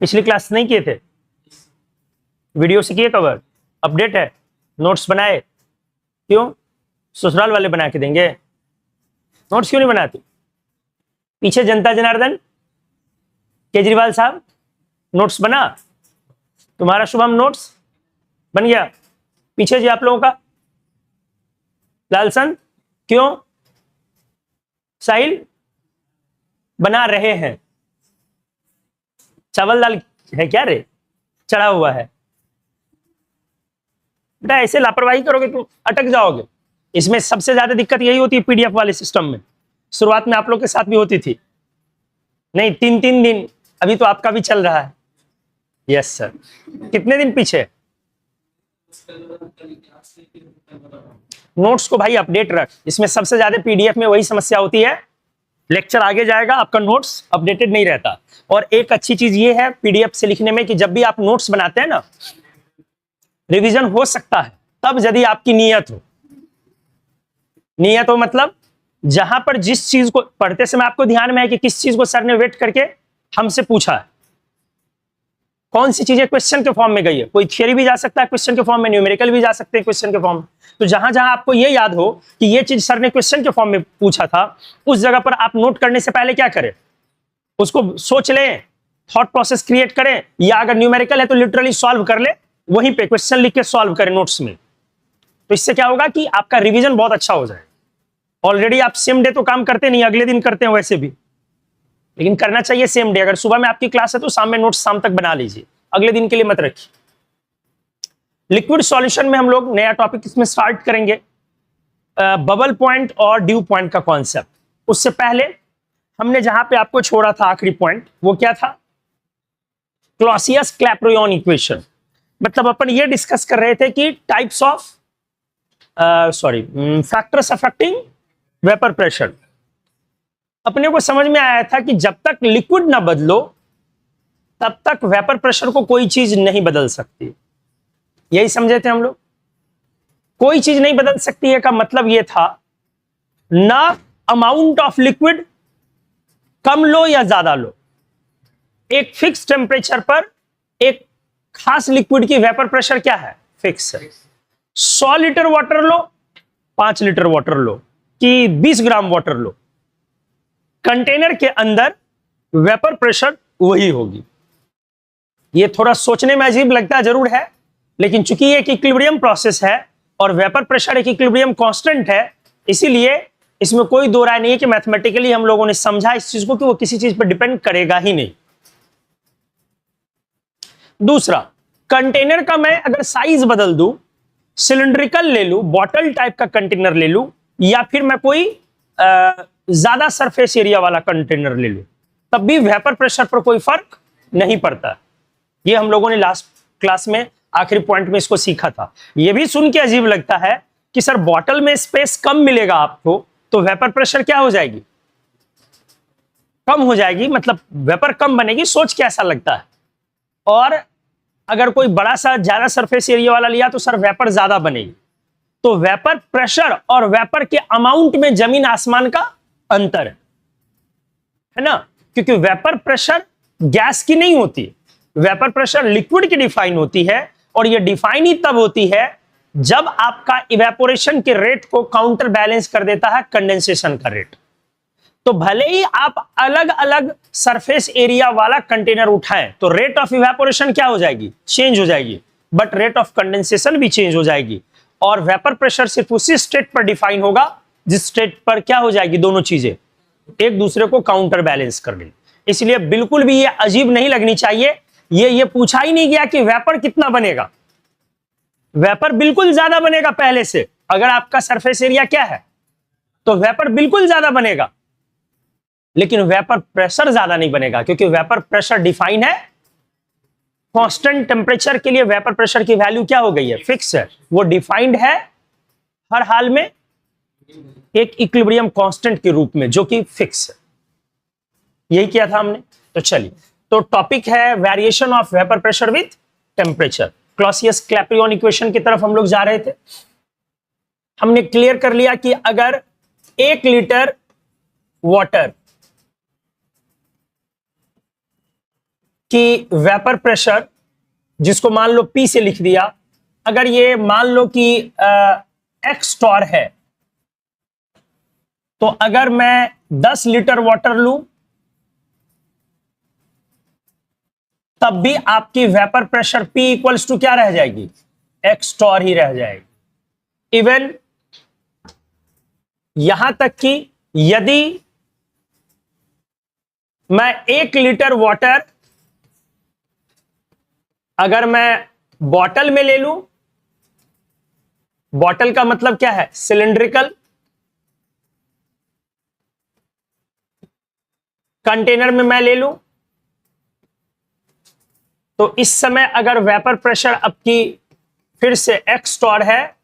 पिछली क्लास नहीं किए थे? वीडियो से किए कवर? अपडेट है? नोट्स बनाए? क्यों? ससुराल वाले बना के देंगे? नोट्स क्यों नहीं बनाते? पीछे जनता जनार्दन केजरीवाल साहब नोट्स बना? तुम्हारा शुभम नोट्स बन गया? पीछे जी आप लोगों का लालसन क्यों? साहिल बना रहे हैं? चावल दाल है क्या रे? चढ़ा हुआ है बेटा। ऐसे लापरवाही करोगे तो अटक जाओगे। इसमें सबसे ज्यादा दिक्कत यही होती है पीडीएफ वाले सिस्टम में। शुरुआत में आप लोग के साथ भी होती थी नहीं, 3-3 दिन। अभी तो आपका भी चल रहा है। Yes sir. कितने दिन पीछे? नोट्स को भाई अपडेट रख। इसमें सबसे ज्यादा पीडीएफ में वही समस्या होती है, लेक्चर आगे जाएगा आपका नोट्स अपडेटेड नहीं रहता। और एक अच्छी चीज ये है पीडीएफ से लिखने में कि जब भी आप नोट्स बनाते हैं ना, रिवीजन हो सकता है तब यदि आपकी नियत हो मतलब जहां पर जिस चीज को पढ़ते समय आपको ध्यान में है कि किस चीज को सर ने वेट करके हमसे पूछा है, कौन सी चीजें क्वेश्चन के फॉर्म में गई है। कोई थियरी भी जा सकता है क्वेश्चन के फॉर्म में, न्यूमेरिकल भी जा सकते हैं क्वेश्चन के फॉर्म में। तो जहां जहां आपको ये याद हो कि ये चीज सर ने क्वेश्चन के फॉर्म में पूछा था, उस जगह पर आप नोट करने से पहले क्या करें, उसको सोच लें, थॉट प्रोसेस क्रिएट करें, या अगर न्यूमेरिकल है तो लिटरली सॉल्व कर ले, वहीं पे क्वेश्चन लिख के सॉल्व करें नोट्स में। तो इससे क्या होगा कि आपका रिवीजन बहुत अच्छा हो जाए। ऑलरेडी आप सेम डे तो काम करते नहीं, अगले दिन करते हैं वैसे भी, लेकिन करना चाहिए सेम डे। अगर सुबह में आपकी क्लास है तो शाम में नोट्स शाम तक बना लीजिए, अगले दिन के लिए मत रखिए। लिक्विड सॉल्यूशन में हम लोग नया टॉपिक इसमें स्टार्ट करेंगे, बबल पॉइंट और ड्यू पॉइंट का कॉन्सेप्ट। उससे पहले हमने जहां पे आपको छोड़ा था आखिरी पॉइंट, वो क्या था? Clausius Clapeyron equation. मतलब अपन ये डिस्कस कर रहे थे कि types of factors affecting vapour pressure. अपने को समझ में आया था कि जब तक लिक्विड ना बदलो तब तक वेपर प्रेशर को कोई चीज नहीं बदल सकती। यही समझे थे हम लोग। कोई चीज नहीं बदल सकती है का मतलब यह था ना अमाउंट ऑफ लिक्विड कम लो या ज्यादा लो, एक फिक्स टेम्परेचर पर एक खास लिक्विड की वेपर प्रेशर क्या है? फिक्स है। 100 लीटर वाटर लो, 5 लीटर वाटर लो कि 20 ग्राम वाटर लो, कंटेनर के अंदर वेपर प्रेशर वही होगी। ये थोड़ा सोचने में अजीब लगता जरूर है, लेकिन चूंकि ये एक इक्विलिब्रियम प्रोसेस है और वेपर प्रेशर एक इक्विलिब्रियम कांस्टेंट है, इसीलिए इसमें कोई दो राय नहीं है कि मैथमेटिकली हम लोगों ने समझा इस चीज को कि वो किसी चीज पर डिपेंड करेगा ही नहीं। दूसरा, कंटेनर का मैं अगर साइज बदल दूं, सिलिंड्रिकल ले लूं, बॉटल टाइप का कंटेनर ले लूं, या फिर मैं कोई ज्यादा सरफेस एरिया वाला कंटेनर ले लूं, तब भी वेपर प्रेशर पर कोई फर्क नहीं पड़ता। ये हम लोगों ने लास्ट क्लास में आखिरी पॉइंट में इसको सीखा था। यह भी सुन के अजीब लगता है कि सर बॉटल में स्पेस कम मिलेगा आपको तो वेपर प्रेशर क्या हो जाएगी? कम हो जाएगी, मतलब वेपर कम बनेगी। सोच के ऐसा लगता है। और अगर कोई बड़ा सा ज्यादा सरफेस एरिया वाला लिया तो सर वेपर ज्यादा बनेगी। तो वेपर प्रेशर और वेपर के अमाउंट में जमीन आसमान का अंतर है ना, क्योंकि वेपर प्रेशर गैस की नहीं होती, वेपर प्रेशर लिक्विड की डिफाइन होती है। और यह डिफाइन ही तब होती है जब आपका इवेपोरेशन के रेट को काउंटर बैलेंस कर देता है कंडेंसेशन का रेट। तो भले ही आप अलग अलग सरफेस एरिया वाला कंटेनर उठाएं तो रेट ऑफ इवेपोरेशन क्या हो जाएगी? चेंज हो जाएगी, बट रेट ऑफ कंडेंसेशन भी चेंज हो जाएगी। और वेपर प्रेशर सिर्फ उसी स्टेट पर डिफाइन होगा जिस स्टेट पर क्या हो जाएगी? दोनों चीजें एक दूसरे को काउंटर बैलेंस कर देंगी। इसलिए बिल्कुल भी ये अजीब नहीं लगनी चाहिए। ये पूछा ही नहीं गया कि वेपर कितना बनेगा। वेपर बिल्कुल ज्यादा बनेगा पहले से। अगर आपका सरफेस एरिया क्या है तो वेपर बिल्कुल ज्यादा बनेगा, लेकिन वेपर प्रेशर ज्यादा नहीं बनेगा, क्योंकि वेपर प्रेशर डिफाइन है कांस्टेंट टेम्परेचर के लिए। वेपर प्रेशर की वैल्यू क्या हो गई है? फिक्स है। वो डिफाइंड है हर हाल में एक इक्विलिब्रियम कांस्टेंट के रूप में, जो कि फिक्स है। यही किया था हमने। तो चलिए, तो टॉपिक है variation of vapour pressure with temperature. Clausius Clapeyron equation की तरफ हम लोग जा रहे थे। हमने क्लियर कर लिया कि अगर 1 लीटर वाटर कि वेपर प्रेशर, जिसको मान लो P से लिख दिया, अगर ये मान लो कि एक्स टॉर है, तो अगर मैं 10 लीटर वाटर लूं तब भी आपकी vapour pressure P equals to क्या रह जाएगी, एक्स टॉर ही रह जाएगी। इवन यहां तक कि यदि मैं 1 लीटर वाटर अगर मैं बॉटल में ले लूं, बॉटल का मतलब क्या है, सिलिंड्रिकल, कंटेनर में मैं ले लूं, तो इस समय अगर वेपर प्रेशर आपकी फिर से एक्स टॉर है,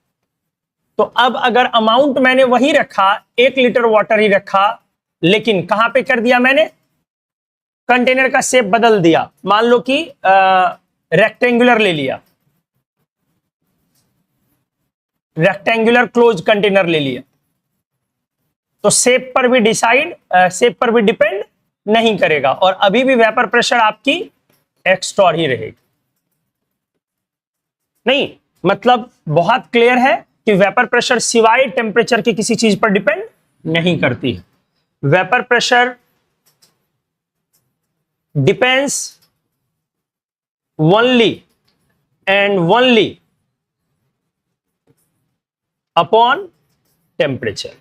तो अब अगर अमाउंट मैंने वही रखा, 1 लीटर वाटर ही रखा, लेकिन कहां पे कर दिया मैंने, कंटेनर का शेप बदल दिया, मान लो कि रेक्टेंगुलर ले लिया, रेक्टेंगुलर क्लोज कंटेनर ले लिया, तो शेप पर भी डिपेंड नहीं करेगा और अभी भी वेपर प्रेशर आपकी एक्स टॉर ही रहेगी। नहीं, मतलब बहुत क्लियर है कि वेपर प्रेशर सिवाय टेम्परेचर के किसी चीज पर डिपेंड नहीं करती है। Vapour pressure depends only and only upon temperature.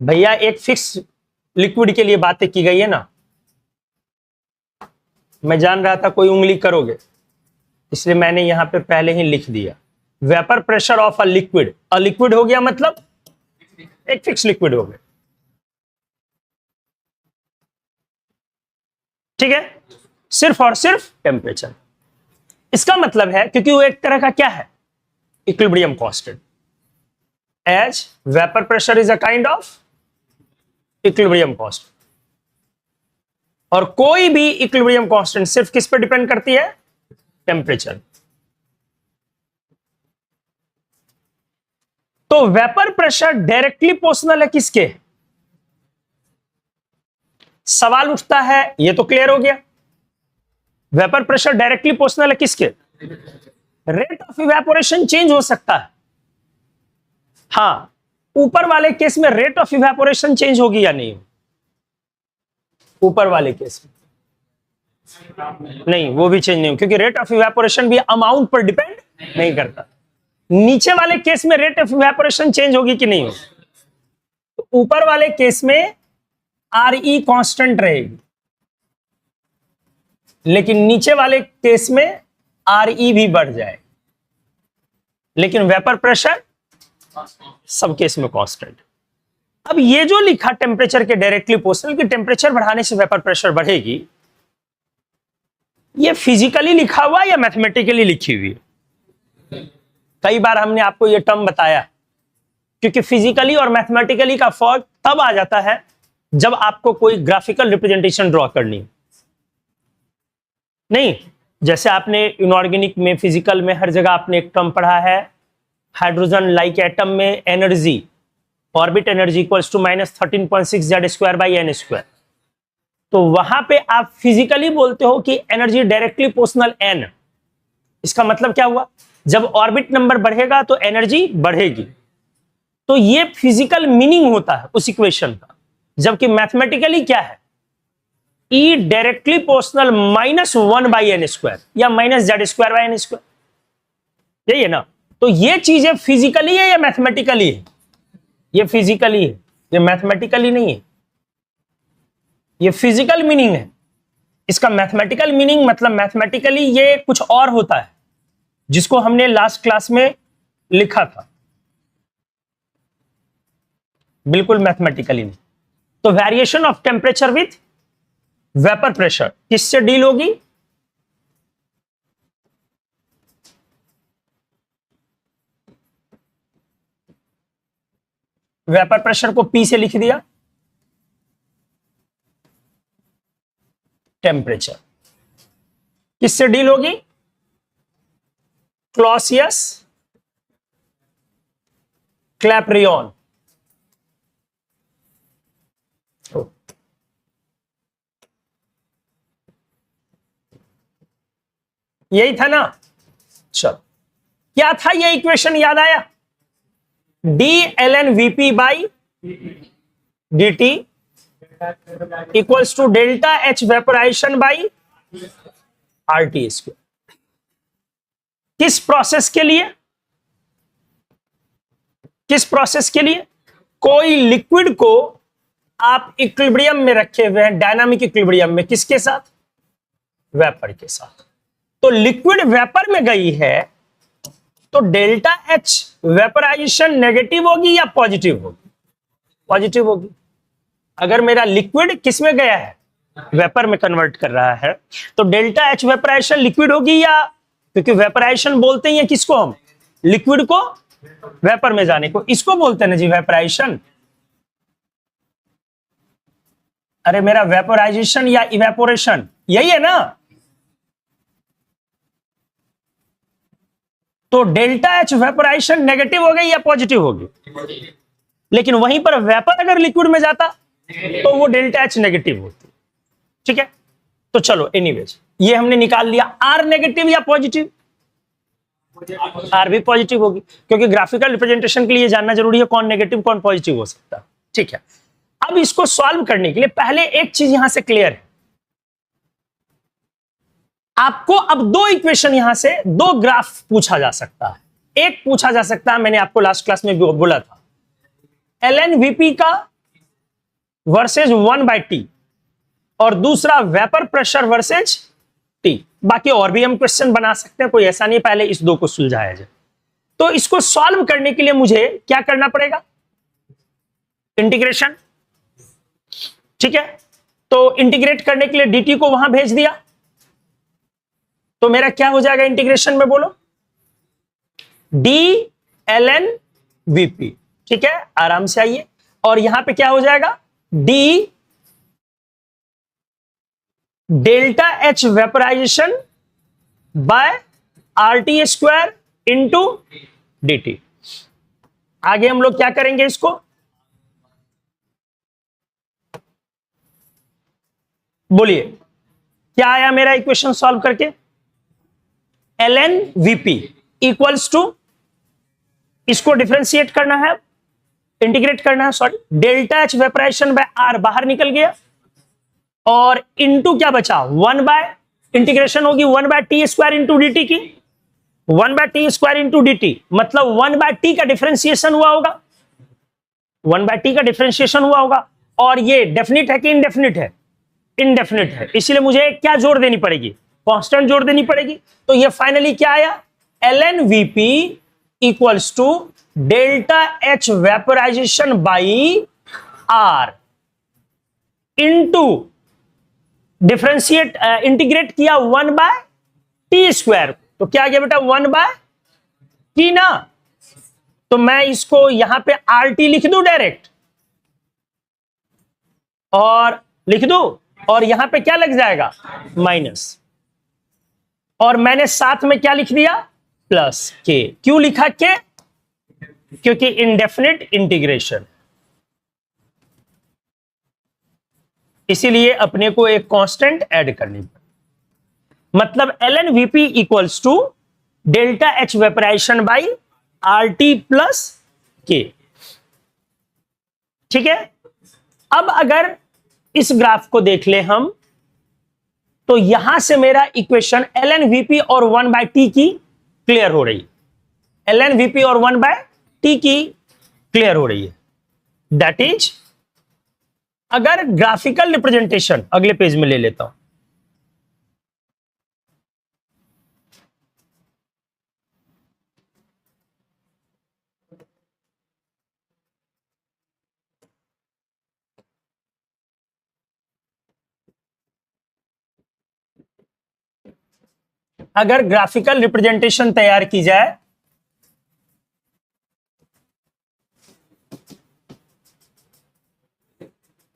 भैया एक फिक्स लिक्विड के लिए बातें की गई है ना, मैं जान रहा था कोई उंगली करोगे, इसलिए मैंने यहां पे पहले ही लिख दिया। Vapour pressure of a liquid हो गया, मतलब एक फिक्स लिक्विड हो गया, ठीक है, सिर्फ और सिर्फ टेम्परेचर। इसका मतलब है क्योंकि वो एक तरह का क्या है, equilibrium constant, as vapour pressure is a kind of equilibrium constant. और कोई भी इक्विलिब्रियम कांस्टेंट सिर्फ किस पर डिपेंड करती है, टेम्परेचर। तो वेपर प्रेशर डायरेक्टली प्रोपोर्शनल है किसके, सवाल उठता है, ये तो क्लियर हो गया। वेपर प्रेशर डायरेक्टली प्रोपोर्शनल है किसके, रेट ऑफ इवेपोरेशन चेंज हो सकता है, हां, ऊपर वाले केस में रेट ऑफ इवेपोरेशन चेंज होगी या नहीं, ऊपर वाले केस में नहीं, वो भी चेंज नहीं, क्योंकि रेट ऑफ इवेपोरेशन भी अमाउंट पर डिपेंड नहीं करता। नीचे वाले केस में रेट ऑफ इवेपोरेशन चेंज होगी कि नहीं होगी, तो ऊपर वाले केस में RE कांस्टेंट रहेगी, लेकिन नीचे वाले केस में RE भी बढ़ जाए, लेकिन वेपर प्रेशर सब केस में कांस्टेंट। अब ये जो लिखा टेम्परेचर के डायरेक्टली प्रोपोर्शनल कि टेम्परेचर बढ़ाने से वेपर प्रेशर बढ़ेगी, ये फिजिकली लिखा हुआ या मैथमेटिकली लिखी हुई? कई बार हमने आपको ये टर्म बताया, क्योंकि फिजिकली और मैथमेटिकली का फर्क तब आ जाता है जब आपको कोई ग्राफिकल रिप्रेजेंटेशन ड्रॉ करनी है। नहीं, जैसे आपने इनऑर्गेनिक में, फिजिकल में, हर जगह आपने एक टर्म पढ़ा है, हाइड्रोजन लाइक एटम में energy, orbit energy equals to -13.6 Z²/n²। तो वहां पे आप फिजिकली बोलते हो कि एनर्जी डायरेक्टली प्रोपोर्शनल n। इसका मतलब क्या हुआ, जब ऑर्बिट नंबर बढ़ेगा तो एनर्जी बढ़ेगी। तो ये फिजिकल मीनिंग होता है उस इक्वेशन का, जबकि मैथमेटिकली क्या है, E डायरेक्टली प्रोपोर्शनल -1/n² या -Z²/n², यही है ना। तो ये चीजें फिजिकली है या मैथमेटिकली है, ये फिजिकली है, ये मैथमेटिकली नहीं है, ये फिजिकल मीनिंग है। इसका मैथमेटिकल मीनिंग मतलब मैथमेटिकली ये कुछ और होता है, जिसको हमने लास्ट क्लास में लिखा था, बिल्कुल मैथमेटिकली नहीं। तो variation of temperature with vapour pressure किससे डील होगी, वेपर प्रेशर को P से लिख दिया, टेम्परेचर किससे डील होगी, क्लॉसियस क्लैपेरियन। यही था ना। चलो, क्या था ये इक्वेशन याद आया? D L N V P by D T equals to delta H vaporisation by R T square. किस प्रोसेस के लिए? किस प्रोसेस के लिए? कोई लिक्विड को आप इक्विलिब्रियम में रखे हुए हैं, डायनामिक इक्विलिब्रियम में, किसके साथ? वेपर के साथ। तो लिक्विड वेपर में गई है तो डेल्टा एच वेपराइजेशन नेगेटिव होगी या पॉजिटिव होगी? पॉजिटिव होगी। अगर मेरा लिक्विड किस में गया है? वेपर में कन्वर्ट कर रहा है, तो डेल्टा एच वेपराइजेशन लिक्विड होगी या, क्योंकि वेपराइजेशन बोलते ही हैं किसको हम? लिक्विड को वेपर में जाने को, इसको बोलते हैं ना जी वेपराइजेशन। अरे मेरा वेपराइजेशन या इवेपोरेशन यही है ना। तो डेल्टा एच वेपराइजेशन नेगेटिव हो गई या पॉजिटिव होगी? लेकिन वहीं पर वेपर अगर लिक्विड में जाता तो वो डेल्टा एच नेगेटिव होती। ठीक है, तो चलो एनीवेज ये हमने निकाल लिया। आर नेगेटिव या पॉजिटिव? आर भी पॉजिटिव होगी, क्योंकि ग्राफिकल रिप्रेजेंटेशन के लिए जानना जरूरी है कौन नेगेटिव कौन पॉजिटिव हो सकता है। ठीक है, अब इसको सॉल्व करने के लिए पहले एक चीज यहां से क्लियर है। आपको अब दो इक्वेशन यहां से, दो ग्राफ पूछा जा सकता है। एक पूछा जा सकता है, मैंने आपको लास्ट क्लास में भी बोला था, एल एन वीपी का वर्सेज 1/T, और दूसरा वेपर प्रेशर वर्सेज टी। बाकी और भी हम क्वेश्चन बना सकते हैं, कोई ऐसा नहीं, पहले इस दो को सुलझाया जाए। तो इसको सॉल्व करने के लिए मुझे क्या करना पड़ेगा? इंटीग्रेशन। ठीक है, तो इंटीग्रेट करने के लिए dt को वहां भेज दिया, तो मेरा क्या हो जाएगा इंटीग्रेशन में? बोलो, डी एल एन वीपी। ठीक है, आराम से आइए, और यहां पे क्या हो जाएगा? D delta H vaporisation by R T square into D T. आगे हम लोग क्या करेंगे इसको? बोलिए, क्या आया मेरा इक्वेशन सॉल्व करके? L N V P equals to, इसको डिफरेंशिएट करना है, इंटीग्रेट करना है, sorry, delta H vaporisation by R बाहर निकल गया, और इंटू क्या बचा? 1 इंटीग्रेशन होगी 1/T square into D T की, 1/T square into D T, मतलब 1/T का डिफरेंशिएशन हुआ होगा, 1/T का डिफरेंशिएशन हुआ होगा। और ये डेफिनिट है कि इनडेफिनिट है? इनडेफिनिट है, इसलिए मुझे क्या जोड़ देनी पड़ेगी? कांस्टेंट जोड़ देनी पड़ेगी। तो ये फाइनली क्या आया? L N V P equals to delta H vaporisation by R into differentiate integrate किया 1/T स्क्वायर, तो क्या आ गया बेटा? 1/T ना। तो मैं इसको यहां पे RT लिख दूं डायरेक्ट, और लिख दूं, और यहां पे क्या लग जाएगा? माइनस, और मैंने साथ में क्या लिख दिया? प्लस के। क्यों लिखा के? क्योंकि इंडेफिनिट इंटीग्रेशन, इसीलिए अपने को एक कांस्टेंट ऐड करनी पड़ी। मतलब L N V P equals to delta H vaporisation by R T plus K. ठीक है, अब अगर इस ग्राफ को देख ले हम, तो यहां से मेरा इक्वेशन एल एन वीपी और 1/T की क्लियर हो रही है, एल एन वीपी और 1/T की क्लियर हो रही है। दैट इज, अगर ग्राफिकल रिप्रेजेंटेशन अगले पेज में ले लेता हूं, अगर ग्राफिकल रिप्रेजेंटेशन तैयार की जाए,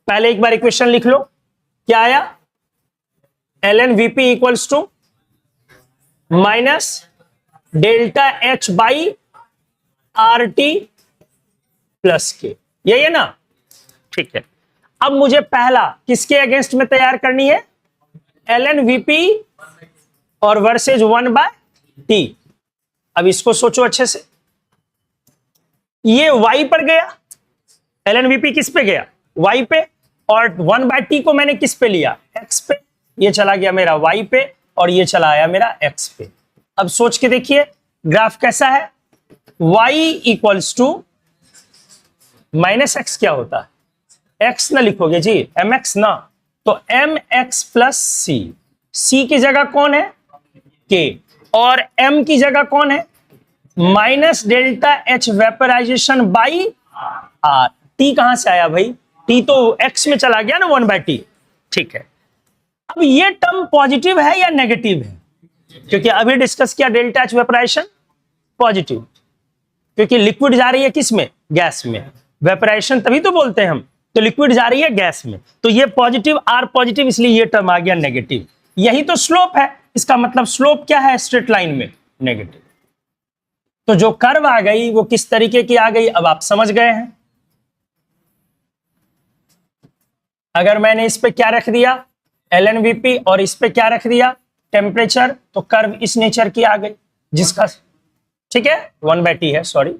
पहले एक बार इक्वेशन लिख लो, क्या आया? L N V P equals to minus delta H by R T plus K, यही है ना? ठीक है, अब मुझे पहला किसके अगेंस्ट में तैयार करनी है? एल एन वीपी और वर्सेज 1/t। अब इसको सोचो अच्छे से, ये y पर गया, lnvp किस पे गया, y पे, और 1/t को मैंने किस पे लिया, x पे, ये चला गया मेरा y पे और ये चला आया मेरा x पे। अब सोच के देखिए ग्राफ कैसा है, y equals to minus X क्या होता है, x ना लिखोगे जी, mx ना, तो mx प्लस c की जगह कौन है k, और m की जगह कौन है minus delta h vaporisation by r। t कहां से आया भाई, t तो x में चला गया ना 1/t। ठीक है, अब ये टर्म पॉजिटिव है या नेगेटिव है, क्योंकि अभी डिस्कस किया डेल्टा एच वेपराइजेशन पॉजिटिव, क्योंकि लिक्विड जा रही है किस में, गैस में, वेपराइजेशन तभी तो बोलते हैं हम, तो लिक्विड जा रही है गैस में, तो ये पॉजिटिव आर पॉजिटिव, इसलिए ये टर्म आ गया नेगेटिव। यही तो स्लोप है, इसका मतलब स्लोप क्या है स्ट्रेट लाइन में, नेगेटिव। तो जो कर्व आ गई वो किस तरीके की आ गई, अब आप समझ गए हैं। अगर मैंने इस पे क्या रख दिया LNVP और इस पे क्या रख दिया टेम्परेचर, तो कर्व इस नेचर की आ गई, जिसका, ठीक है 1/t है, सॉरी,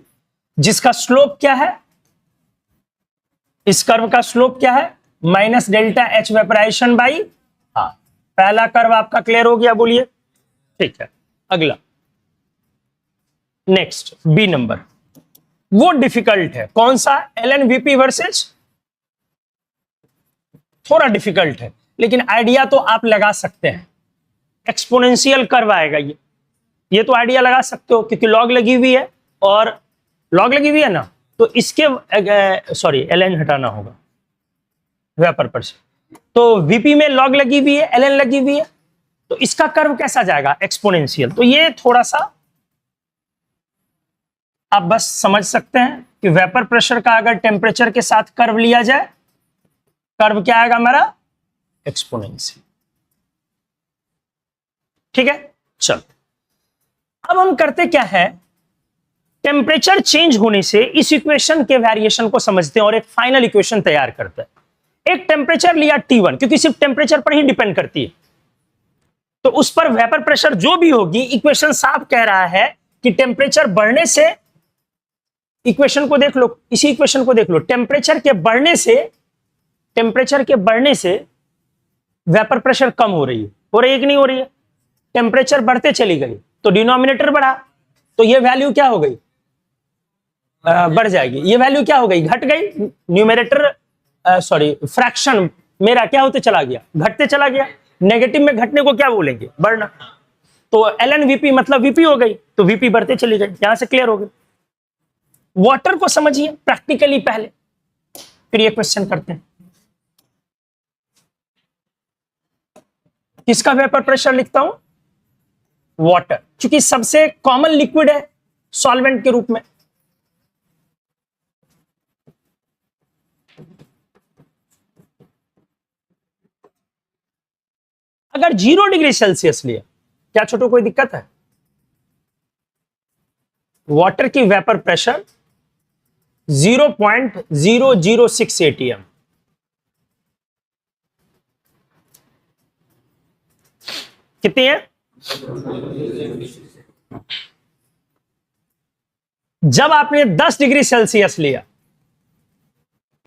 जिसका स्लोप क्या है, इस कर्व का स्लोप क्या है minus delta H vaporisation by R. पहला कर्व आपका क्लियर हो गया, बोलिए। ठीक है, अगला नेक्स्ट बी नंबर, वो डिफिकल्ट है, कौन सा, LNVP वर्सेस, थोड़ा डिफिकल्ट है लेकिन आइडिया तो आप लगा सकते हैं। एक्सपोनेंशियल कर्व आएगा ये तो आइडिया लगा सकते हो, क्योंकि लॉग लगी हुई है, और लॉग लगी हुई है ना, तो इसके सॉरी ln हटाना होगा वेपर पर से, तो VP में लॉग लगी हुई है, ln लगी हुई है, तो इसका कर्व कैसा जाएगा एक्सपोनेंशियल। तो ये थोड़ा सा आप बस समझ सकते हैं कि वेपर प्रेशर का अगर टेम्परेचर के साथ कर्व लिया जाए, कर्व क्या आएगा हमारा एक्सपोनेंशियल। ठीक है, चल अब हम करते क्या है, टेम्परेचर चेंज होने से इस इक्वेशन के वेरिएशन को समझते हैं और एक फाइनल इक्वेशन तैयार करते हैं। एक टेम्परेचर लिया T1, क्योंकि सिर्फ टेम्परेचर पर ही डिपेंड करती है, तो उस पर वेपर प्रेशर जो भी होगी, इक्वेशन साफ कह रहा है कि टेम्परेचर बढ़ने से, इक्वेशन को देख लो, इसी इक्वेशन को देख लो, टेम्परेचर के बढ़ने से वेपर प्रेशर कम हो रही है कि नहीं हो रही है, टेम्परेचर बढ़ते चली गई तो डिनोमिनेटर बढ़ा, तो ये वैल्यू क्या हो गई, बढ़ जाएगी, ये वैल्यू क्या हो गई, घट गई, न्यूमरेटर सॉरी फ्रैक्शन मेरा क्या होते चला गया, घटते चला गया, नेगेटिव में घटने को क्या बोलेंगे, बढ़ना, तो LNVP मतलब VP हो गई, तो VP बढ़ते चली गई, यहां से क्लियर हो गई। वाटर को समझिए प्रैक्टिकली पहले, फिर ये क्वेश्चन करते हैं। किसका वेपर प्रेशर लिखता हूं, वाटर, क्योंकि सबसे कॉमन लिक्विड है सॉल्वेंट के रूप में। अगर 0 डिग्री सेल्सियस लिया, क्या छोटो कोई दिक्कत है, वाटर की वेपर प्रेशर 0.006 ATM, कितनी है, जब आपने 10 डिग्री सेल्सियस लिया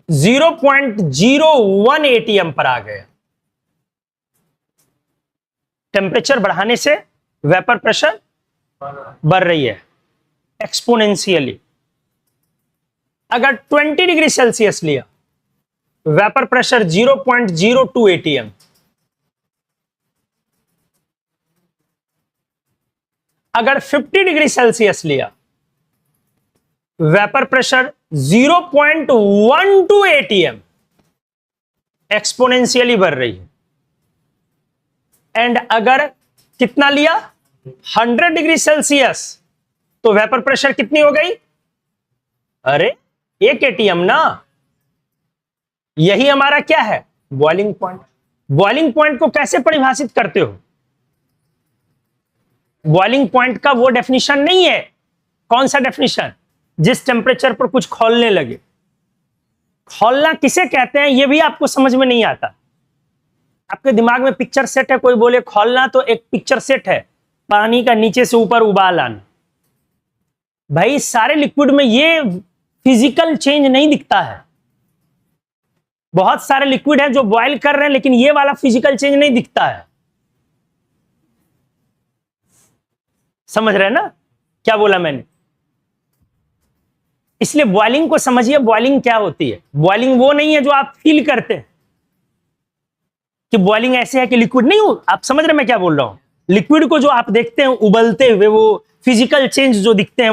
0.01 ATM पर आ गए, टेम्परेचर बढ़ाने से वेपर प्रेशर बढ़ रही है एक्सपोनेंशियली। अगर 20 डिग्री सेल्सियस लिया, वेपर प्रेशर 0.02 ATM, अगर 50 डिग्री सेल्सियस लिया, वेपर प्रेशर 0.12 ATM, एक्सपोनेंशियली बढ़ रही है। एंड अगर कितना लिया 100 डिग्री सेल्सियस, तो वेपर प्रेशर कितनी हो गई, अरे 1 ATM ना, यही हमारा क्या है बॉइलिंग पॉइंट। बॉइलिंग पॉइंट को कैसे परिभाषित करते हो, बॉइलिंग पॉइंट का वो डेफिनेशन नहीं है, कौन सा डेफिनेशन, जिस टेम्परेचर पर कुछ खौलने लगे। खौलना किसे कहते हैं ये भी आपको समझ में नहीं आता, आपके दिमाग में पिक्चर सेट है, कोई बोले खौलना तो एक पिक्चर सेट है, पानी का नीचे से ऊपर उबाल आना। भाई सारे लिक्विड में ये फिजिकल चेंज नहीं दिखता है। बहुत सारे लिक्विड हैं जो बॉयल कर रहे हैं लेकिन ये वाला फिजिकल चेंज नहीं दिखता है। समझ रहे हैं ना क्या बोला मैंने? इसलिए बॉइलिंग को समझिए, बॉइलिंग क्या होती है। बॉइलिंग वो नहीं है जो आप फील करते हैं कि बॉइलिंग ऐसे है कि लिक्विड नहीं हो। आप समझ रहे हैं मैं क्या बोल रहा हूं? लिक्विड को जो आप देखते हैं उबलते हुए, वो फिजिकल चेंज जो दिखते हैं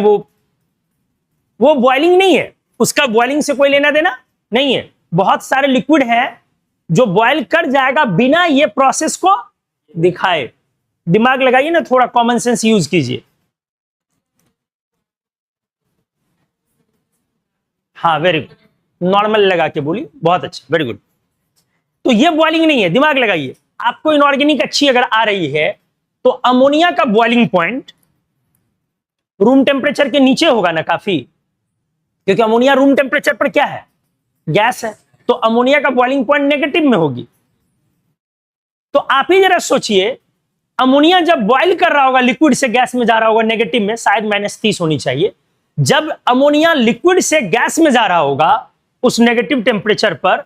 वो बॉइलिंग नहीं है। उसका बॉइलिंग से कोई लेना देना नहीं है। बहुत सारे लिक्विड है जो बॉयल कर जाएगा बिना ये प्रोसेस को दिखाए। दिमाग लगाइए ना, थोड़ा कॉमन सेंस यूज कीजिए। हाँ वेरी गुड, नॉर्मल लगा के बोलिए, बहुत अच्छा, वेरी गुड। तो ये बॉइलिंग नहीं है, दिमाग लगाइए। आपको इनऑर्गेनिक अच्छी अगर आ रही है तो अमोनिया का बॉइलिंग पॉइंट रूम टेम्परेचर के नीचे होगा ना काफी, क्योंकि अमोनिया रूम टेम्परेचर पर क्या है, गैस है। तो अमोनिया का बॉइलिंग पॉइंट नेगेटिव में होगी। तो आप ही जरा सोचिए, अमोनिया जब बॉइल कर रहा होगा, लिक्विड से गैस में जा रहा होगा नेगेटिव में, शायद -30 होनी चाहिए। जब अमोनिया लिक्विड से गैस में जा रहा होगा उस नेगेटिव टेम्परेचर पर,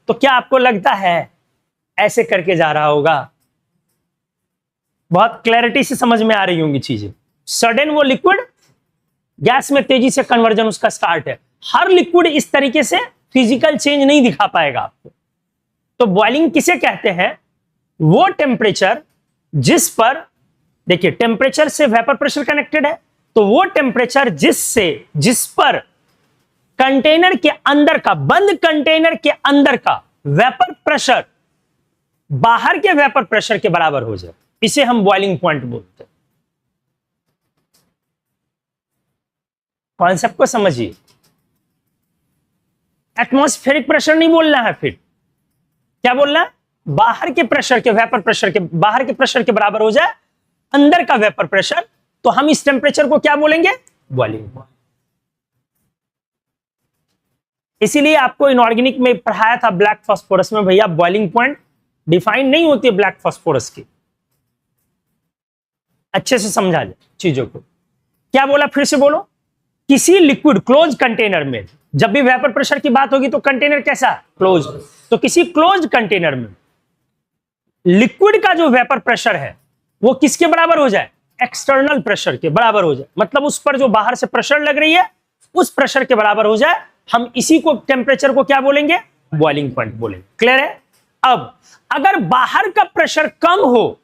तो क्या आपको लगता है ऐसे करके जा रहा होगा? बहुत क्लैरिटी से समझ में आ रही होंगी चीजें। सडन वो लिक्विड गैस में तेजी से कन्वर्जन उसका स्टार्ट है। हर लिक्विड इस तरीके से फिजिकल चेंज नहीं दिखा पाएगा आपको। तो बॉइलिंग किसे कहते हैं? वो टेम्परेचर जिस पर, देखिए टेम्परेचर से वेपर प्रेशर कनेक्टेड है, तो वो टेम्परेचर जिस पर कंटेनर के अंदर का, बंद कंटेनर के अंदर का वेपर प्रेशर बाहर के वेपर प्रेशर के बराबर हो जाए, इसे हम बॉइलिंग पॉइंट बोलते हैं। कॉन्सेप्ट को समझिए। एटमॉस्फेरिक प्रेशर नहीं बोलना है, फिर क्या बोलना है? बाहर के प्रेशर के, वेपर प्रेशर के, बाहर के प्रेशर के बराबर हो जाए अंदर का वेपर प्रेशर, तो हम इस टेम्परेचर को क्या बोलेंगे? Boiling point. इसीलिए आपको इनऑर्गेनिक में पढ़ाया था ब्लैक फास्फोरस में, भैया बॉइलिंग पॉइंट डिफाइन नहीं होती है ब्लैक फास्फोरस की। अच्छे से समझा जाए चीजों को। क्या बोला, फिर से बोलो। किसी लिक्विड क्लोज कंटेनर में जब भी वेपर प्रेशर की बात होगी तो कंटेनर कैसा? क्लोज। तो किसी क्लोज कंटेनर में लिक्विड का जो वेपर प्रेशर है वो किसके बराबर हो जाए? एक्सटर्नल प्रेशर के बराबर हो जाए। मतलब उस पर जो बाहर से प्रेशर लग रही है उस प्रेशर के बराबर हो जाए। हम इसी को, टेम्परेचर को क्या बोलेंगे? बॉइलिंग पॉइंट बोलेंगे। क्लियर है? अब अगर बाहर का प्रेशर कम हो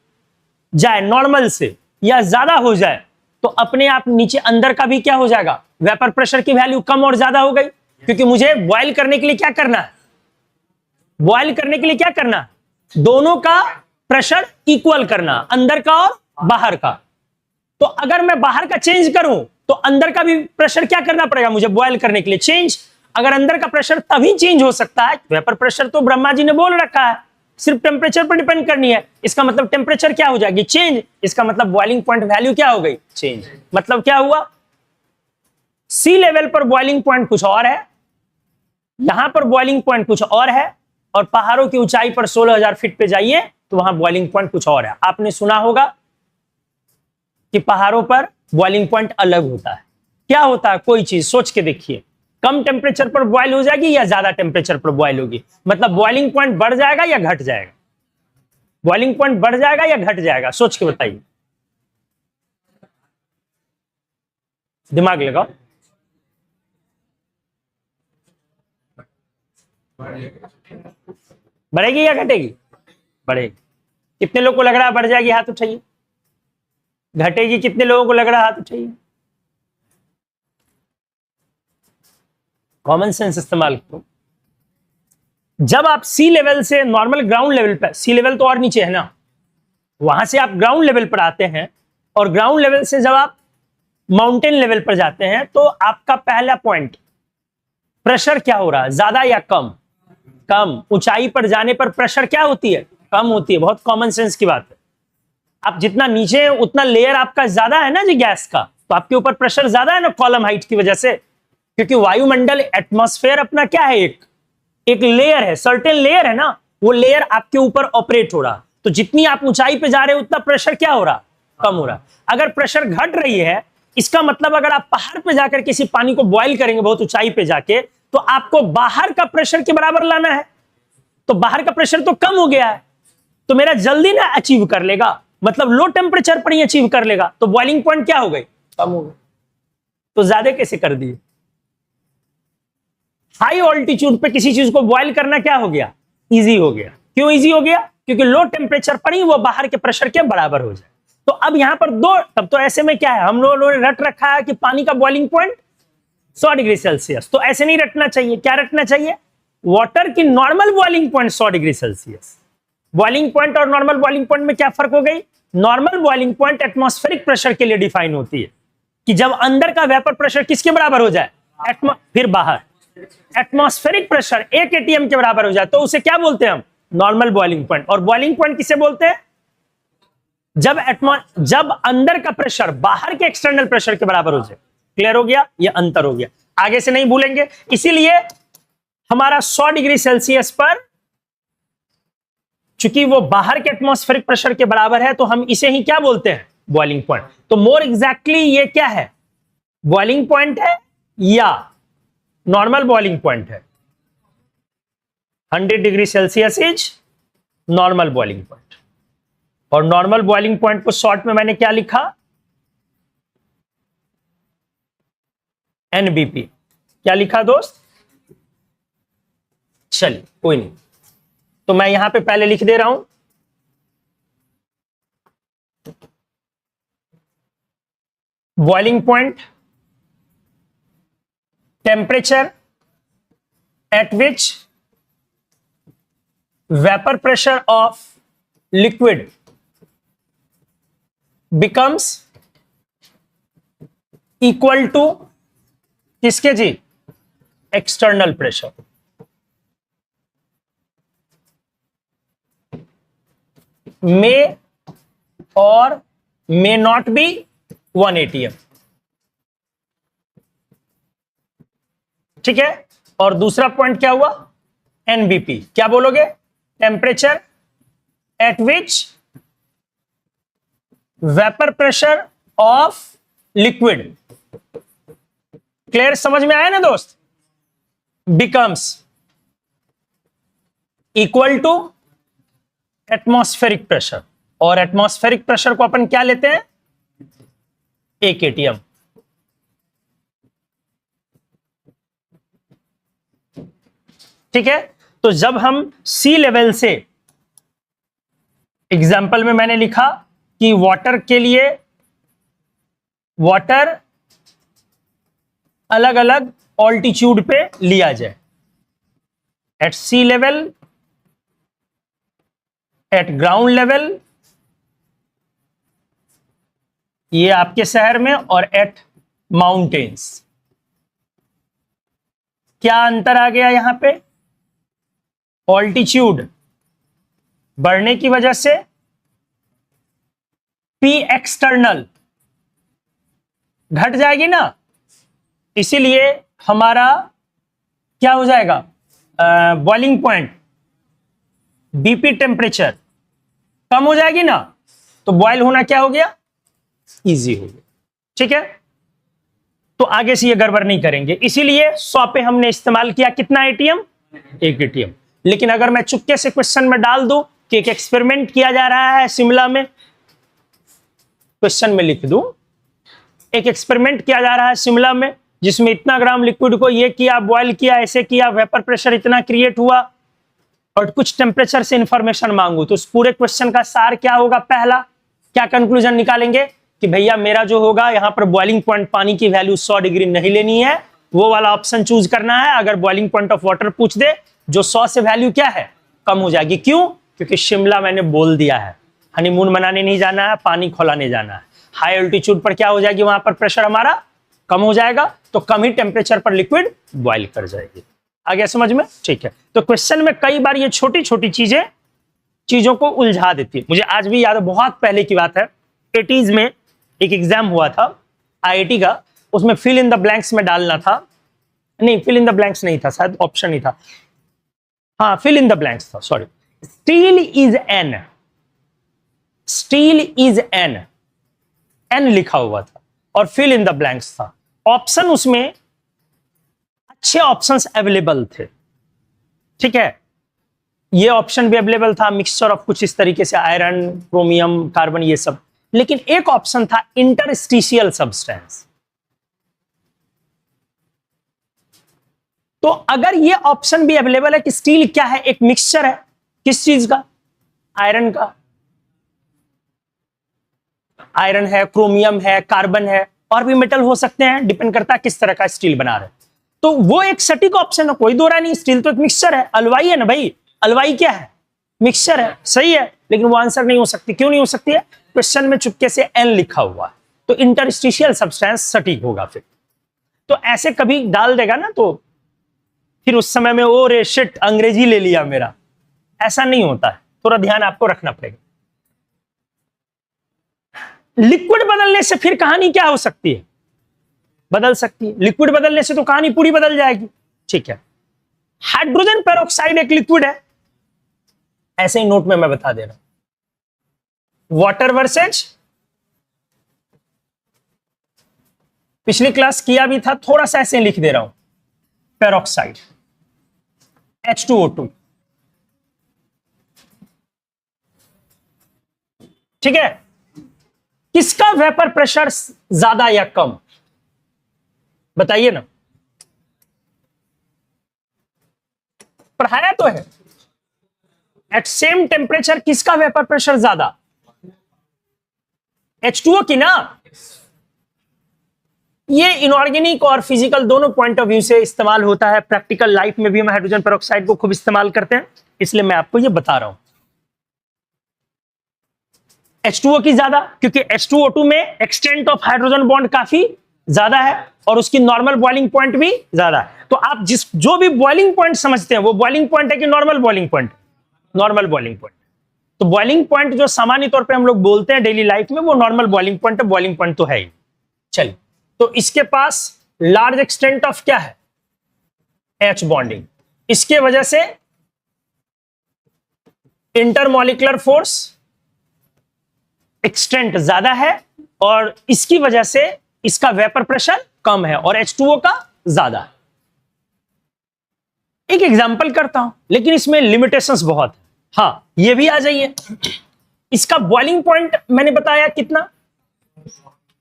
जाए नॉर्मल से, या ज्यादा हो जाए, तो अपने आप नीचे अंदर का भी क्या हो जाएगा? वेपर प्रेशर की वैल्यू कम और ज्यादा हो गई। क्योंकि मुझे बॉयल करने के लिए क्या करना है? बॉयल करने के लिए क्या करना है? दोनों का प्रेशर इक्वल करना, अंदर का और बाहर का। तो अगर मैं बाहर का चेंज करूं तो अंदर का भी प्रेशर क्या करना पड़ेगा मुझे बॉयल करने के लिए? चेंज। अगर अंदर का प्रेशर तभी चेंज हो सकता है, वेपर प्रेशर तो ब्रह्मा जी ने बोल रखा है सिर्फ टेम्परेचर पर डिपेंड करनी है। इसका मतलब टेम्परेचर क्या हो जाएगी? चेंज। इसका मतलब बॉइलिंग पॉइंट वैल्यू क्या हो गई? चेंज। मतलब क्या हुआ? सी लेवल पर बॉइलिंग पॉइंट कुछ और है, यहां पर बॉइलिंग पॉइंट कुछ और है, और पहाड़ों की ऊंचाई पर 16,000 फीट पे जाइए तो वहां बॉइलिंग पॉइंट कुछ और है। आपने सुना होगा कि पहाड़ों पर बॉइलिंग पॉइंट अलग होता है। क्या होता है? कोई चीज सोच के देखिए। कम टेम्परेचर पर बॉयल हो जाएगी या ज्यादा टेम्परेचर पर बॉयल होगी? मतलब बॉइलिंग पॉइंट बढ़ जाएगा या घट जाएगा? बॉइलिंग पॉइंट बढ़ जाएगा या घट जाएगा? सोच के बताइए, दिमाग लगाओ। बढ़ेगी या घटेगी? बढ़ेगी। कितने लोग को लग रहा है बढ़ जाएगी? हाथ उठाइए। घटेगी कितने लोगों को लग रहा है? हाथ उठाइए। कॉमन सेंस इस्तेमाल करो। जब आप सी लेवल से नॉर्मल ग्राउंड लेवल पर, सी लेवल तो और नीचे है ना, वहां से आप ग्राउंड लेवल पर आते हैं, और ग्राउंड लेवल से जब आप माउंटेन लेवल पर जाते हैं तो आपका पहला पॉइंट, प्रेशर क्या हो रहा है? ज्यादा या कम? कम। ऊंचाई पर जाने पर प्रेशर क्या होती है? कम होती है। बहुत कॉमन सेंस की बात है। आप जितना नीचे उतना लेयर आपका ज्यादा है ना जी गैस का, तो आपके ऊपर प्रेशर ज्यादा है ना कॉलम हाइट की वजह से। क्योंकि वायुमंडल, एटमॉस्फेयर अपना क्या है? एक लेयर है, सर्टेन लेयर है ना। वो लेयर आपके ऊपर ऑपरेट हो रहा। तो जितनी आप ऊंचाई पे जा रहे हो उतना प्रेशर क्या हो रहा, कम हो रहा। अगर प्रेशर घट रही है, इसका मतलब अगर आप पहाड़ पे जाकर किसी पानी को बॉईल करेंगे बहुत ऊंचाई पे जाके, तो आपको बाहर का प्रेशर के बराबर लाना है। तो बाहर का प्रेशर तो कम हो गया है, तो मेरा जल्दी ना अचीव कर लेगा, मतलब लो टेम्परेचर पर ही अचीव कर लेगा। तो बॉइलिंग पॉइंट क्या हो गई, कम हो गई। तो ज्यादा कैसे कर दिए। हाई ऑल्टीट्यूड पे किसी चीज को बॉईल करना क्या हो गया, इजी हो गया। क्यों इजी हो गया, क्योंकि लो टेम्परेचर पर ही वो बाहर के प्रेशर के बराबर हो जाए। तो अब यहां पर दो, तब तो ऐसे में क्या है, हम लोगों ने रट रखा है कि पानी का बॉइलिंग पॉइंट 100 डिग्री सेल्सियस। तो ऐसे नहीं रटना चाहिए, क्या रटना चाहिए, वाटर की normal boiling point 100 degree Celsius. Boiling point और नॉर्मल बॉइलिंग पॉइंट में क्या फर्क हो गई, normal boiling point atmospheric pressure के लिए डिफाइन होती है कि जब अंदर का वेपर प्रेशर किसके बराबर हो जाए, फिर बाहर एटमॉस्फेरिक प्रेशर 1 atm के बराबर हो जाए, तो उसे क्या बोलते हैं हम, नॉर्मल बॉइलिंग पॉइंट। और बॉइलिंग पॉइंट किसे बोलते हैं, जब अंदर का प्रेशर बाहर के एक्सटर्नल प्रेशर के बराबर हो जाए। क्लियर हो गया, ये अंतर हो गया, आगे से नहीं भूलेंगे। इसीलिए हमारा 100 डिग्री सेल्सियस पर चूंकि वो बाहर के एटमॉस्फेरिक प्रेशर के बराबर है, तो हम इसे ही क्या बोलते हैं, बॉइलिंग पॉइंट। तो मोर एग्जैक्टली ये क्या है, बॉइलिंग पॉइंट है या नॉर्मल बॉइलिंग पॉइंट है। 100 degree Celsius is normal boiling point. और नॉर्मल बॉइलिंग पॉइंट को शॉर्ट में मैंने क्या लिखा, एनबीपी। क्या लिखा दोस्त, चलिए कोई नहीं, तो मैं यहां पे पहले लिख दे रहा हूं, boiling point, temperature at which vapour pressure of liquid becomes equal to किसके जी, एक्सटर्नल प्रेशर। मे और मे नॉट बी 1 atm, ठीक है। और दूसरा पॉइंट क्या हुआ, एनबीपी। क्या बोलोगे, temperature at which vapour pressure of liquid. Clear, समझ में आया ना दोस्त, becomes equal to atmospheric pressure. और एटमॉस्फेरिक प्रेशर को अपन क्या लेते हैं, 1 atm। ठीक है। तो जब हम सी लेवल से, एग्जाम्पल में मैंने लिखा कि वाटर के लिए, वाटर अलग अलग ऑल्टीट्यूड पे लिया जाए, at sea level, at ground level, ये आपके शहर में, और एट माउंटेन्स। क्या अंतर आ गया यहां पे, ऑल्टीट्यूड बढ़ने की वजह से पी एक्सटर्नल घट जाएगी ना, इसीलिए हमारा क्या हो जाएगा, बॉइलिंग पॉइंट, बीपी टेम्परेचर कम हो जाएगी ना, तो बॉयल होना क्या हो गया, इजी हो गया। ठीक है, तो आगे से ये गड़बड़ नहीं करेंगे। इसीलिए 100 पे हमने इस्तेमाल किया कितना एटीएम, 1 एटीएम। लेकिन अगर मैं चुपके से क्वेश्चन में डाल दूं कि एक एक्सपेरिमेंट किया जा रहा है शिमला में, क्वेश्चन में लिख दूं एक एक्सपेरिमेंट किया जा रहा है शिमला में, जिसमें इतना ग्राम लिक्विड को ये किया, बॉयल किया, ऐसे किया, वेपर प्रेशर इतना क्रिएट हुआ, और कुछ टेम्परेचर से इंफॉर्मेशन मांगू, तो उस पूरे क्वेश्चन का सार क्या होगा, पहला क्या कंक्लूजन निकालेंगे कि भैया मेरा जो होगा यहाँ पर बॉइलिंग पॉइंट पानी की वैल्यू 100 डिग्री नहीं लेनी है, वो वाला ऑप्शन चूज करना है। अगर बॉइलिंग पॉइंट ऑफ वाटर पूछ दे, जो 100 से वैल्यू क्या है, कम हो जाएगी। क्यों? क्योंकि शिमला मैंने बोल दिया है, हनीमून मनाने नहीं जाना है, पानी खौलाने जाना है। हाई अल्टीट्यूड पर क्या हो जाएगी, वहां पर प्रेशर हमारा कम हो जाएगा, तो कम ही टेम्परेचर पर लिक्विड बॉइल कर जाएगी। आ गया समझ में? ठीक है। तो क्वेश्चन में कई बार ये छोटी छोटी चीजों को उलझा देती है। मुझे आज भी याद है, बहुत पहले की बात है, 80s में एक एग्जाम हुआ था आईआईटी का, उसमें फिल इन द ब्लैंक्स में डालना था, नहीं फिल इन द ब्लैंक्स नहीं था, शायद ऑप्शन ही था, हाँ फिल इन द ब्लैंक्स था, sorry. Steel is an, steel is an, an लिखा हुआ था और फिल इन द ब्लैंक्स था। ऑप्शन उसमें अच्छे ऑप्शंस अवेलेबल थे, ठीक है, ये ऑप्शन भी अवेलेबल था, मिक्सचर ऑफ कुछ इस तरीके से आयरन, क्रोमियम, कार्बन, ये सब, लेकिन एक ऑप्शन था इंटरस्टिशियल सब्सटेंस। तो अगर ये ऑप्शन भी अवेलेबल है कि स्टील क्या है, एक मिक्सचर है, किस चीज का, आयरन का, आयरन है, क्रोमियम है, कार्बन है, और भी मेटल हो सकते हैं, डिपेंड करता है किस तरह का स्टील बना रहे, तो वो एक सटीक ऑप्शन है, कोई दो राय नहीं, स्टील तो एक मिक्सचर है, अलवाई है ना भाई, अलवाई क्या है, मिक्सचर है, सही है, लेकिन वो आंसर नहीं हो सकती। क्यों नहीं हो सकती है? क्वेश्चन में चुपके से एन लिखा हुआ है, तो इंटरस्टिशियल सब्सटेंस सटीक होगा। फिर तो ऐसे कभी डाल देगा ना, तो फिर उस समय में ओ रे शिट अंग्रेजी ले लिया मेरा, ऐसा नहीं होता है, थोड़ा ध्यान आपको रखना पड़ेगा। लिक्विड बदलने से फिर कहानी क्या हो सकती है, बदल सकती है, लिक्विड बदलने से तो कहानी पूरी बदल जाएगी, ठीक है। हाइड्रोजन पेरोक्साइड एक लिक्विड है, ऐसे ही नोट में मैं बता दे रहा हूं। वाटर वर्सेज पिछली क्लास किया भी था, थोड़ा सा ऐसे लिख दे रहा हूं, पेरोक्साइड H2O2, ठीक है। किसका वेपर प्रेशर ज्यादा या कम, बताइए ना, पढ़ाया तो है। एट सेम टेम्परेचर किसका वेपर प्रेशर ज्यादा, H2O की ना। ये इनऑर्गेनिक और फिजिकल दोनों पॉइंट ऑफ व्यू से इस्तेमाल होता है, प्रैक्टिकल लाइफ में भी हम हाइड्रोजन पेरोक्साइड को खूब इस्तेमाल करते हैं, इसलिए मैं आपको ये बता रहा हूं। H2O की ज्यादा, क्योंकि H2O2 में एक्सटेंट ऑफ हाइड्रोजन बॉन्ड काफी ज्यादा है और उसकी नॉर्मल बॉइलिंग पॉइंट भी ज्यादा है। तो आप जो भी बॉइलिंग पॉइंट समझते हैं वो बॉइलिंग पॉइंट है कि normal boiling point, normal boiling point. तो बॉइलिंग पॉइंट जो सामान्य तौर पे हम लोग बोलते हैं डेली लाइफ में, वो नॉर्मल बॉइलिंग पॉइंट है, बॉइलिंग पॉइंट तो है ही। चलिए, तो इसके पास लार्ज एक्सटेंट ऑफ क्या है, H बॉन्डिंग, इसके वजह से इंटरमॉलिक्यूलर फोर्स एक्सटेंट ज्यादा है और इसकी वजह से इसका वेपर प्रेशर कम है और H2O का ज्यादा है। एक एग्जांपल करता हूं, लेकिन इसमें लिमिटेशंस बहुत है। हाँ, ये भी आ जाइए, इसका बॉइलिंग पॉइंट मैंने बताया कितना,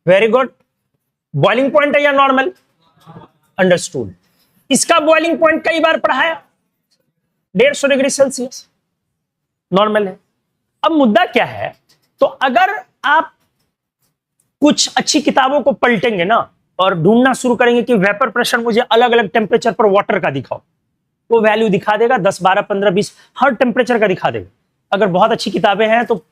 वेरी गुड, बॉइलिंग पॉइंट है या नॉर्मल, अंडरस्टूड। इसका बॉइलिंग पॉइंट कई बार पढ़ाया, 150 डिग्री सेल्सियस, नॉर्मल है। अब मुद्दा क्या है, तो अगर आप कुछ अच्छी किताबों को पलटेंगे ना और ढूंढना शुरू करेंगे कि वेपर प्रेशर मुझे अलग अलग टेम्परेचर पर वाटर का दिखाओ, वो वैल्यू दिखा देगा, 10, 12, 15, 20 हर टेम्परेचर का दिखा देगा। अगर बहुत अच्छी किताबें हैं तो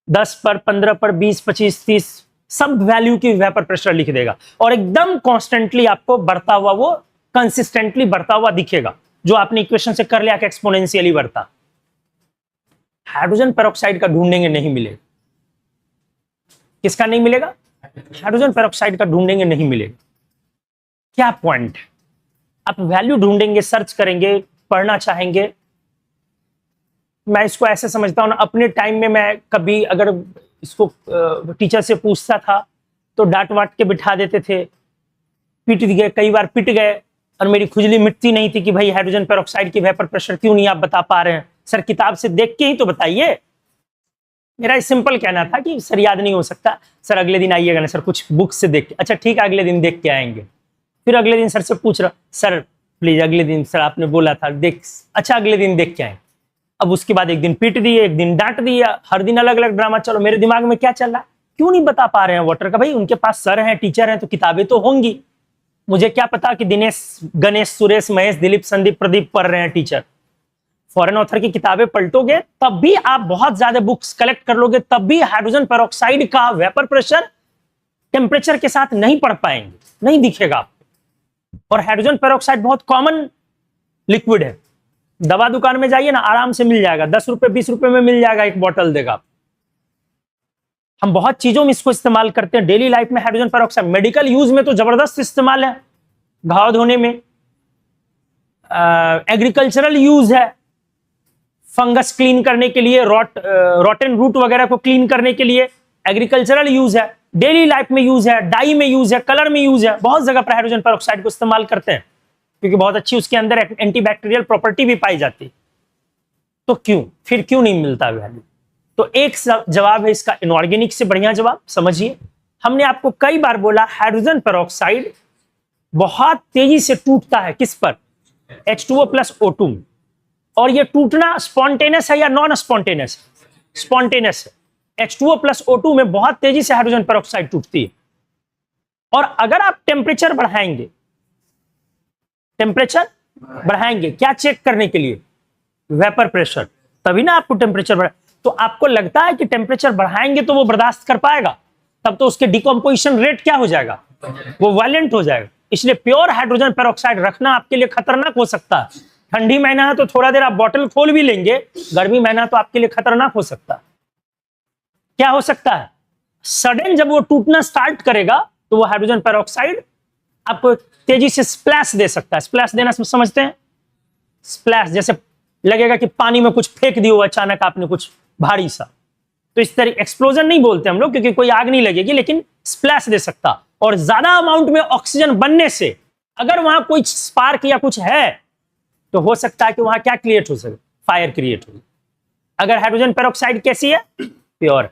10 पर, 15 पर, 20, 25, 30 सब वैल्यू की वेपर प्रेशर लिख देगा और एकदम कॉन्स्टेंटली आपको बढ़ता हुआ, वो कंसिस्टेंटली बढ़ता हुआ दिखेगा, जो आपने इक्वेशन से कर लिया कि एक्सपोनेंशियली बढ़ता। हाइड्रोजन पेरोक्साइड का ढूंढेंगे नहीं मिलेगा। किसका नहीं मिलेगा, हाइड्रोजन पेरोक्साइड का ढूंढेंगे नहीं मिलेगा। क्या पॉइंट, आप वैल्यू ढूंढेंगे, सर्च करेंगे, पढ़ना चाहेंगे। मैं इसको ऐसे समझता हूं ना, अपने टाइम में मैं कभी अगर इसको टीचर से पूछता था तो डांट वाट के बिठा देते थे, पिट गए, कई बार पिट गए और मेरी खुजली मिटती नहीं थी कि भाई हाइड्रोजन पेरोक्साइड की वेपर प्रेशर क्यों नहीं आप बता पा रहे हैं सर, किताब से देख के ही तो बताइए। मेरा सिंपल कहना था कि सर याद नहीं हो सकता, सर अगले दिन आइएगा ना सर, कुछ बुक से देख के। अच्छा ठीक है, अगले दिन देख के आएंगे। फिर अगले दिन सर से पूछ रहा, सर प्लीज अगले दिन सर आपने बोला था देख, अच्छा अगले दिन देख के आए। अब उसके बाद एक दिन पीट दिए, एक दिन डांट दिया, हर दिन अलग अलग ड्रामा। चलो, मेरे दिमाग में क्या चल रहा है, क्यों नहीं बता पा रहे हैं वाटर का, भाई उनके पास सर हैं, टीचर हैं, तो किताबें तो होंगी। मुझे क्या पता कि दिनेश, गणेश, सुरेश, महेश, दिलीप, संदीप, प्रदीप पढ़ रहे हैं टीचर। फॉरेन ऑथर की किताबें पलटोगे तब भी आप बहुत ज्यादा बुक्स कलेक्ट कर लोगे, तब भी हाइड्रोजन पेरोक्साइड का वेपर प्रेशर टेम्परेचर के साथ नहीं पढ़ पाएंगे, नहीं दिखेगा आपको। और हाइड्रोजन पेरोक्साइड बहुत कॉमन लिक्विड है, दवा दुकान में जाइए ना, आराम से मिल जाएगा, 10 रुपए 20 रुपए में मिल जाएगा, एक बोतल देगा। हम बहुत चीजों में इसको इस्तेमाल करते हैं डेली लाइफ में हाइड्रोजन पेरोक्साइड। मेडिकल यूज में तो जबरदस्त इस्तेमाल है, घाव धोने में, एग्रीकल्चरल यूज है, फंगस क्लीन करने के लिए, रॉटन रूट वगैरह को क्लीन करने के लिए, एग्रीकल्चरल यूज है, डेली लाइफ में यूज है, डाई में यूज है, कलर में यूज है, बहुत जगह पर हाइड्रोजन पेरोक्साइड को इस्तेमाल करते हैं क्योंकि बहुत अच्छी उसके अंदर एंटीबैक्टीरियल प्रॉपर्टी भी पाई जाती है। तो फिर क्यों नहीं मिलता वैल्यू? तो एक जवाब है इसका इनऑर्गेनिक से बढ़िया जवाब। समझिए, हमने आपको कई बार बोला हाइड्रोजन पेरोक्साइड बहुत तेजी से टूटता है किस पर? H2O प्लस O2 में। और ये टूटना स्पॉन्टेनियस है या नॉन स्पॉन्टेनियस? स्पॉन्टेनियस है। H2O प्लस O2 में बहुत तेजी से हाइड्रोजन पेरोक्साइड टूटती है। और अगर आप टेम्परेचर बढ़ाएंगे, क्या चेक करने के लिए? वेपर प्रेशर, तभी ना आपको टेम्परेचर बढ़ा। तो आपको लगता है कि टेम्परेचर बढ़ाएंगे तो वो बर्दाश्त कर पाएगा? तब तो उसके डिकम्पोजिशन रेट क्या हो जाएगा? वो वायलेंट हो जाएगा। इसलिए प्योर हाइड्रोजन पेरोक्साइड रखना आपके लिए खतरनाक हो सकता है। ठंडी महीना है तो थोड़ा देर आप बॉटल खोल भी लेंगे, गर्मी महीना तो आपके लिए खतरनाक हो सकता है। क्या हो सकता है? सडन जब वो टूटना स्टार्ट करेगा तो वो हाइड्रोजन पेरोक्साइड आपको तेजी से स्प्लैश दे सकता है। स्प्लैश देना समझते हैं? स्प्लैश जैसे लगेगा कि पानी में कुछ फेंक दिया अचानक आपने कुछ भारी सा। तो इस तरह एक्सप्लोजन नहीं बोलते हम लोग क्योंकि कोई आग नहीं लगेगी, लेकिन स्प्लैश दे सकता। और ज्यादा अमाउंट में ऑक्सीजन बनने से अगर वहां कोई स्पार्क या कुछ है तो हो सकता है कि वहां क्या क्रिएट हो सके? फायर क्रिएट हो। अगर हाइड्रोजन पेरोक्साइड कैसी है? प्योर।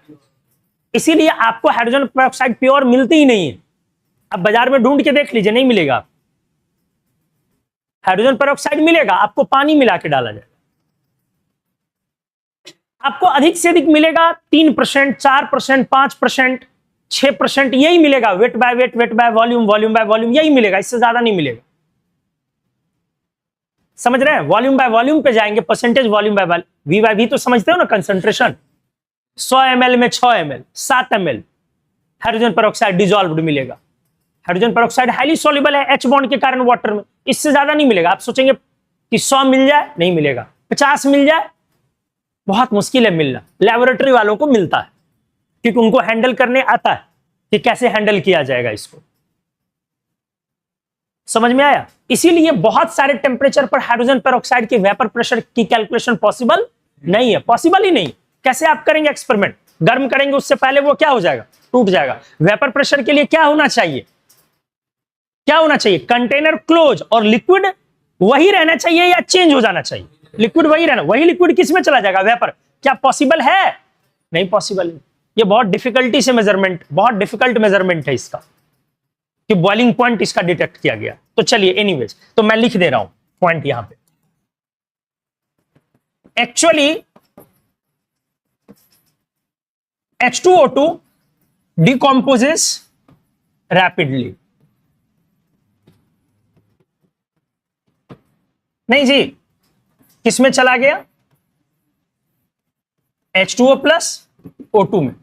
इसीलिए आपको हाइड्रोजन पेरोक्साइड प्योर मिलती ही नहीं है। अब बाजार में ढूंढ के देख लीजिए, नहीं मिलेगा। हाइड्रोजन पेरोक्साइड मिलेगा, आपको पानी मिला के डाला जाएगा। आपको अधिक से अधिक मिलेगा 3%, 4%, 5%, 6%, यही मिलेगा। Weight by weight, weight by volume, volume by volume, यही मिलेगा, इससे ज्यादा नहीं मिलेगा। समझ रहे हैं? वॉल्यूम बाय वॉल्यूम पे जाएंगे, percentage volume by V by V तो समझते हो ना, कंसंट्रेशन। 100 ml में 6 ml, 7 ml hydrogen peroxide dissolved मिलेगा। हाइड्रोजन पेरोक्साइड हाईली सॉल्युबल है H बॉन्ड के कारण वाटर में, इससे ज्यादा नहीं मिलेगा। आप सोचेंगे कि 100 मिल जाए, नहीं मिलेगा। 50 मिल जाए, बहुत मुश्किल है मिलना। लेबोरेटरी वालों को मिलता है क्योंकि उनको हैंडल करने आता है कि कैसे हैंडल किया जाएगा इसको। समझ में आया? इसीलिए बहुत सारे टेम्परेचर पर हाइड्रोजन पेरोक्साइड की वेपर प्रेशर की कैलकुलेशन पॉसिबल नहीं है। पॉसिबल ही नहीं। कैसे आप करेंगे एक्सपेरिमेंट? गर्म करेंगे, उससे पहले वो क्या हो जाएगा? टूट जाएगा। वेपर प्रेशर के लिए क्या होना चाहिए? क्या होना चाहिए? कंटेनर क्लोज और लिक्विड वही रहना चाहिए या चेंज हो जाना चाहिए? लिक्विड वही रहना। वही लिक्विड किस में चला जाएगा? वेपर। क्या पॉसिबल है? नहीं पॉसिबल है। ये बहुत डिफिकल्टी से मेजरमेंट, बहुत डिफिकल्ट मेजरमेंट है इसका कि बॉइलिंग पॉइंट इसका डिटेक्ट किया गया। तो चलिए एनीवेज, तो मैं लिख दे रहा हूं पॉइंट यहां पे। Actually H2O2 decomposes rapidly। नहीं जी, किसमें चला गया? H2O प्लस O2 में।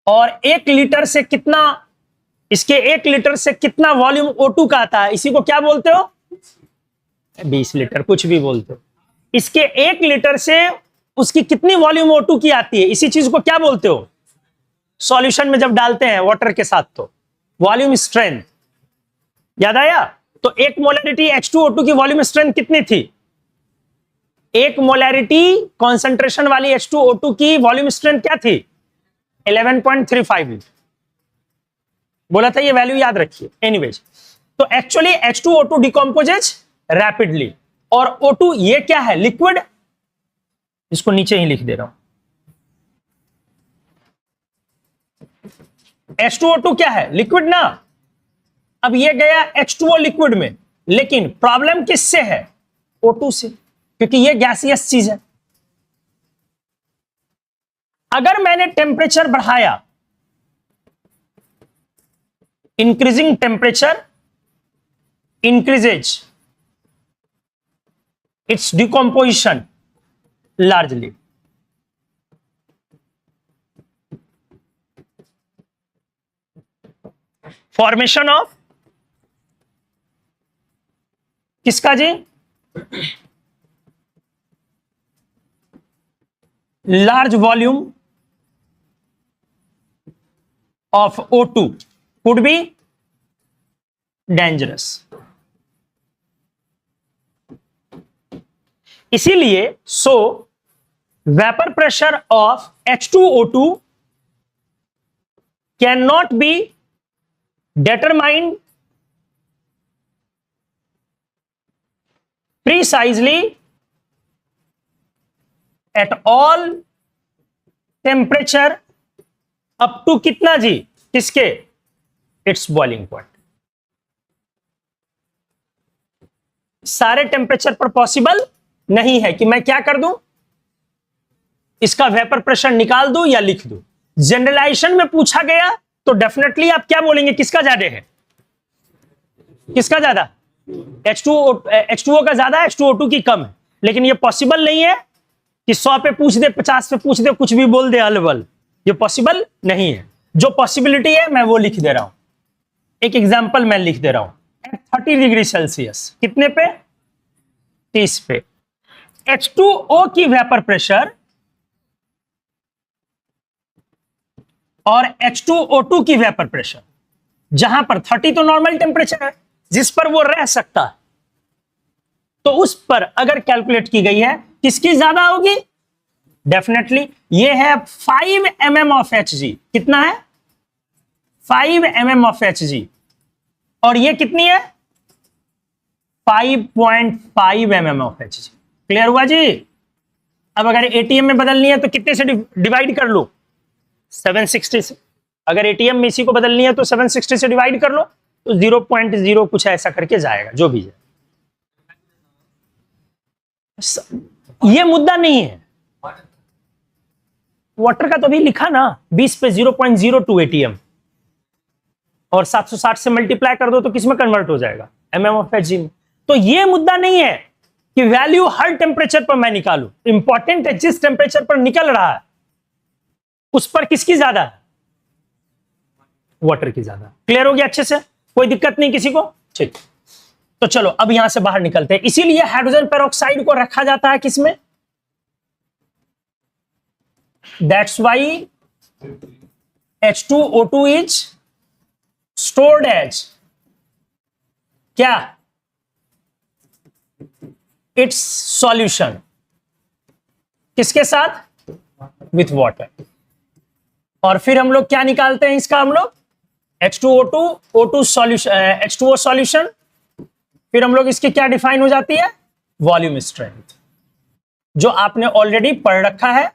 और 1 लीटर से कितना, इसके 1 लीटर से कितना वॉल्यूम O2 का आता है? इसी को क्या बोलते हो? 20 लीटर, कुछ भी बोलते हो। इसके 1 लीटर से उसकी कितनी वॉल्यूम O2 की आती है? इसी चीज को क्या बोलते हो? सॉल्यूशन में जब डालते हैं वाटर के साथ तो वॉल्यूम स्ट्रेंथ। याद आया? तो 1 मोलैरिटी H2O2 की वॉल्यूम स्ट्रेंथ कितनी थी? 1 मोलैरिटी कॉन्सेंट्रेशन वाली H2O2 की वॉल्यूम स्ट्रेंथ क्या थी? 11.35। बोला था, ये वैल्यू याद रखिए। एनीवेज, तो एक्चुअली H2O2 डिकम्पोजेज रैपिडली। और O2 ये क्या है? लिक्विड। इसको नीचे ही लिख दे रहा हूं। H2O2 क्या है? लिक्विड ना। अब ये गया H2O लिक्विड में, लेकिन प्रॉब्लम किससे है? O2 से, क्योंकि ये गैसियस चीज है। अगर मैंने टेम्परेचर बढ़ाया, increasing temperature increases its decomposition largely. Formation of किसका जी? Large volume of O2 could be dangerous। इसीलिए vapour pressure of H2O2 can not be determined precisely at all temperature up to कितना जी, किसके, इट्स बॉइलिंग पॉइंट। सारे temperature पर possible नहीं है कि मैं क्या कर दूं, इसका वेपर प्रेशर निकाल दूं या लिख दूं। जनरलाइजेशन में पूछा गया तो डेफिनेटली आप क्या बोलेंगे, किसका ज्यादा है, किसका ज्यादा, H2O का ज्यादा, H2O2 की कम है। लेकिन ये पॉसिबल नहीं है कि 100 पे पूछ दे, 50 पे पूछ दे, कुछ भी बोल दे अलवल, ये पॉसिबल नहीं है। जो पॉसिबिलिटी है मैं वो लिख दे रहा हूं। एक एग्जांपल मैं लिख दे रहा हूं। 30 डिग्री सेल्सियस कितने पे, 30 पे H2O की वेपर प्रेशर और H2O2 की वेपर प्रेशर, जहां पर 30 तो नॉर्मल टेम्परेचर है जिस पर वो रह सकता है, तो उस पर अगर कैलकुलेट की गई है किसकी ज्यादा होगी, डेफिनेटली ये है 5 mm ऑफ Hg। कितना है, 5 mm ऑफ Hg, और ये कितनी है, 5.5 mm ऑफ Hg। क्लियर हुआ जी। अब अगर ATM में बदलनी है तो कितने से डिवाइड कर लो, 760 से। अगर ATM में इसी को बदलनी है तो 760 से डिवाइड कर लो, तो 0.0 कुछ ऐसा करके जाएगा, जो भी है। ये मुद्दा नहीं है। वाटर का तो अभी लिखा ना, 20 पे 0.02 ATM, और 760 से मल्टीप्लाई कर दो तो किसमें कन्वर्ट हो जाएगा, mm ऑफ Hg में। तो ये मुद्दा नहीं है कि वैल्यू हर टेम्परेचर पर मैं निकालूं। इंपॉर्टेंट है जिस टेम्परेचर पर निकल रहा है उस पर किसकी ज्यादा है, वाटर की ज्यादा। क्लियर हो गया अच्छे से, कोई दिक्कत नहीं किसी को, ठीक। तो चलो अब यहां से बाहर निकलते हैं। इसीलिए हाइड्रोजन पेरोक्साइड को रखा जाता है किसमें, that's why H2O2 is stored as क्या, इट्स सॉल्यूशन, किसके साथ, विथ वाटर। और फिर हम लोग क्या निकालते हैं इसका, हम लोग H2O2 O2 solution, H2O solution, फिर हम लोग इसकी क्या डिफाइन हो जाती है, वॉल्यूम स्ट्रेंथ, जो आपने ऑलरेडी पढ़ रखा है,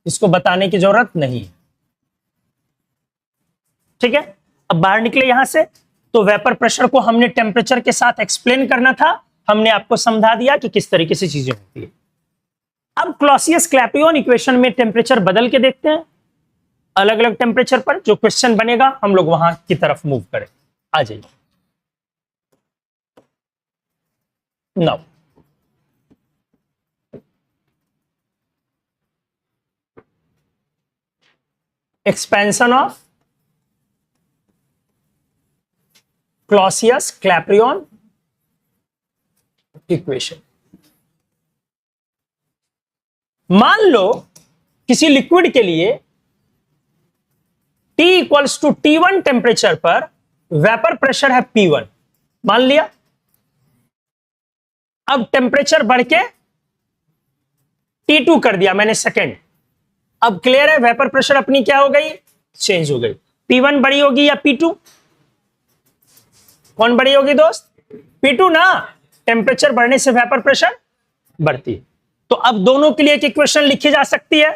इसको बताने की जरूरत नहीं है। ठीक है, अब बाहर निकले यहां से। तो वेपर प्रेशर को हमने टेम्परेचर के साथ एक्सप्लेन करना था, हमने आपको समझा दिया कि किस तरीके से चीजें होती है। अब क्लॉसियस क्लैपियन इक्वेशन में टेम्परेचर बदल के देखते हैं, अलग अलग टेम्परेचर पर जो क्वेश्चन बनेगा हम लोग वहां की तरफ मूव करें। आ जाइए। Now expansion of Clausius Clapeyron equation. मान लो किसी लिक्विड के लिए T equals to T1 temperature पर वेपर प्रेशर है P1, मान लिया। अब टेम्परेचर बढ़ के T2 कर दिया मैंने सेकेंड। अब क्लियर है, वेपर प्रेशर अपनी क्या हो गई, चेंज हो गई। P1 बड़ी होगी या P2, कौन बड़ी होगी दोस्त, P2 ना। टेम्परेचर बढ़ने से वेपर प्रेशर बढ़ती है। तो अब दोनों के लिए एक इक्वेशन लिखी जा सकती है,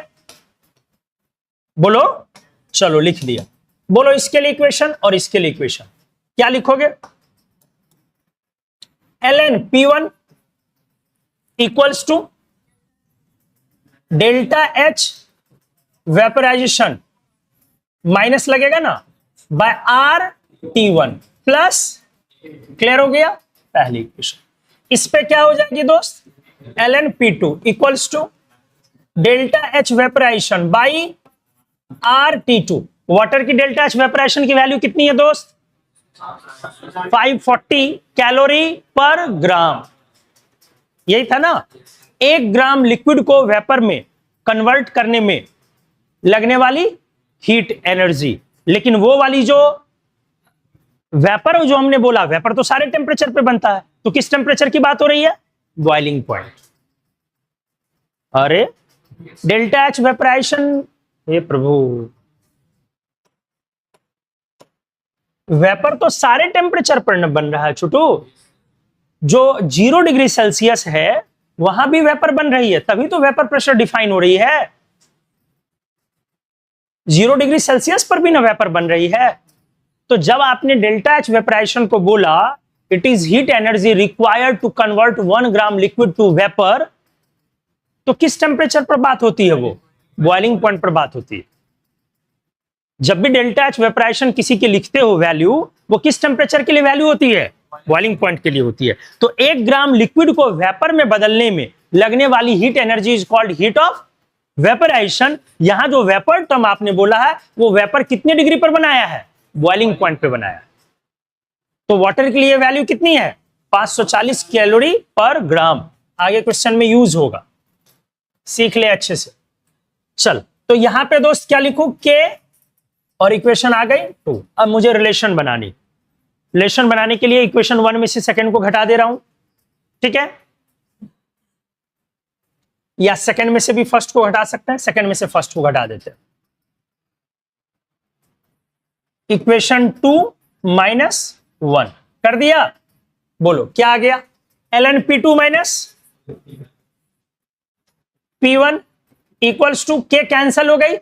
बोलो। चलो लिख दिया, बोलो इसके लिए इक्वेशन और इसके लिए इक्वेशन। क्या लिखोगे, ln P1 equals to delta H vaporisation minus लगेगा ना बाय RT1 प्लस, क्लियर हो गया पहली इक्वेशन। इस पे क्या हो जाएगी दोस्त, ln P2 equals to delta H vaporisation by RT2। Water की डेल्टा H वेपराइजेशन की वैल्यू कितनी है दोस्त, 540 कैलोरी पर ग्राम। यही था ना, 1 ग्राम लिक्विड को वेपर में कन्वर्ट करने में लगने वाली हीट एनर्जी। लेकिन वो वाली जो वेपर जो हमने बोला, वेपर तो सारे टेम्परेचर पे बनता है, तो किस टेम्परेचर की बात हो रही है, बॉइलिंग पॉइंट। अरे डेल्टा एच वेपराइजेशन, हे प्रभु, वेपर तो सारे टेम्परेचर पर बन रहा है छोटू। जो 0 डिग्री सेल्सियस है वहां भी वेपर बन रही है, तभी तो वेपर प्रेशर डिफाइन हो रही है। 0 डिग्री सेल्सियस पर भी ना वेपर बन रही है। तो जब आपने डेल्टा एच वेपराइजेशन को बोला, it is heat energy required to convert 1 gram liquid to vapour, तो किस टेम्परेचर पर बात होती है? वो बॉइलिंग पॉइंट पर बात होती है। जब भी डेल्टा एच वेपराइजेशन किसी के लिखते हो वैल्यू, वो किस टेम्परेचर के लिए वैल्यू होती है? बॉइलिंग पॉइंट के लिए होती है। तो 1 ग्राम लिक्विड को वेपर में बदलने में लगने वाली heat energy is called heat of vaporisation. यहां जो वेपर टर्म आपने बोला है, वो वेपर कितने डिग्री पर बनाया है? बॉइलिंग पॉइंट पे बनाया है। तो वाटर के लिए वैल्यू कितनी है? 540 कैलोरी पर ग्राम। आगे क्वेश्चन में यूज होगा, सीख ले अच्छे से। चल, तो यहां पे दोस्त क्या लिखूं? के और इक्वेशन आ गई 2। अब मुझे रिलेशन बनानी। रिलेशन बनाने के लिए इक्वेशन 1 में से सेकंड को घटा दे रहा हूं, ठीक है? या सेकंड में से भी फर्स्ट को घटा सकते हैं, सेकंड में से फर्स्ट को घटा देते हैं। इक्वेशन 2 - 1 कर दिया। बोलो क्या आ गया? ln P2 minus P1 equals to के कैंसल हो गई,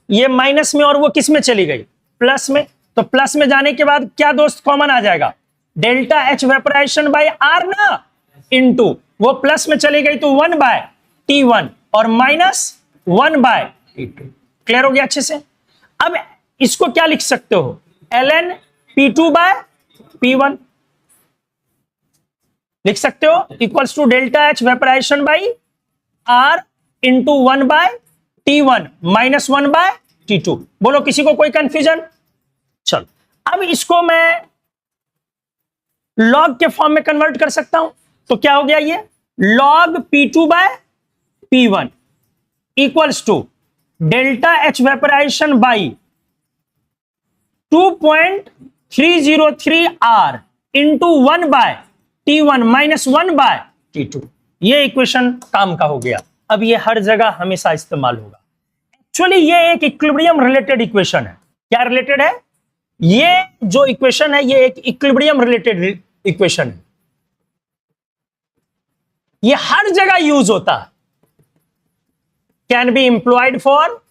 ये माइनस में और वो किस में चली गई? प्लस में। तो प्लस में जाने के बाद क्या दोस्त कॉमन आ जाएगा? Delta H vaporisation by R ना, इनटू वो प्लस में चली गई तो 1/T1 और माइनस 1/T2। क्लियर हो गया अच्छे से? अब इसको क्या लिख सकते हो? ln P2/P1 लिख सकते हो, equals to delta H vaporisation by R into 1/T1 minus 1/T2। बोलो किसी को कोई कंफ्यूजन? चलो, अब इसको मैं लॉग के फॉर्म में कन्वर्ट कर सकता हूं। तो क्या हो गया ये? log P2/P1 equals to delta H vaporisation by 2.303 R into 1/T1 minus 1/T2। ये इक्वेशन काम का हो गया। अब ये हर जगह हमेशा इस्तेमाल होगा। एक्चुअली ये एक इक्विलिब्रियम रिलेटेड इक्वेशन है। क्या रिलेटेड है? ये जो इक्वेशन है, ये एक इक्विलिब्रियम रिलेटेड इक्वेशन है। ये हर जगह यूज होता है। कैन बी एम्प्लॉयड फॉर,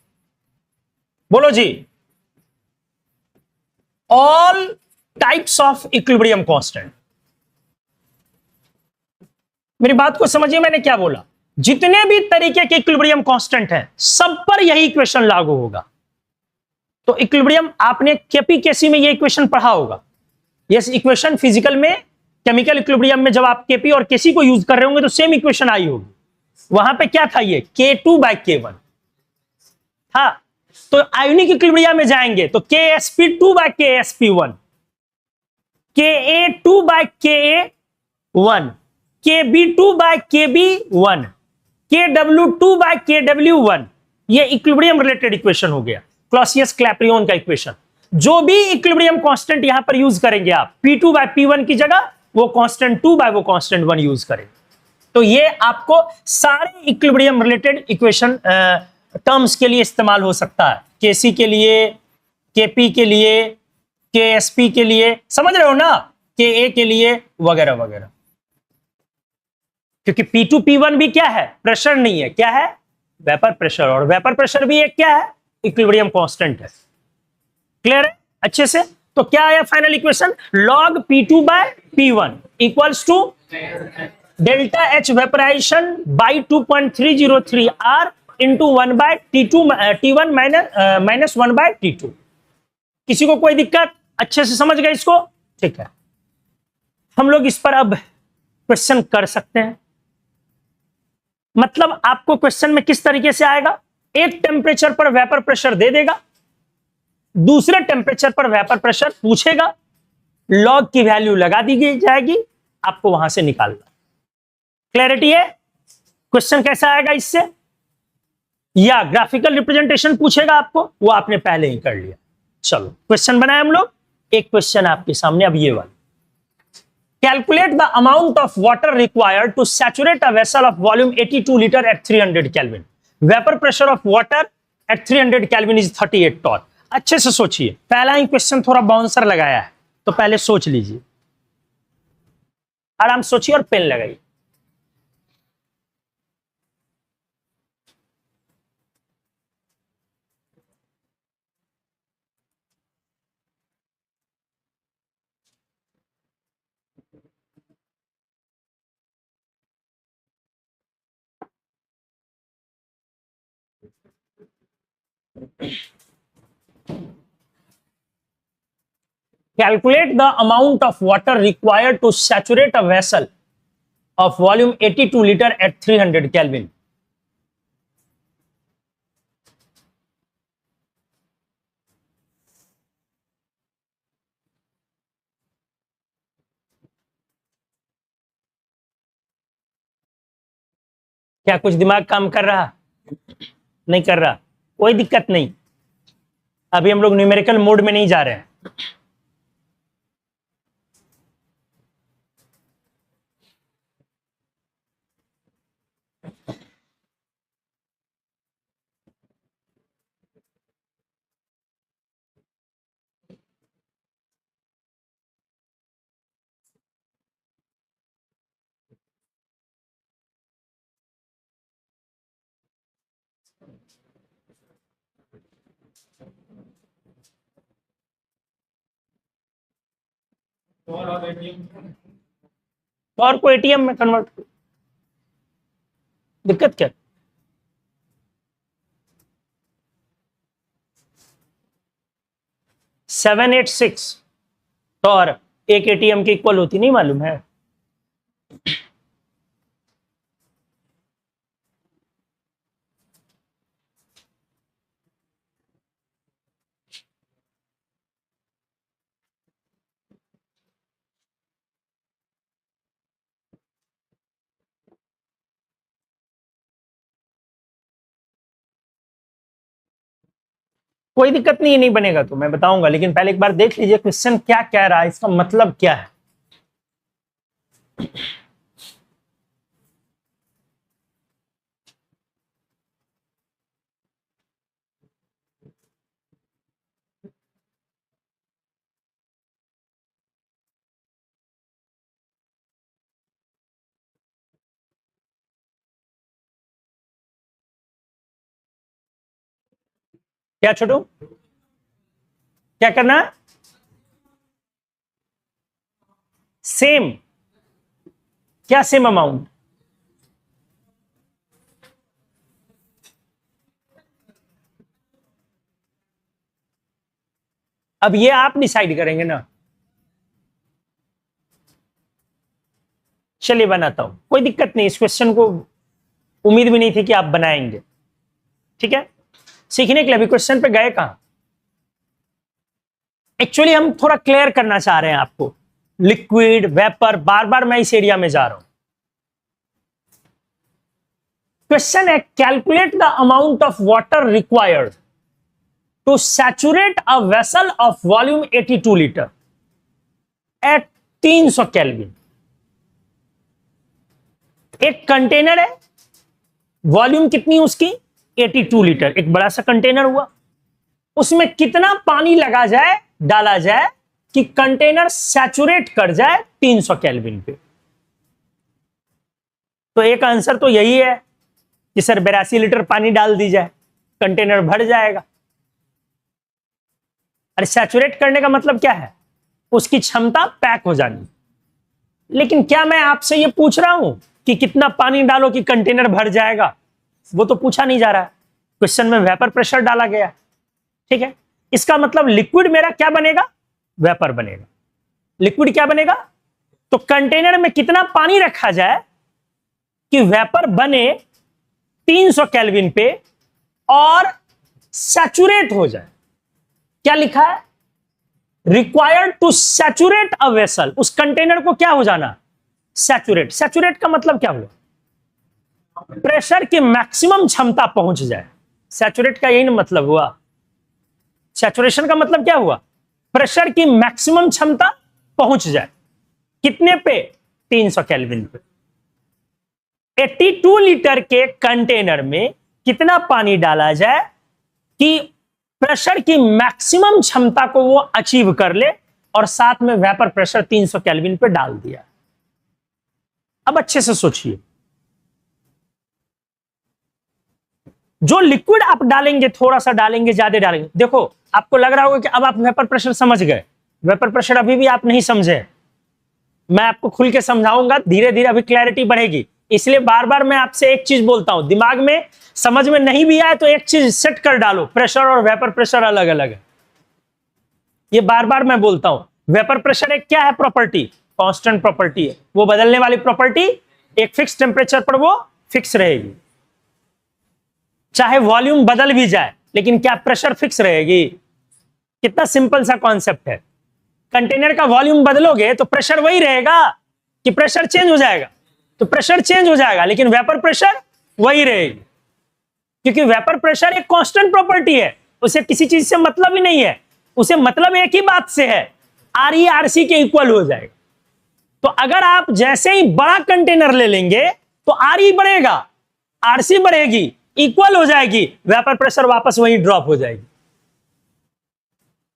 बोलो जी, all types of equilibrium constant. मेरी बात को समझिए, मैंने क्या बोला? जितने भी तरीके के इक्विलिब्रियम कांस्टेंट हैं, सब पर यही इक्वेशन लागू होगा। तो इक्विलिब्रियम आपने केपी केसी में ये इक्वेशन पढ़ा होगा। ये इक्वेशन फिजिकल में, केमिकल इक्विलिब्रियम में जब आप केपी और केसी को यूज कर रहे होंगे तो सेम इक्वेशन आई होगी। वहां पे क्या था? ये K2/K1 था। तो आयोनिक इक्विलिब्रियम में जाएंगे तो KsP2/KsP1, Ka2/Ka1, Kb2/Kb1, Kw2/Kw1। ये इक्विलिब्रियम रिलेटेड इक्वेशन हो गया, क्लॉसियस क्लैपेरियन का इक्वेशन। जो भी इक्विलिब्रियम कांस्टेंट यहां पर यूज करेंगे आप, P2/P1 की जगह वो कांस्टेंट 2/वो कांस्टेंट 1 यूज करेंगे। तो ये आपको सारे इक्विलिब्रियम रिलेटेड इक्वेशन टर्म्स के लिए इस्तेमाल हो सकता है। केसी के लिए, केपी के लिए, केएसपी के लिए, समझ रहे हो ना, के के लिए, वगैरह वगैरह। क्योंकि P2 P1 भी क्या है? प्रेशर नहीं है, क्या है? Vapour pressure. और वेपर प्रेशर भी एक क्या है? इक्विलिब्रियम कांस्टेंट है। क्लियर है अच्छे से? तो क्या आया final equation? log P2/P1 equals to delta H vaporisation by 2.303 R into 1/T1 minus 1/T2। किसी को कोई दिक्कत? अच्छे से समझ गए इसको? ठीक है, हम लोग इस पर अब क्वेश्चन कर सकते हैं। मतलब आपको क्वेश्चन में किस तरीके से आएगा? एक टेम्परेचर पर वेपर प्रेशर दे देगा, दूसरे टेम्परेचर पर वेपर प्रेशर पूछेगा, लॉग की वैल्यू लगा दी जाएगी, आपको वहां से निकालना। क्लैरिटी है? क्वेश्चन कैसा आएगा इससे? या ग्राफिकल रिप्रेजेंटेशन पूछेगा आपको, वो आपने पहले ही कर लिया। चलो क्वेश्चन बनाए हम लोग। एक क्वेश्चन आपके सामने अब ये वाला, Calculate the amount of water required to saturate a vessel of volume 82 liter at 300 Kelvin. Vapor pressure of water at 300 Kelvin is 38 torr. अच्छे से सोचिए, पहला ही क्वेश्चन थोड़ा बाउंसर लगाया है, तो पहले सोच लीजिए, आराम सोचिए और पेन लगाइए। Calculate the amount of water required to saturate a vessel of volume 82 liter at 300 Kelvin. क्या कुछ दिमाग काम कर रहा? नहीं कर रहा, कोई दिक्कत नहीं, अभी हम लोग न्यूमेरिकल मोड में नहीं जा रहे हैं। और को एटीएम में कन्वर्ट, दिक्कत क्या? $786 टॉर एक एटीएम के इक्वल होती, नहीं मालूम है? कोई दिक्कत नहीं, नहीं बनेगा तो मैं बताऊंगा, लेकिन पहले एक बार देख लीजिए क्वेश्चन क्या कह रहा है, इसका मतलब क्या है। क्या छोटू, क्या करना है? सेम, क्या सेम अमाउंट? अब ये आप डिसाइड करेंगे ना। चलिए बनाता हूं, कोई दिक्कत नहीं, इस क्वेश्चन को उम्मीद भी नहीं थी कि आप बनाएंगे, ठीक है। सीखने के लिए अभी क्वेश्चन पे गए कहां? एक्चुअली हम थोड़ा क्लियर करना चाह रहे हैं आपको, लिक्विड वेपर, बार बार मैं इस एरिया में जा रहा हूं। क्वेश्चन है calculate the amount of water required to saturate a vessel of volume 82 litre at 300 kelvin. एक कंटेनर है, वॉल्यूम कितनी उसकी? 82 लीटर, एक बड़ा सा कंटेनर हुआ, उसमें कितना पानी लगा जाए, डाला जाए कि कंटेनर सैचुरेट कर जाए 300 केल्विन पे? तो एक आंसर तो यही है कि सर 82 लीटर पानी डाल दी जाए, कंटेनर भर जाएगा। अरे सैचुरेट करने का मतलब क्या है? उसकी क्षमता पैक हो जानी। लेकिन क्या मैं आपसे ये पूछ रहा हूं कि कितना पानी डालो कि कंटेनर भर जाएगा? वो तो पूछा नहीं जा रहा है, क्वेश्चन में वेपर प्रेशर डाला गया, ठीक है। इसका मतलब लिक्विड मेरा क्या बनेगा? वेपर बनेगा। लिक्विड क्या बनेगा? तो कंटेनर में कितना पानी रखा जाए कि वेपर बने 300 केल्विन पे और सैचुरेट हो जाए। क्या लिखा है? Required to saturate a vessel, उस कंटेनर को क्या हो जाना? सैचुरेट। सैचुरेट का मतलब क्या हुआ? प्रेशर की मैक्सिमम क्षमता पहुंच जाए। सैचुरेट का यही मतलब हुआ। सैचुरेशन का मतलब क्या हुआ? प्रेशर की मैक्सिमम क्षमता पहुंच जाए। कितने पे? 300 केल्विन पे। 82 लीटर के कंटेनर में कितना पानी डाला जाए कि प्रेशर की मैक्सिमम क्षमता को वो अचीव कर ले, और साथ में वेपर प्रेशर 300 केल्विन पे डाल दिया। अब अच्छे से सोचिए, जो लिक्विड आप डालेंगे, थोड़ा सा डालेंगे, ज्यादा डालेंगे, देखो आपको लग रहा होगा कि अब आप वेपर प्रेशर समझ गए। वेपर प्रेशर अभी भी आप नहीं समझे, मैं आपको खुल के समझाऊंगा, धीरे धीरे अभी क्लैरिटी बढ़ेगी। इसलिए बार बार मैं आपसे एक चीज बोलता हूं, दिमाग में समझ में नहीं भी आए तो एक चीज सेट कर डालो, प्रेशर और वेपर प्रेशर अलग अलग है। ये बार बार मैं बोलता हूं, वेपर प्रेशर एक क्या है? प्रॉपर्टी, कांस्टेंट प्रॉपर्टी है, वो बदलने वाली प्रॉपर्टी। एक फिक्स टेम्परेचर पर वो फिक्स रहेगी, चाहे वॉल्यूम बदल भी जाए, लेकिन क्या प्रेशर फिक्स रहेगी? कितना सिंपल सा कॉन्सेप्ट है। कंटेनर का वॉल्यूम बदलोगे तो प्रेशर वही रहेगा कि प्रेशर चेंज हो जाएगा? तो प्रेशर चेंज हो जाएगा, लेकिन वेपर प्रेशर वही रहेगी, क्योंकि वेपर प्रेशर एक कांस्टेंट प्रॉपर्टी है, उसे किसी चीज से मतलब ही नहीं है, उसे मतलब एक ही बात से है, RE RC के इक्वल हो जाएगा। तो अगर आप जैसे ही बड़ा कंटेनर ले लेंगे तो RE बढ़ेगा, RC बढ़ेगी, इक्वल हो जाएगी, वेपर प्रेशर वापस वहीं ड्रॉप हो जाएगी।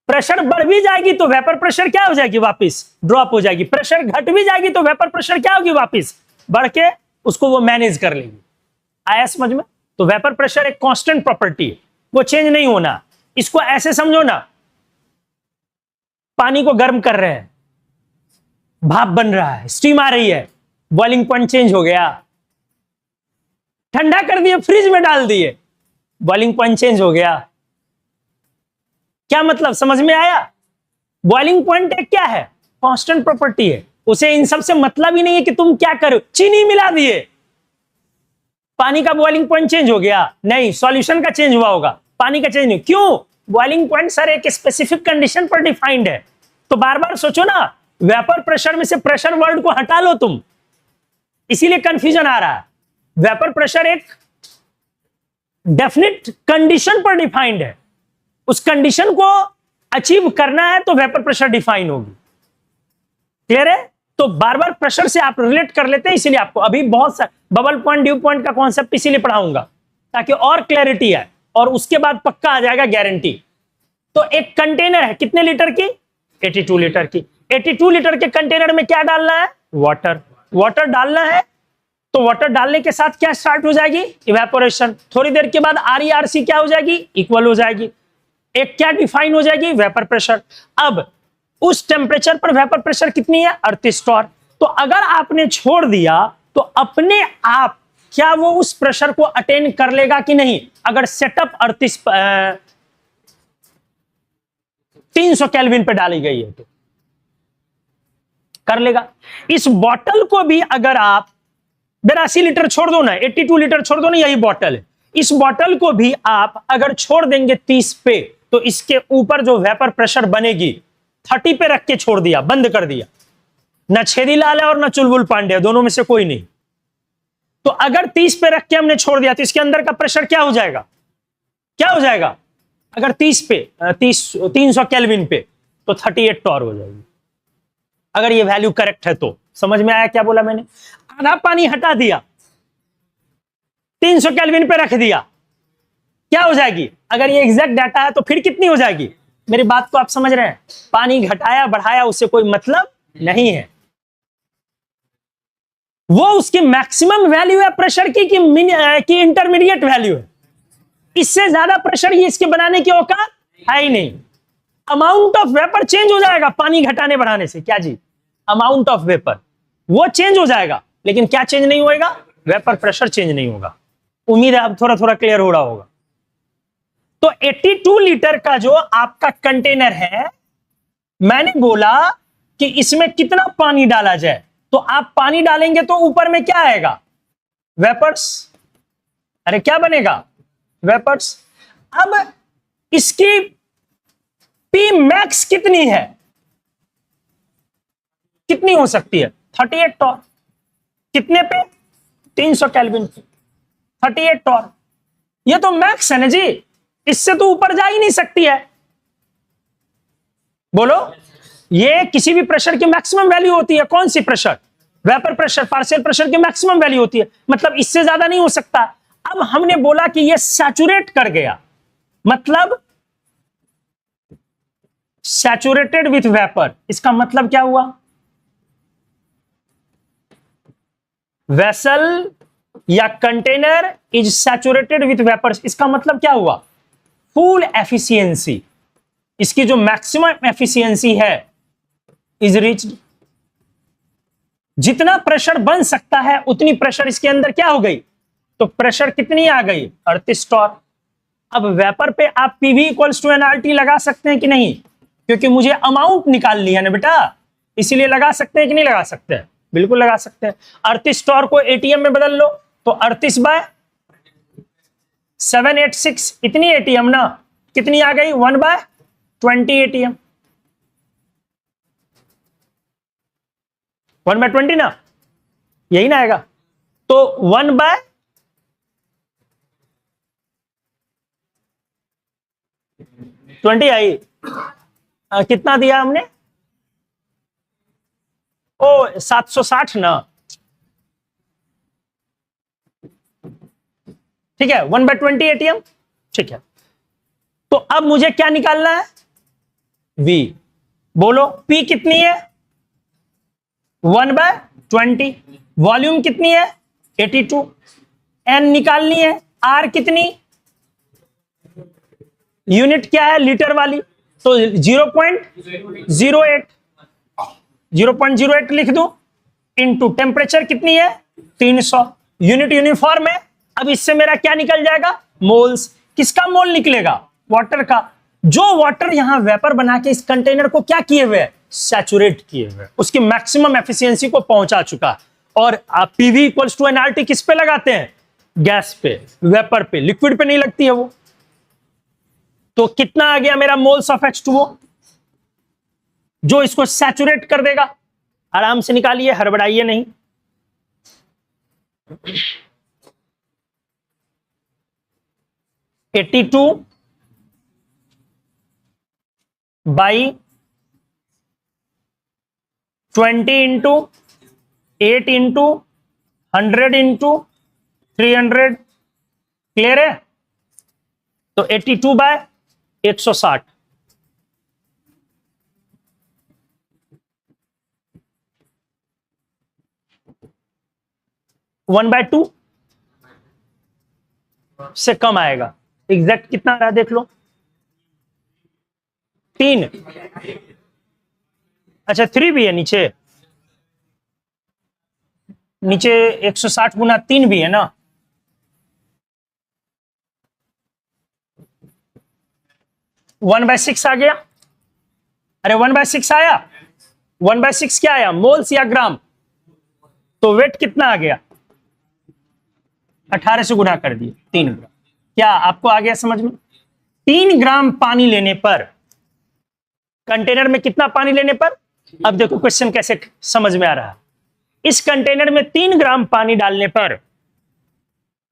प्रेशर बढ़ भी जाएगी तो वेपर प्रेशर क्या हो जाएगी? वापस ड्रॉप हो जाएगी। प्रेशर घट भी जाएगी तो वेपर प्रेशर क्या होगी? वापस बढ़ के उसको वो मैनेज कर लेगी। आया समझ में? तो वेपर प्रेशर एक कांस्टेंट प्रॉपर्टी है, वो चेंज नहीं होना। इसको ऐसे समझो ना, पानी को गर्म कर रहे हैं, भाप बन रहा है, स्टीम आ रही है, बॉइलिंग पॉइंट चेंज हो गया, ठंडा कर दिए, फ्रिज में डाल दिए, बॉइलिंग पॉइंट चेंज हो गया। क्या मतलब, समझ में आया? बॉइलिंग पॉइंट एक क्या है? कांस्टेंट प्रॉपर्टी है, उसे इन सब से मतलब ही नहीं है कि तुम क्या करो। चीनी मिला दिए, पानी का बॉइलिंग पॉइंट चेंज हो गया? नहीं, सॉल्यूशन का चेंज हुआ होगा, पानी का चेंज नहीं। क्यों? बॉइलिंग पॉइंट सर एक स्पेसिफिक कंडीशन पर डिफाइंड है। तो बार बार सोचो ना, वेपर प्रेशर में से प्रेशर वर्ड को हटा लो तुम, इसीलिए कंफ्यूजन आ रहा है। वेपर प्रेशर एक डेफिनेट कंडीशन पर डिफाइंड है, उस कंडीशन को अचीव करना है तो वेपर प्रेशर डिफाइन होगी। क्लियर है? तो बार बार प्रेशर से आप रिलेट कर लेते हैं, इसीलिए आपको अभी बहुत सा बबल पॉइंट, ड्यू पॉइंट का कॉन्सेप्ट इसीलिए पढ़ाऊंगा ताकि और क्लैरिटी आए, और उसके बाद पक्का आ जाएगा गारंटी। तो एक कंटेनर है कितने लीटर की? 82 लीटर की। 82 लीटर के कंटेनर में क्या डालना है? वाटर। वाटर डालना है तो वाटर डालने के साथ क्या स्टार्ट हो जाएगी? इवेपोरेशन। थोड़ी देर के बाद RE RC क्या हो जाएगी? इक्वल हो जाएगी। एक क्या डिफाइन हो जाएगी? Vapour pressure. अब उस टेम्परेचर पर वेपर प्रेशर कितनी है? 38 टॉर। तो अगर आपने छोड़ दिया तो अपने आप क्या वो उस प्रेशर को अटेन कर लेगा कि नहीं? अगर सेटअप 300 केल्विन पे डाली गई है तो कर लेगा। इस बॉटल को भी अगर आप 82 लीटर छोड़ दो ना, 82 लीटर छोड़ दो ना, यही बॉटल है, इस बॉटल को भी आप अगर छोड़ देंगे 30 पे तो इसके ऊपर जो वेपर प्रेशर बनेगी 30 पे रख के छोड़ दिया, बंद कर दिया, ना छेदीलाल है और ना चुलबुल पांडे, दोनों में से कोई नहीं। तो अगर 30 पे रख के हमने छोड़ दिया तो इसके अंदर का प्रेशर क्या हो जाएगा? क्या हो जाएगा? अगर 300 केल्विन पे तो 38 टॉर हो जाएगी, अगर ये वैल्यू करेक्ट है तो। समझ में आया क्या बोला मैंने? आधा पानी हटा दिया, 300 केल्विन पे रख दिया, क्या हो जाएगी? अगर ये एग्जैक्ट डाटा है तो फिर कितनी हो जाएगी? मेरी बात को आप समझ रहे हैं? पानी घटाया बढ़ाया उससे कोई मतलब नहीं है, वो उसकी मैक्सिमम वैल्यू है प्रेशर की कि इंटरमीडिएट वैल्यू है। इससे ज्यादा प्रेशर ही इसके बनाने की औकात है ही नहीं। अमाउंट ऑफ वेपर चेंज हो जाएगा पानी घटाने बढ़ाने से। क्या जी? अमाउंट ऑफ वेपर वो चेंज हो जाएगा, लेकिन क्या चेंज नहीं होगा? वेपर प्रेशर चेंज नहीं होगा। उम्मीद है अब थोड़ा थोड़ा क्लियर हो रहा होगा। तो 82 लीटर का जो आपका कंटेनर है, मैंने बोला कि इसमें कितना पानी डाला जाए, तो आप पानी डालेंगे तो ऊपर में क्या आएगा? वेपर्स। अरे क्या बनेगा? वेपर्स। अब इसकी पी मैक्स कितनी है? कितनी हो सकती है? 38 टॉर। कितने पे? 300 केल्विन पे 38 टॉर। ये तो मैक्स है ना जी, इससे तो ऊपर जा ही नहीं सकती है। बोलो, ये किसी भी प्रेशर की मैक्सिमम वैल्यू होती है। कौन सी pressure? Vapour pressure, partial pressure की मैक्सिमम वैल्यू होती है, मतलब इससे ज्यादा नहीं हो सकता। अब हमने बोला कि ये सैचुरेट कर गया, मतलब सैचुरेटेड विथ वेपर। इसका मतलब क्या हुआ? वेसल या container is saturated with vapour. इसका मतलब क्या हुआ? फुल एफिशिएंसी, इसकी जो मैक्सिमम एफिशिएंसी है इज रीच्ड। जितना प्रेशर बन सकता है उतनी प्रेशर इसके अंदर क्या हो गई? तो प्रेशर कितनी आ गई? 38 टॉर। अब वेपर पे आप पीवी इक्वल्स टू एनआरटी लगा सकते हैं कि नहीं? क्योंकि मुझे अमाउंट निकालनी है ना बेटा, इसीलिए लगा सकते हैं कि नहीं लगा सकते हैं? बिल्कुल लगा सकते हैं। 38 टॉर को एटीएम में बदल लो तो 38/786 इतनी एटीएम ना, कितनी आ गई? 1/20 एटीएम। 1/20 ना, यही ना आएगा। तो 1/20 आई। कितना दिया हमने? ओ 760 ना, ठीक है। 1/20 एटीएम, ठीक है। तो अब मुझे क्या निकालना है? V। बोलो P कितनी है? 1/20। वॉल्यूम कितनी है? 82। N निकालनी है। R कितनी? यूनिट क्या है? लीटर वाली, तो 0.08 0.08 लिख दूं, इनटू टेम्परेचर कितनी है? 300। यूनिट यूनिफॉर्म है। अब इससे मेरा क्या निकल जाएगा? मोल्स। किसका मोल निकलेगा? वाटर का। जो वाटर यहां वेपर बना के इस कंटेनर को क्या किए हुए? सैचुरेट किए हुए, उसकी मैक्सिमम एफिशिएंसी को पहुंचा चुका। और आप पीवी इक्वल्स टू एनआरटी किस पे लगाते हैं? गैस पे, वेपर पे, लिक्विड पे नहीं लगती है वो। तो कितना आ गया मेरा मोल्स ऑफ H2O, जो इसको सैचुरेट कर देगा? आराम से निकालिए, हड़बड़ाइए नहीं। (82 by 20 into 8 into 100 into 300। Clear है? तो 82/160। 1/2 से कम आएगा। एग्जैक्ट कितना आ रहा है देख लो। 3। अच्छा 3 भी है नीचे, नीचे 160 गुना 3 भी है ना। वन बाय 6 आ गया। अरे 1/6 आया। 1/6 क्या आया? मोल्स या ग्राम? तो वेट कितना आ गया? 18 से गुना कर दिए, 3 ग्राम। क्या आपको आ गया समझ में? 3 ग्राम पानी लेने पर, कंटेनर में कितना पानी लेने पर? अब देखो क्वेश्चन कैसे समझ में आ रहा है। इस कंटेनर में 3 ग्राम पानी डालने पर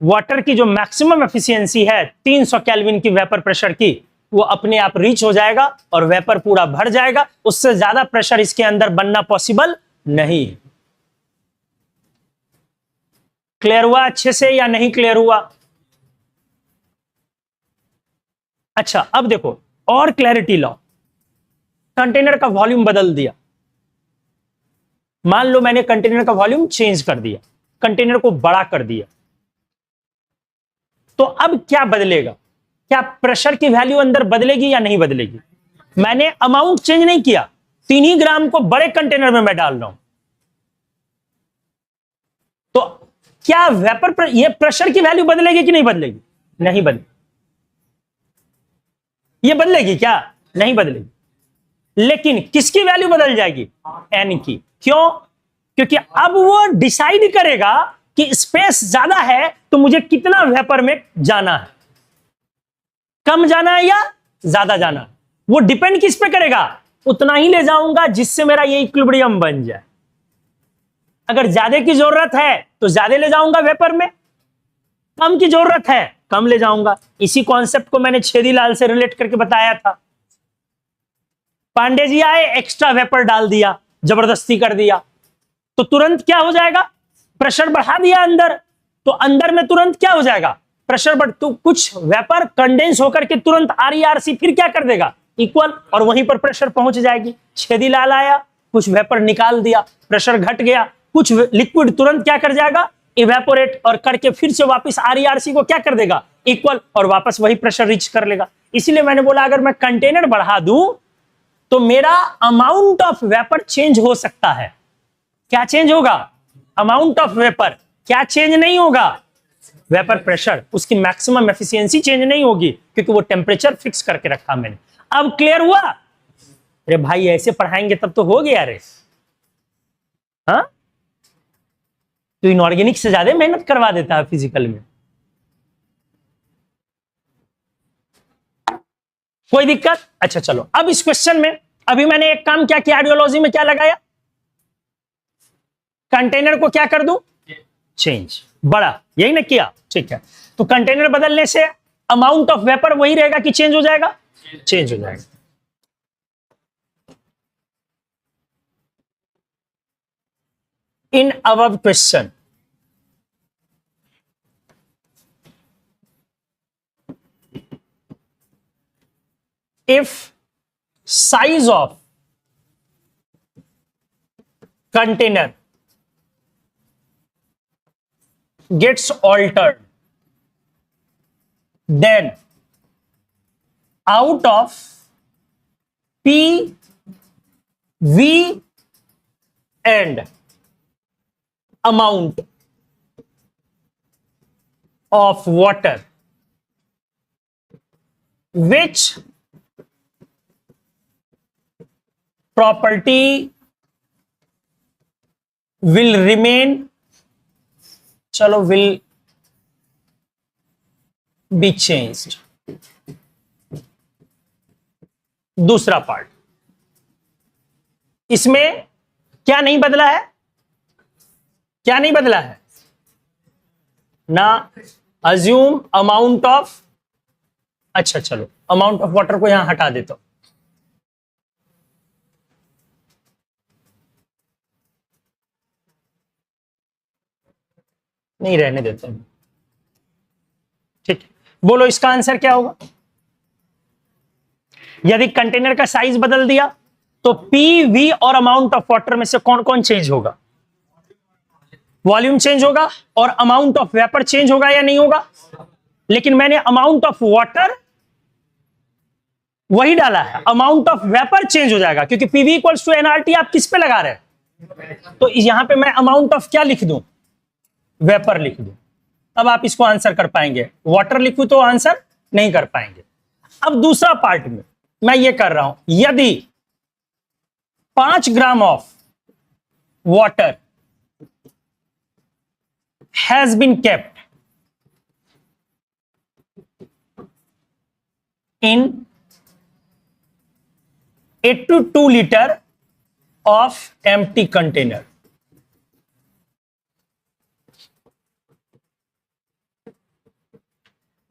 वाटर की जो मैक्सिमम एफिशिएंसी है 300 केल्विन की वेपर प्रेशर की, वो अपने आप रीच हो जाएगा और वेपर पूरा भर जाएगा। उससे ज्यादा प्रेशर इसके अंदर बनना पॉसिबल नहीं। क्लियर हुआ अच्छे से या नहीं क्लियर हुआ? अच्छा अब देखो और क्लैरिटी लो। कंटेनर का वॉल्यूम बदल दिया। मान लो मैंने कंटेनर का वॉल्यूम चेंज कर दिया, कंटेनर को बड़ा कर दिया, तो अब क्या बदलेगा? क्या प्रेशर की वैल्यू अंदर बदलेगी या नहीं बदलेगी? मैंने अमाउंट चेंज नहीं किया, 3 ही ग्राम को बड़े कंटेनर में मैं डाल रहा हूं, तो क्या वेपर ये प्रेशर की वैल्यू बदलेगी कि नहीं बदलेगी? नहीं बदलेगी। ये बदलेगी क्या? नहीं बदलेगी। लेकिन किसकी वैल्यू बदल जाएगी? एन की। क्यों? क्योंकि अब वो डिसाइड करेगा कि स्पेस ज्यादा है तो मुझे कितना वेपर में जाना है, कम जाना है या ज्यादा जाना है। वो डिपेंड किस पे करेगा? उतना ही ले जाऊंगा जिससे मेरा ये इक्विलिब्रियम बन जाए। अगर ज्यादा की जरूरत है तो ज्यादा ले जाऊंगा वेपर में, कम की जरूरत है कम ले जाऊंगा। इसी कॉन्सेप्ट को मैंने छेदीलाल से रिलेट करके बताया था। पांडे जी आए, एक्स्ट्रा वेपर डाल दिया, जबरदस्ती कर दिया, तो तुरंत क्या हो जाएगा, प्रेशर बढ़ा दिया अंदर, तो अंदर में तुरंत क्या हो जाएगा, प्रेशर बढ़, तो कुछ वेपर कंडेंस होकर के तुरंत RERC फिर क्या कर देगा, इक्वल, और वहीं पर प्रेशर पहुंच जाएगी। छेदीलाल आया, कुछ वेपर निकाल दिया, प्रेशर घट गया, कुछ लिक्विड तुरंत क्या कर जाएगा, इवेपोरेट, और करके फिर से वापस RERC को क्या कर देगा, इक्वल, और वापस वही प्रेशर रीच कर लेगा। इसलिए मैंने बोला अगर मैं कंटेनर बढ़ा दूं तो मेरा अमाउंट ऑफ वेपर चेंज हो सकता है। क्या चेंज होगा, अमाउंट ऑफ वेपर, क्या चेंज नहीं होगा, वेपर प्रेशर, उसकी मैक्सिमम एफिशिएंसी चेंज नहीं होगी, क्योंकि वो टेम्परेचर फिक्स करके रखा मैंने। अब क्लियर हुआ? अरे भाई ऐसे पढ़ाएंगे तब तो हो गया रे, हाँ, तो इनऑर्गेनिक से ज्यादा मेहनत करवा देता है फिजिकल में। कोई दिक्कत? अच्छा चलो, अब इस क्वेश्चन में अभी मैंने एक काम क्या किया, आइडियोलॉजी में क्या लगाया, कंटेनर को क्या कर दूं, चेंज, बड़ा, यही ना किया, ठीक है। तो कंटेनर बदलने से अमाउंट ऑफ वेपर वही रहेगा कि चेंज हो जाएगा, चेंज हो जाएगा। In above question if size of container gets altered, then out of P, V and amount of water which property will remain, चलो, will be changed। दूसरा पार्ट, इसमें क्या नहीं बदला है, क्या नहीं बदला है ना, अज्यूम अमाउंट ऑफ, अच्छा चलो अमाउंट ऑफ वाटर को यहां हटा देता हूं, नहीं रहने देते हैं, ठीक है। बोलो इसका आंसर क्या होगा, यदि कंटेनर का साइज बदल दिया तो पी, वी और अमाउंट ऑफ वाटर में से कौन कौन चेंज होगा, वॉल्यूम चेंज होगा और अमाउंट ऑफ वेपर चेंज होगा या नहीं होगा, लेकिन मैंने अमाउंट ऑफ वाटर वही डाला है, अमाउंट ऑफ वेपर चेंज हो जाएगा, क्योंकि पीवी इक्वल्स टू एनआरटी आप किस पे लगा रहे हैं, तो यहां पे मैं अमाउंट ऑफ क्या लिख दूं, वेपर लिख दूं, तब आप इसको आंसर कर पाएंगे, वाटर लिखूं तो आंसर नहीं कर पाएंगे। अब दूसरा पार्ट में मैं ये कर रहा हूं, यदि 5 gram of water has been kept in 82 litre of empty container,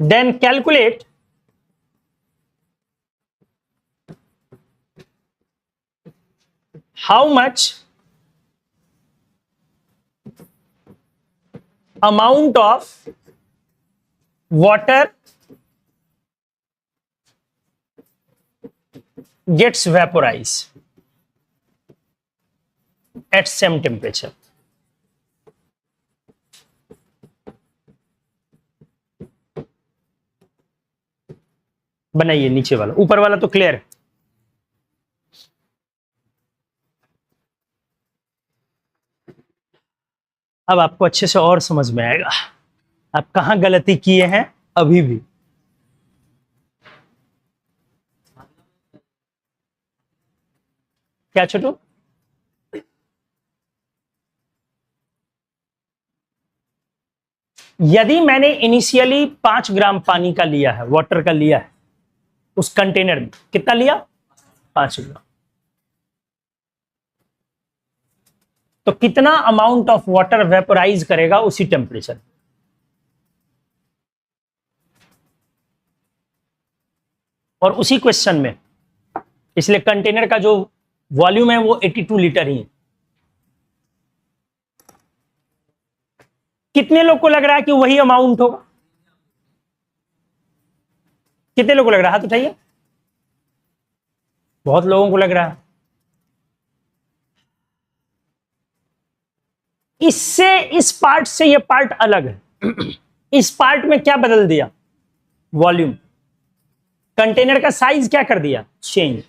then calculate how much amount of water gets vaporized at same temperature। बनाइए नीचे वाला, ऊपर वाला तो क्लियर है। अब आपको अच्छे से और समझ में आएगा आप कहां गलती किए हैं अभी भी। क्या छोटू, यदि मैंने इनिशियली 5 ग्राम पानी का लिया है, वाटर का लिया है, उस कंटेनर में कितना लिया, 5 ग्राम, तो कितना अमाउंट ऑफ वाटर वेपोराइज करेगा उसी टेम्परेचर, और उसी क्वेश्चन में इसलिए कंटेनर का जो वॉल्यूम है वो 82 लीटर ही है। कितने लोग को लग रहा है कि वही अमाउंट होगा? कितने लोग को लग रहा है? हाथ उठाइए। बहुत लोगों को लग रहा है। इससे, इस पार्ट से ये पार्ट अलग है। इस पार्ट में क्या बदल दिया? वॉल्यूम। कंटेनर का साइज क्या कर दिया? चेंज।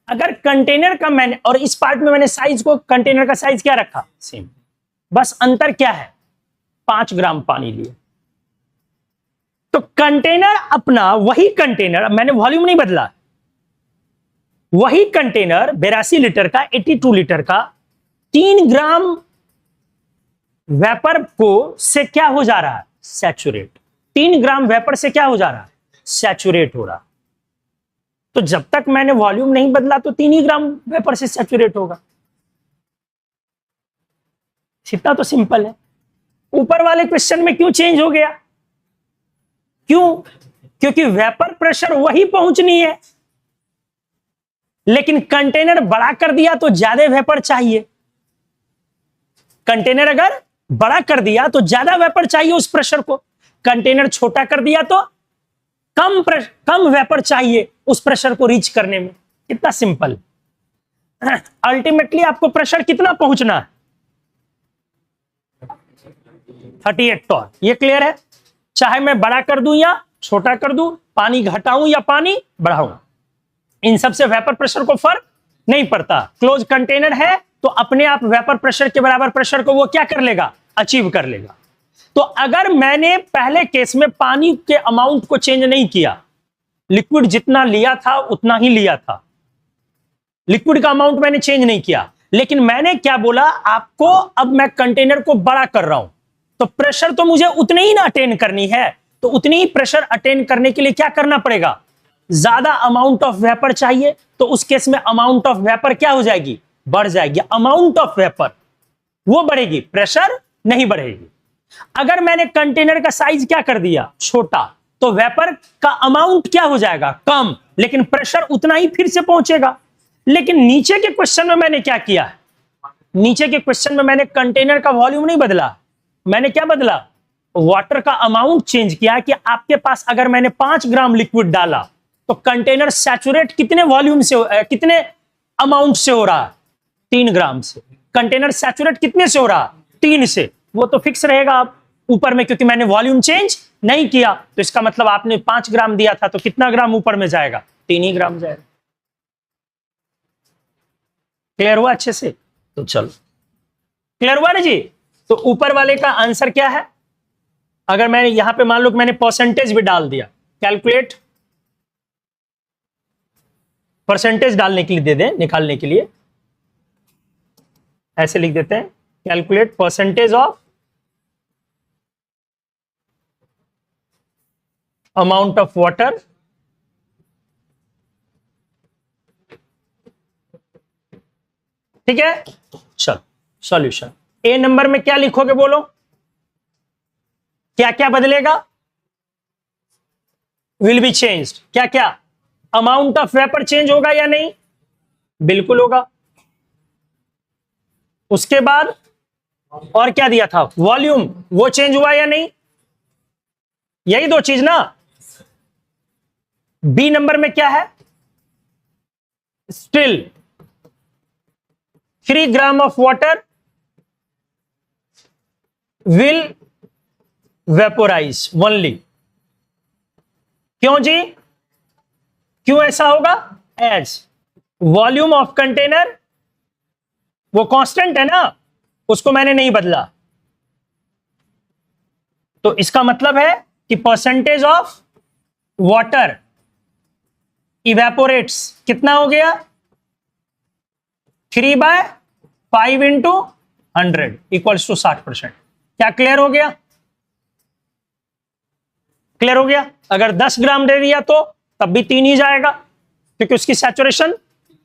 अगर कंटेनर का मैंने, और इस पार्ट में मैंने साइज को, कंटेनर का साइज क्या रखा? सेम। बस अंतर क्या है? 5 ग्राम पानी लिए। तो कंटेनर अपना, वही कंटेनर, मैंने वॉल्यूम नहीं बदला, वही कंटेनर 82 लीटर का, 82 लीटर का, 3 ग्राम वेपर को से क्या हो जा रहा है? सैचुरेट। 3 ग्राम वेपर से क्या हो जा रहा है? सैचुरेट हो रहा। तो जब तक मैंने वॉल्यूम नहीं बदला तो 3 ही ग्राम वेपर से सैचुरेट होगा। इतना तो सिंपल है। ऊपर वाले क्वेश्चन में क्यों चेंज हो गया? क्यों? क्योंकि वेपर प्रेशर वही पहुंचनी है, लेकिन कंटेनर बड़ा कर दिया तो ज्यादा वेपर चाहिए। कंटेनर अगर बड़ा कर दिया तो ज्यादा वेपर चाहिए उस प्रेशर को, कंटेनर छोटा कर दिया तो कम वेपर चाहिए उस प्रेशर को रीच करने में। कितना सिंपल। अल्टीमेटली आपको प्रेशर कितना पहुंचना है? 38 टॉर। ये क्लियर है? चाहे मैं बड़ा कर दूं या छोटा कर दूं, पानी घटाऊं या पानी बढ़ाऊं, इन सब से वेपर प्रेशर को फर्क नहीं पड़ता। क्लोज कंटेनर है तो अपने आप वेपर प्रेशर के बराबर प्रेशर को वो क्या कर लेगा? अचीव कर लेगा। तो अगर मैंने पहले केस में पानी के अमाउंट को चेंज नहीं किया, लिक्विड जितना लिया था उतना ही लिया था, लिक्विड का अमाउंट मैंने चेंज नहीं किया, लेकिन मैंने क्या बोला आपको, अब मैं कंटेनर को बड़ा कर रहा हूं तो प्रेशर तो मुझे उतनी ही ना अटेन करनी है, तो उतनी ही प्रेशर अटेन करने के लिए क्या करना पड़ेगा? ज्यादा अमाउंट ऑफ वेपर चाहिए। तो उस केस में अमाउंट ऑफ वेपर क्या हो जाएगी? बढ़ जाएगी। अमाउंट ऑफ वेपर वो बढ़ेगी, प्रेशर नहीं बढ़ेगी। अगर मैंने कंटेनर का साइज क्या कर दिया? छोटा, तो वेपर का अमाउंट क्या हो जाएगा? कम, लेकिन प्रेशर उतना ही फिर से पहुंचेगा। लेकिन नीचे के क्वेश्चन में मैंने क्या किया? नीचे के क्वेश्चन में मैंने कंटेनर का वॉल्यूम नहीं बदला, मैंने क्या बदला? वाटर का अमाउंट चेंज किया कि आपके पास अगर मैंने 5 ग्राम लिक्विड डाला तो कंटेनर सैचुरेट कितने वॉल्यूम से, कितने अमाउंट से हो रहा? 3 ग्राम से। कंटेनर सैचुरेट कितने से हो रहा? 3 से। वो तो फिक्स रहेगा आप ऊपर में, क्योंकि मैंने वॉल्यूम चेंज नहीं किया। तो इसका मतलब आपने 5 ग्राम दिया था तो कितना ग्राम ऊपर में जाएगा? 3 ही ग्राम जाएगा। क्लियर हुआ अच्छे से? तो चलो, क्लियर हुआ ना जी? तो ऊपर वाले का आंसर क्या है? अगर मैंने यहां पे मान लो कि मैंने परसेंटेज भी डाल दिया, कैलकुलेट परसेंटेज डालने के लिए दे दें, निकालने के लिए ऐसे लिख देते हैं, calculate percentage of amount of water ठीक है। चलो सॉल्यूशन। ए नंबर में क्या लिखोगे बोलो? क्या क्या बदलेगा? Will be changed. क्या क्या? अमाउंट ऑफ वेपर चेंज होगा या नहीं? बिल्कुल होगा। उसके बाद और क्या दिया था? वॉल्यूम, वो चेंज हुआ या नहीं? यही 2 चीज ना। बी नंबर में क्या है? Still 3 gram of water will vaporise only. क्यों जी? क्यों ऐसा होगा? एज वॉल्यूम ऑफ कंटेनर वो कांस्टेंट है ना, उसको मैंने नहीं बदला। तो इसका मतलब है कि परसेंटेज ऑफ वाटर इवेपोरेट्स कितना हो गया? 3/5 इंटू 100 इक्वल्स टू 60%। क्या क्लियर हो गया? क्लियर हो गया? अगर 10 ग्राम दे दिया तो तब भी 3 ही जाएगा, क्योंकि उसकी सैचुरेशन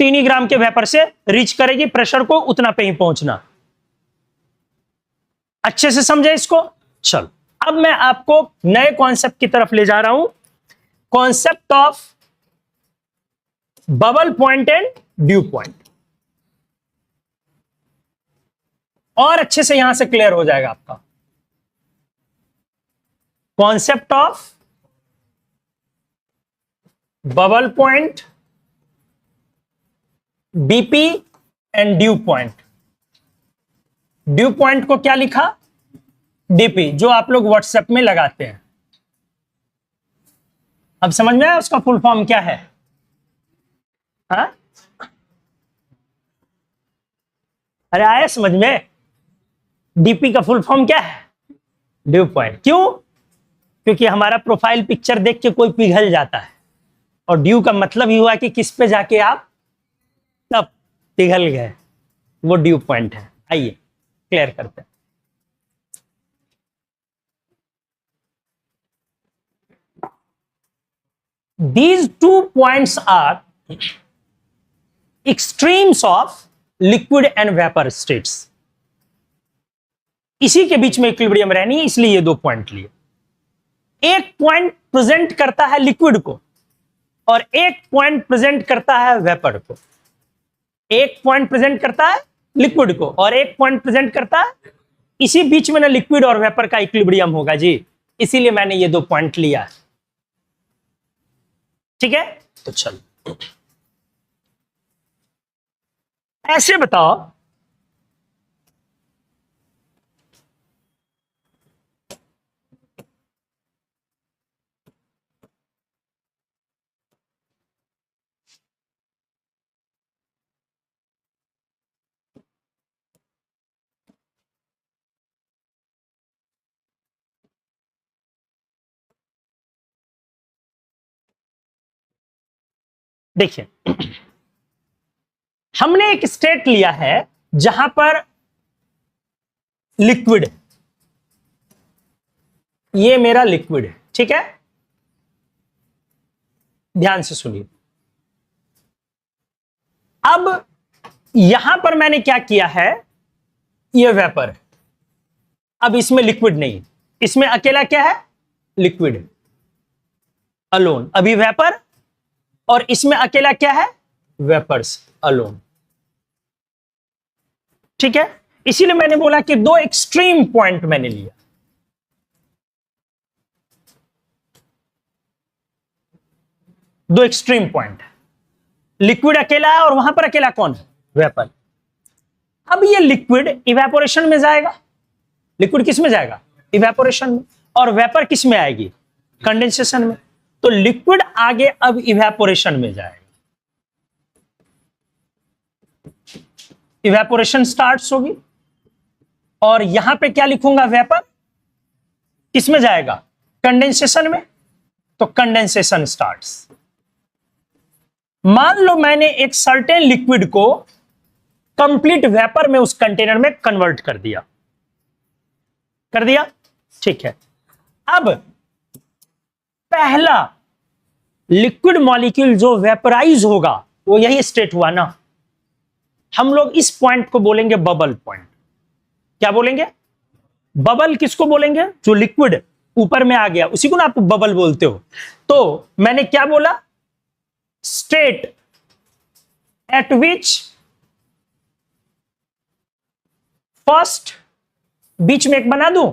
3 ही ग्राम के वेपर से रीच करेगी, प्रेशर को उतना पे ही पहुंचना। अच्छे से समझे इसको? चलो अब मैं आपको नए कॉन्सेप्ट की तरफ ले जा रहा हूं, concept of bubble point and due point. और अच्छे से यहां से क्लियर हो जाएगा आपका concept of bubble point, BP and due point. Due point को क्या लिखा? डीपी, जो आप लोग व्हाट्सएप में लगाते हैं। अब समझ में आया उसका फुल फॉर्म क्या है? हाँ, अरे आया समझ में? डीपी का फुल फॉर्म क्या है? Due point. क्यों? क्योंकि हमारा प्रोफाइल पिक्चर देख के कोई पिघल जाता है, और ड्यू का मतलब ही हुआ कि किस पे जाके आप तब पिघल गए, वो ड्यू पॉइंट है। आइए क्लियर करते हैं। These two points are extremes of liquid and vapor states. इसी के बीच में इक्विलिब्रियम रहनी है, इसलिए ये दो पॉइंट लिए। एक पॉइंट प्रेजेंट करता है लिक्विड को और एक पॉइंट प्रेजेंट करता है वेपर को। एक पॉइंट प्रेजेंट करता है लिक्विड को और एक पॉइंट प्रेजेंट करता है, इसी बीच में ना लिक्विड और वेपर का इक्विलिब्रियम होगा जी, इसीलिए मैंने ये दो पॉइंट लिया है। ठीक है, तो चलो ऐसे बताओ, देखिए हमने एक स्टेट लिया है जहां पर लिक्विड, ये मेरा लिक्विड है, ठीक है, ध्यान से सुनिए। अब यहां पर मैंने क्या किया है, ये वेपर है। अब इसमें लिक्विड नहीं, इसमें अकेला क्या है, लिक्विड अलोन। अभी वेपर, और इसमें अकेला क्या है, वेपर्स अलोन। ठीक है, इसीलिए मैंने बोला कि दो एक्सट्रीम पॉइंट मैंने लिया। दो एक्सट्रीम पॉइंट, लिक्विड अकेला है और वहां पर अकेला कौन है, वेपर। अब ये लिक्विड इवेपोरेशन में जाएगा। लिक्विड किस में जाएगा, इवेपोरेशन में, और वेपर किस में आएगी, कंडेंसेशन में। तो लिक्विड आगे अब इवेपोरेशन में जाएगा, इवेपोरेशन स्टार्ट्स होगी, और यहां पे क्या लिखूंगा, वेपर किस में जाएगा, कंडेंसेशन में। तो कंडेंसेशन स्टार्ट्स। मान लो मैंने एक सर्टेन लिक्विड को कंप्लीट वेपर में उस कंटेनर में कन्वर्ट कर दिया, ठीक है। अब पहला लिक्विड मॉलिक्यूल जो वेपराइज होगा वो यही स्टेट हुआ ना। हम लोग इस पॉइंट को बोलेंगे बबल पॉइंट। क्या बोलेंगे, बबल किसको बोलेंगे, जो लिक्विड ऊपर में आ गया उसी को ना आप बबल बोलते हो। तो मैंने क्या बोला, स्टेट एट विच फर्स्ट, बीच में एक बना दूं,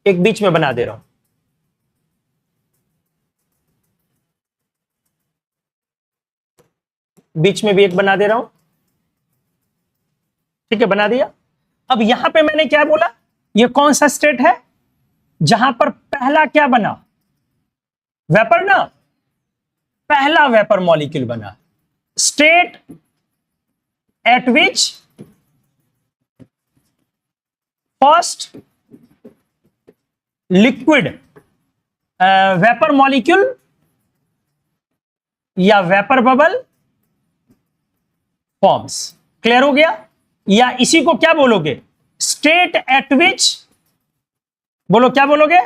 एक बीच में बना दे रहा हूं, बीच में भी एक बना दे रहा हूं, ठीक है, बना दिया। अब यहां पे मैंने क्या बोला, ये कौन सा स्टेट है जहां पर पहला क्या बना, वेपर ना, पहला वेपर मॉलिक्यूल बना। State eight which first liquid vapour molecule या वेपर बबल फॉर्म्स। क्लियर हो गया? या इसी को क्या बोलोगे, स्टेट एट विच, बोलो क्या बोलोगे,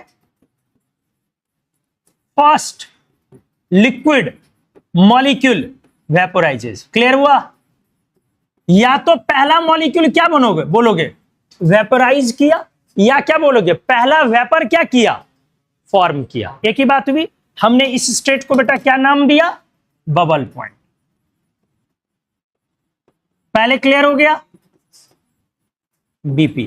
फर्स्ट लिक्विड मॉलिक्यूल वेपोराइजेस। क्लियर हुआ? या तो पहला मॉलिक्यूल क्या बनोगे, बोलोगे वेपोराइज किया, या क्या बोलोगे, पहला वेपर क्या किया, फॉर्म किया। एक ही बात हुई। हमने इस स्टेट को बेटा क्या नाम दिया, बबल पॉइंट। पहले क्लियर हो गया? बीपी।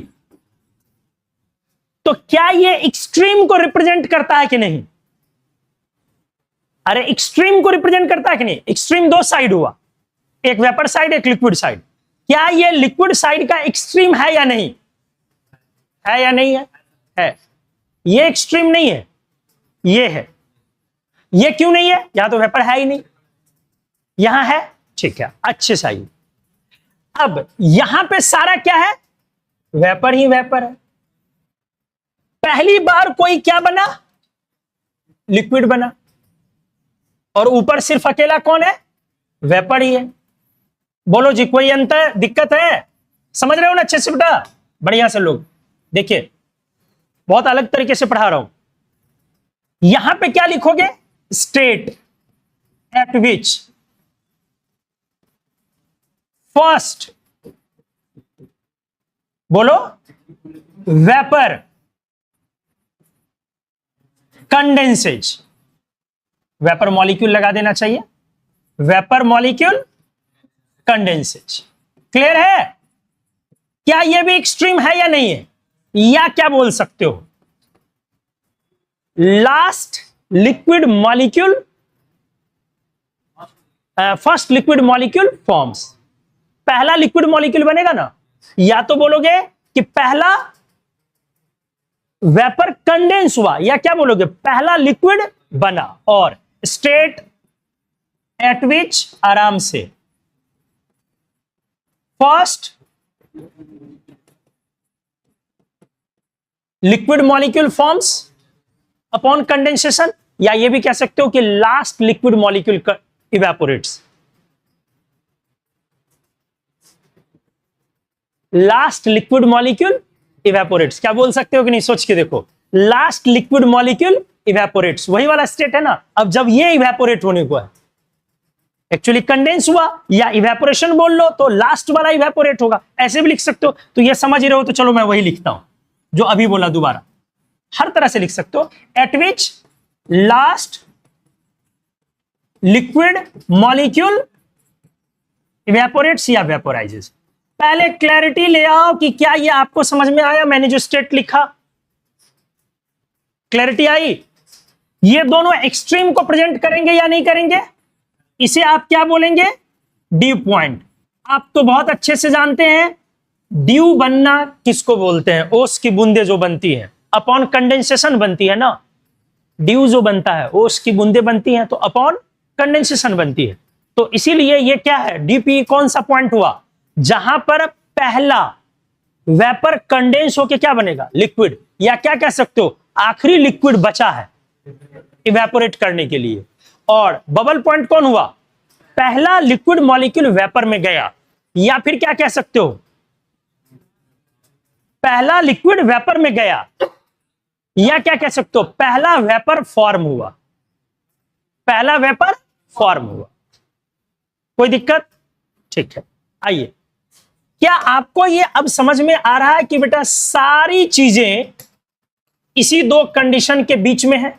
तो क्या ये एक्सट्रीम को रिप्रेजेंट करता है कि नहीं? अरे एक्सट्रीम को रिप्रेजेंट करता है कि नहीं? एक्सट्रीम दो साइड हुआ, एक वेपर साइड, एक लिक्विड साइड। क्या ये लिक्विड साइड का एक्सट्रीम है या नहीं? है या नहीं है? है। ये एक्सट्रीम नहीं है, ये है। ये क्यों नहीं है? यहां तो वेपर है ही नहीं, यहां है। ठीक है, अच्छे सही। अब यहां पे सारा क्या है? वेपर ही वेपर है। पहली बार कोई क्या बना? लिक्विड बना। और ऊपर सिर्फ अकेला कौन है? वेपर ही है। बोलो जी, कोई अंतर दिक्कत है? समझ रहे हो ना अच्छे से बेटा? बढ़िया से लोग देखिए, बहुत अलग तरीके से पढ़ा रहा हूं। यहां पे क्या लिखोगे? स्टेट एट विच फर्स्ट, बोलो, वेपर कंडेंसेज। वेपर मॉलिक्यूल लगा देना चाहिए, वेपर मॉलिक्यूल कंडेंसेज। क्लियर है? क्या यह भी एक्सट्रीम है या नहीं है? या क्या बोल सकते हो? Last liquid molecule, first liquid molecule forms. पहला लिक्विड मॉलिक्यूल बनेगा ना। या तो बोलोगे कि पहला वेपर कंडेंस हुआ, या क्या बोलोगे? पहला लिक्विड बना। और स्टेट एट विच, आराम से, first liquid molecule forms upon condensation. या ये भी कह सकते हो कि last liquid molecule evaporates. Last liquid molecule evaporates, क्या बोल सकते हो कि नहीं? सोच के देखो, लास्ट लिक्विड मॉलिक्यूल इवेपोरेट्स, वही वाला स्टेट है ना। अब जब ये इवेपोरेट होने को है, एक्चुअली कंडेंस हुआ, या इवेपोरेशन बोल लो, तो लास्ट वाला इवेपोरेट होगा। ऐसे भी लिख सकते हो। तो ये समझ ही रहे हो, तो चलो मैं वही लिखता हूं जो अभी बोला, दोबारा हर तरह से लिख सकते हो। एट विच लास्ट लिक्विड मॉलिक्यूल इवेपोरेट्स या वेपोराइजेस। पहले क्लैरिटी ले आओ कि क्या ये आपको समझ में आया? मैंने जो स्टेट लिखा, क्लैरिटी आई? ये दोनों एक्सट्रीम को प्रेजेंट करेंगे या नहीं करेंगे? इसे आप क्या बोलेंगे? Due point. आप तो बहुत अच्छे से जानते हैं ड्यू बनना किसको बोलते हैं। ओस की बूंदे जो बनती है, अपॉन कंडेंसेशन बनती है ना। ड्यू जो बनता है, ओस की बूंदे बनती हैं, तो अपॉन कंडेंसेशन बनती है। तो इसीलिए ये क्या है? डीपी कौन सा पॉइंट हुआ? जहां पर पहला वेपर कंडेंस होके क्या बनेगा? लिक्विड। या क्या कह सकते हो? आखिरी लिक्विड बचा है इवेपोरेट करने के लिए। और बबल पॉइंट कौन हुआ? पहला लिक्विड मॉलिक्यूल वेपर में गया। या फिर क्या कह सकते हो? पहला लिक्विड वेपर में गया। या क्या कह सकते हो? पहला वेपर फॉर्म हुआ। पहला वेपर फॉर्म हुआ। कोई दिक्कत? ठीक है, आइए। क्या आपको ये अब समझ में आ रहा है कि बेटा सारी चीजें इसी दो कंडीशन के बीच में है?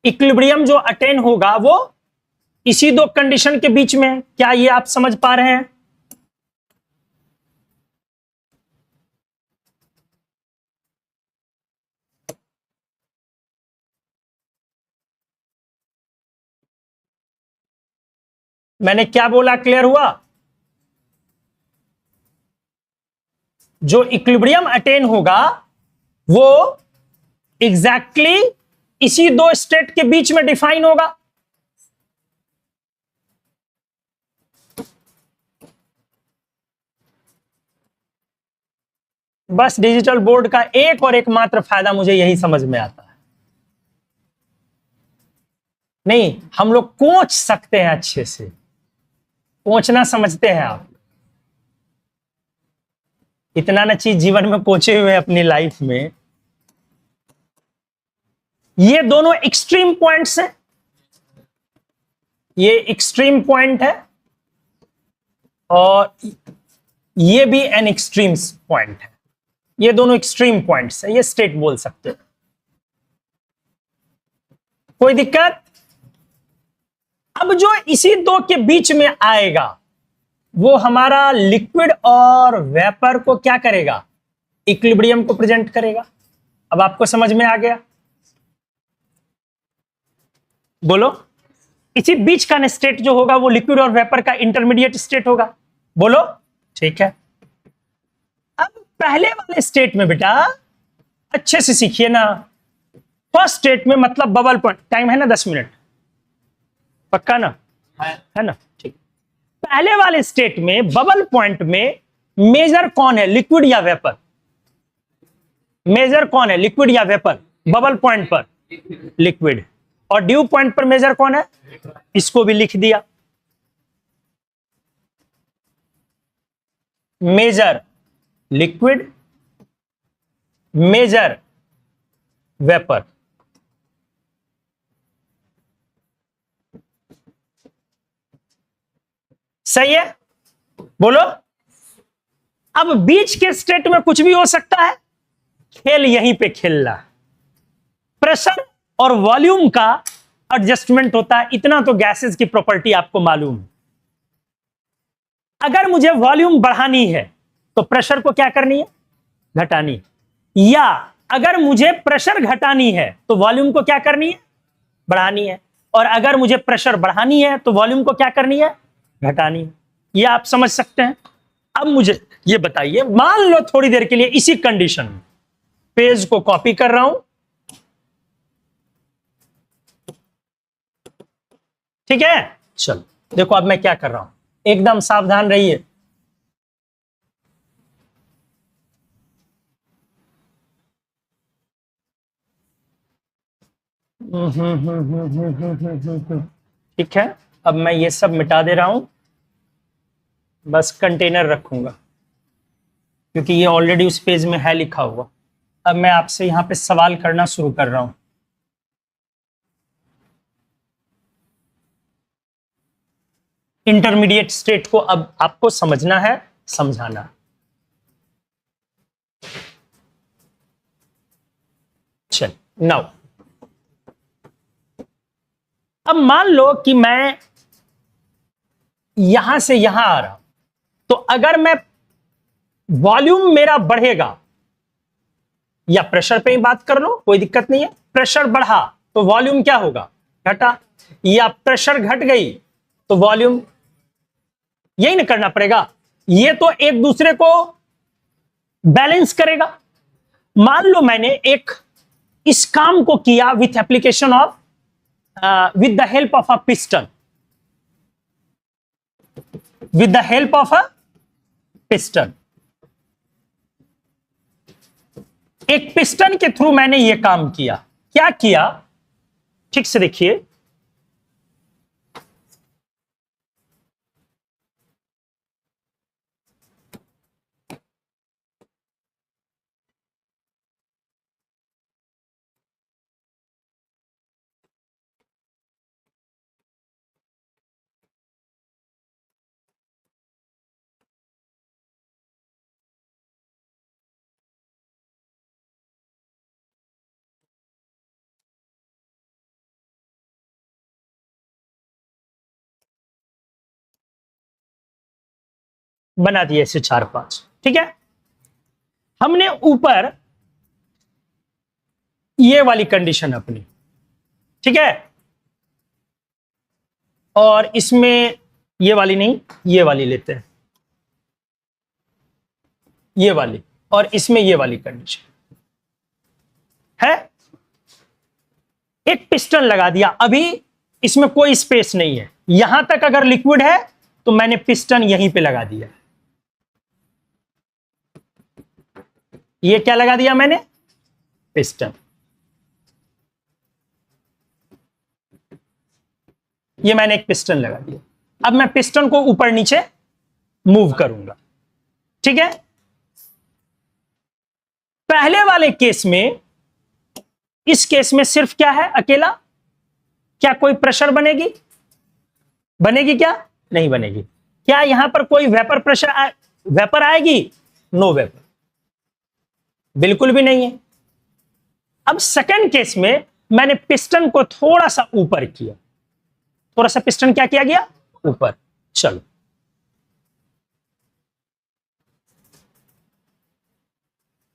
इक्विलिब्रियम जो अटेन होगा वो इसी दो कंडीशन के बीच में है। क्या ये आप समझ पा रहे हैं? मैंने क्या बोला? क्लियर हुआ? जो इक्विलिब्रियम अटेन होगा वो एग्जैक्टली इसी दो स्टेट के बीच में डिफाइन होगा। बस डिजिटल बोर्ड का एक और एकमात्र फायदा मुझे यही समझ में आता है, नहीं हम लोग कोच सकते हैं अच्छे से। कोचना समझते हैं आप? इतना ना चीज जीवन में कोचे हुए अपनी लाइफ में। ये दोनों एक्सट्रीम पॉइंट्स हैं। ये एक्सट्रीम पॉइंट है और ये भी एन एक्सट्रीम पॉइंट है। ये दोनों एक्सट्रीम पॉइंट्स हैं, ये स्टेट बोल सकते हो। कोई दिक्कत? अब जो इसी दो के बीच में आएगा वो हमारा लिक्विड और वेपर को क्या करेगा, इक्विलिब्रियम को प्रेजेंट करेगा। अब आपको समझ में आ गया? बोलो, इसी बीच का स्टेट जो होगा वो लिक्विड और वेपर का इंटरमीडिएट स्टेट होगा। बोलो, ठीक है। अब पहले वाले स्टेट में बेटा अच्छे से सीखिए ना, फर्स्ट स्टेट में मतलब बबल पॉइंट, टाइम है ना 10 मिनट, पक्का ना? है ना? ठीक। पहले वाले स्टेट में बबल पॉइंट में मेजर कौन है, लिक्विड या वेपर? मेजर कौन है, लिक्विड या वेपर? बबल पॉइंट पर लिक्विड। और ड्यू पॉइंट पर मेजर कौन है? इसको भी लिख दिया, मेजर लिक्विड, मेजर वेपर। सही है? बोलो। अब बीच के स्टेट में कुछ भी हो सकता है, खेल यहीं पे खेलना है। प्रेशर और वॉल्यूम का एडजस्टमेंट होता है, इतना तो गैसेस की प्रॉपर्टी आपको मालूम है। अगर मुझे वॉल्यूम बढ़ानी है तो प्रेशर को क्या करनी है, घटानी, या अगर मुझे प्रेशर घटानी है तो वॉल्यूम को क्या करनी है, बढ़ानी है। और अगर मुझे प्रेशर बढ़ानी है तो वॉल्यूम को क्या करनी है, घटानी है। ये आप समझ सकते हैं। अब मुझे ये बताइए, मान लो थोड़ी देर के लिए इसी कंडीशन में, पेज को कॉपी कर रहा हूं, ठीक है? चलो देखो अब मैं क्या कर रहा हूं, एकदम सावधान रहिए। ठीक है, अब मैं ये सब मिटा दे रहा हूं, बस कंटेनर रखूंगा क्योंकि ये ऑलरेडी उस पेज में है लिखा हुआ। अब मैं आपसे यहां पे सवाल करना शुरू कर रहा हूं। इंटरमीडिएट स्टेट को अब आपको समझना है, समझाना। चल नाउ, अब मान लो कि मैं यहां से यहां आ रहा हूं, तो अगर मैं वॉल्यूम मेरा बढ़ेगा, या प्रेशर पे ही बात कर लो कोई दिक्कत नहीं है, प्रेशर बढ़ा तो वॉल्यूम क्या होगा, घटा, या प्रेशर घट गई तो वॉल्यूम, यही ना करना पड़ेगा। ये तो एक दूसरे को बैलेंस करेगा। मान लो मैंने एक इस काम को किया with application of with the help of a piston, with the help of a piston, एक पिस्टन के थ्रू मैंने यह काम किया। क्या किया, ठीक से देखिए, बना दिए ऐसे 4-5, ठीक है। हमने ऊपर ये वाली कंडीशन अपनी, ठीक है, और इसमें ये वाली नहीं, ये वाली लेते हैं, ये वाली, और इसमें ये वाली कंडीशन है। एक पिस्टन लगा दिया, अभी इसमें कोई स्पेस नहीं है, यहां तक अगर लिक्विड है तो मैंने पिस्टन यहीं पे लगा दिया। ये क्या लगा दिया मैंने, पिस्टन। ये मैंने एक पिस्टन लगा दिया। अब मैं पिस्टन को ऊपर नीचे मूव करूंगा, ठीक है। पहले वाले केस में, इस केस में सिर्फ क्या है, अकेला, क्या कोई प्रेशर बनेगी, बनेगी क्या, नहीं बनेगी। क्या यहां पर कोई वेपर प्रेशर वेपर आएगी, नो वेपर, बिल्कुल भी नहीं है। अब सेकंड केस में मैंने पिस्टन को थोड़ा सा ऊपर किया, थोड़ा सा पिस्टन क्या किया गया, ऊपर। चलो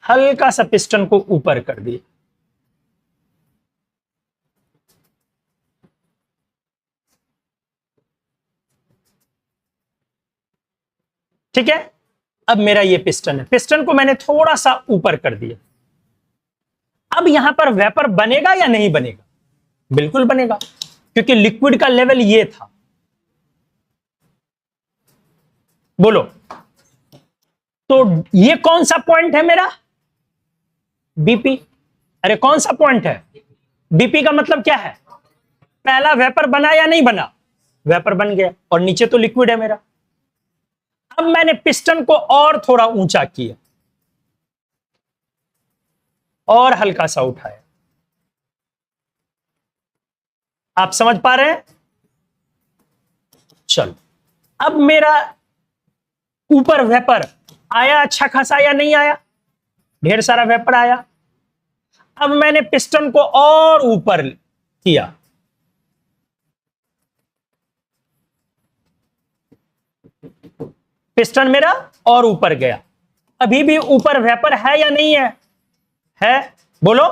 हल्का सा पिस्टन को ऊपर कर दिया। ठीक है, अब मेरा ये पिस्टन है, पिस्टन को मैंने थोड़ा सा ऊपर कर दिया। अब यहां पर वेपर बनेगा या नहीं बनेगा? बिल्कुल बनेगा, क्योंकि लिक्विड का लेवल ये था। बोलो, तो ये कौन सा पॉइंट है मेरा? बीपी। अरे कौन सा पॉइंट है? बीपी का मतलब क्या है? पहला वेपर बना या नहीं बना? वेपर बन गया, और नीचे तो लिक्विड है मेरा। अब मैंने पिस्टन को और थोड़ा ऊंचा किया और हल्का सा उठाया। आप समझ पा रहे हैं? चलो, अब मेरा ऊपर वेपर आया अच्छा खासा या नहीं आया? ढेर सारा वेपर आया। अब मैंने पिस्टन को और ऊपर किया, पिस्टन मेरा और ऊपर गया। अभी भी ऊपर वेपर है या नहीं है? है, बोलो।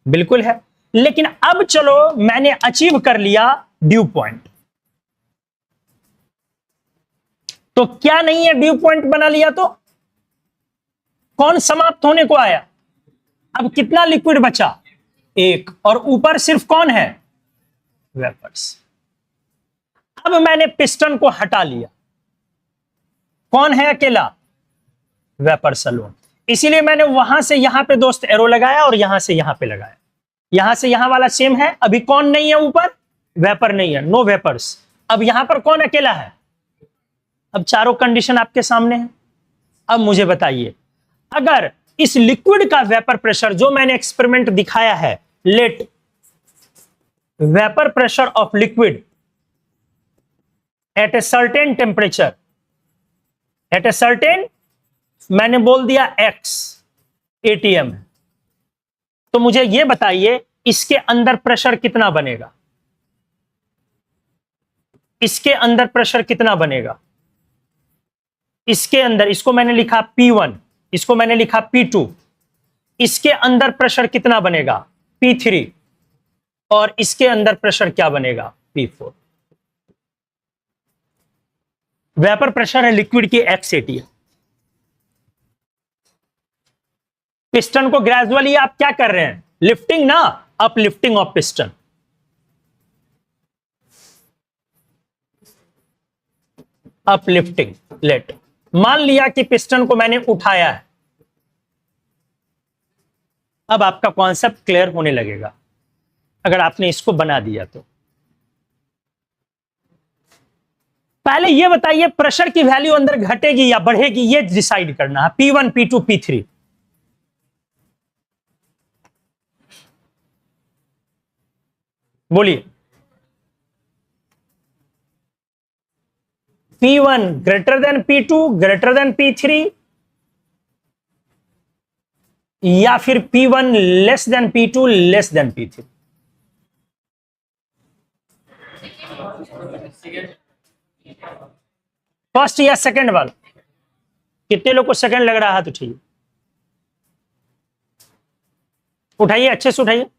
बिल्कुल है। लेकिन अब चलो, मैंने अचीव कर लिया ड्यू पॉइंट। तो क्या नहीं है, ड्यू पॉइंट बना लिया तो कौन समाप्त होने को आया? अब कितना लिक्विड बचा? एक, और ऊपर सिर्फ कौन है? वेपर्स। अब मैंने पिस्टन को हटा लिया, कौन है अकेला? Vapour salon. इसीलिए मैंने वहां से यहां पे दोस्त एरो लगाया और यहां से यहां पे लगाया। यहां से यहां वाला सेम है। अभी कौन नहीं है ऊपर? वेपर नहीं है, नो वेपर्स। अब यहां पर कौन अकेला है? अब चारों कंडीशन आपके सामने है। अब मुझे बताइए, अगर इस लिक्विड का वेपर प्रेशर जो मैंने एक्सपेरिमेंट दिखाया है, let vapour pressure of liquid at a certain temperature, at a certain, मैंने बोल दिया x ATM है, तो मुझे यह बताइए इसके अंदर प्रेशर कितना बनेगा? इसके अंदर प्रेशर कितना बनेगा? इसके अंदर, इसको मैंने लिखा P1, इसको मैंने लिखा P2, इसके अंदर प्रेशर कितना बनेगा? P3, और इसके अंदर प्रेशर क्या बनेगा? P4। वेपर प्रेशर है लिक्विड की x ATM। पिस्टन को ग्रेजुअली आप क्या कर रहे हैं? लिफ्टिंग ना, uplifting of piston. Uplifting. Let, मान लिया कि पिस्टन को मैंने उठाया है। अब आपका कॉन्सेप्ट क्लियर होने लगेगा अगर आपने इसको बना दिया तो। पहले यह बताइए प्रेशर की वैल्यू अंदर घटेगी या बढ़ेगी, यह डिसाइड करना है। P1, P2, P3। बोलिए। P1 greater than P2 greater than P3, या फिर P1 less than P2 less than P3? First या सेकंड वाला? कितने लोग को सेकंड लग रहा है? तो ठीक, उठाइए, अच्छे से उठाइए।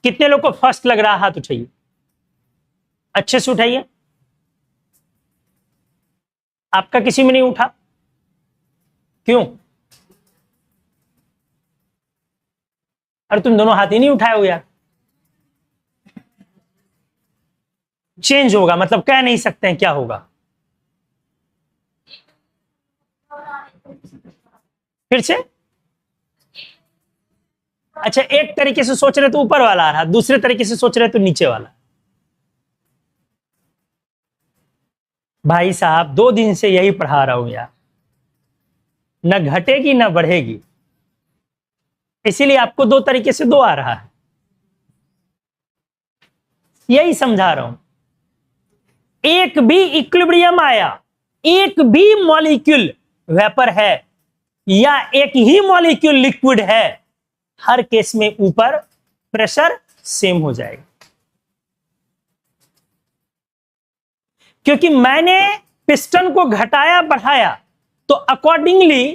कितने लोग को फर्स्ट लग रहा है? तो चाहिए, अच्छे से उठाइए। आपका किसी में नहीं उठा, क्यों? अरे तुम दोनों हाथ ही नहीं उठाए हो यार। चेंज होगा मतलब कह नहीं सकते हैं क्या होगा। फिर से, अच्छा, एक तरीके से सोच रहे तो ऊपर वाला आ रहा, दूसरे तरीके से सोच रहे तो नीचे वाला। भाई साहब 2 दिन से यही पढ़ा रहा हूं यार, न घटेगी न बढ़ेगी, इसीलिए आपको 2 तरीके से 2 आ रहा है, यही समझा रहा हूं। एक भी इक्विलिब्रियम आया, एक भी मॉलिक्यूल वेपर है या एक ही मॉलिक्यूल लिक्विड है, हर केस में ऊपर प्रेशर सेम हो जाएगा, क्योंकि मैंने पिस्टन को घटाया बढ़ाया, तो अकॉर्डिंगली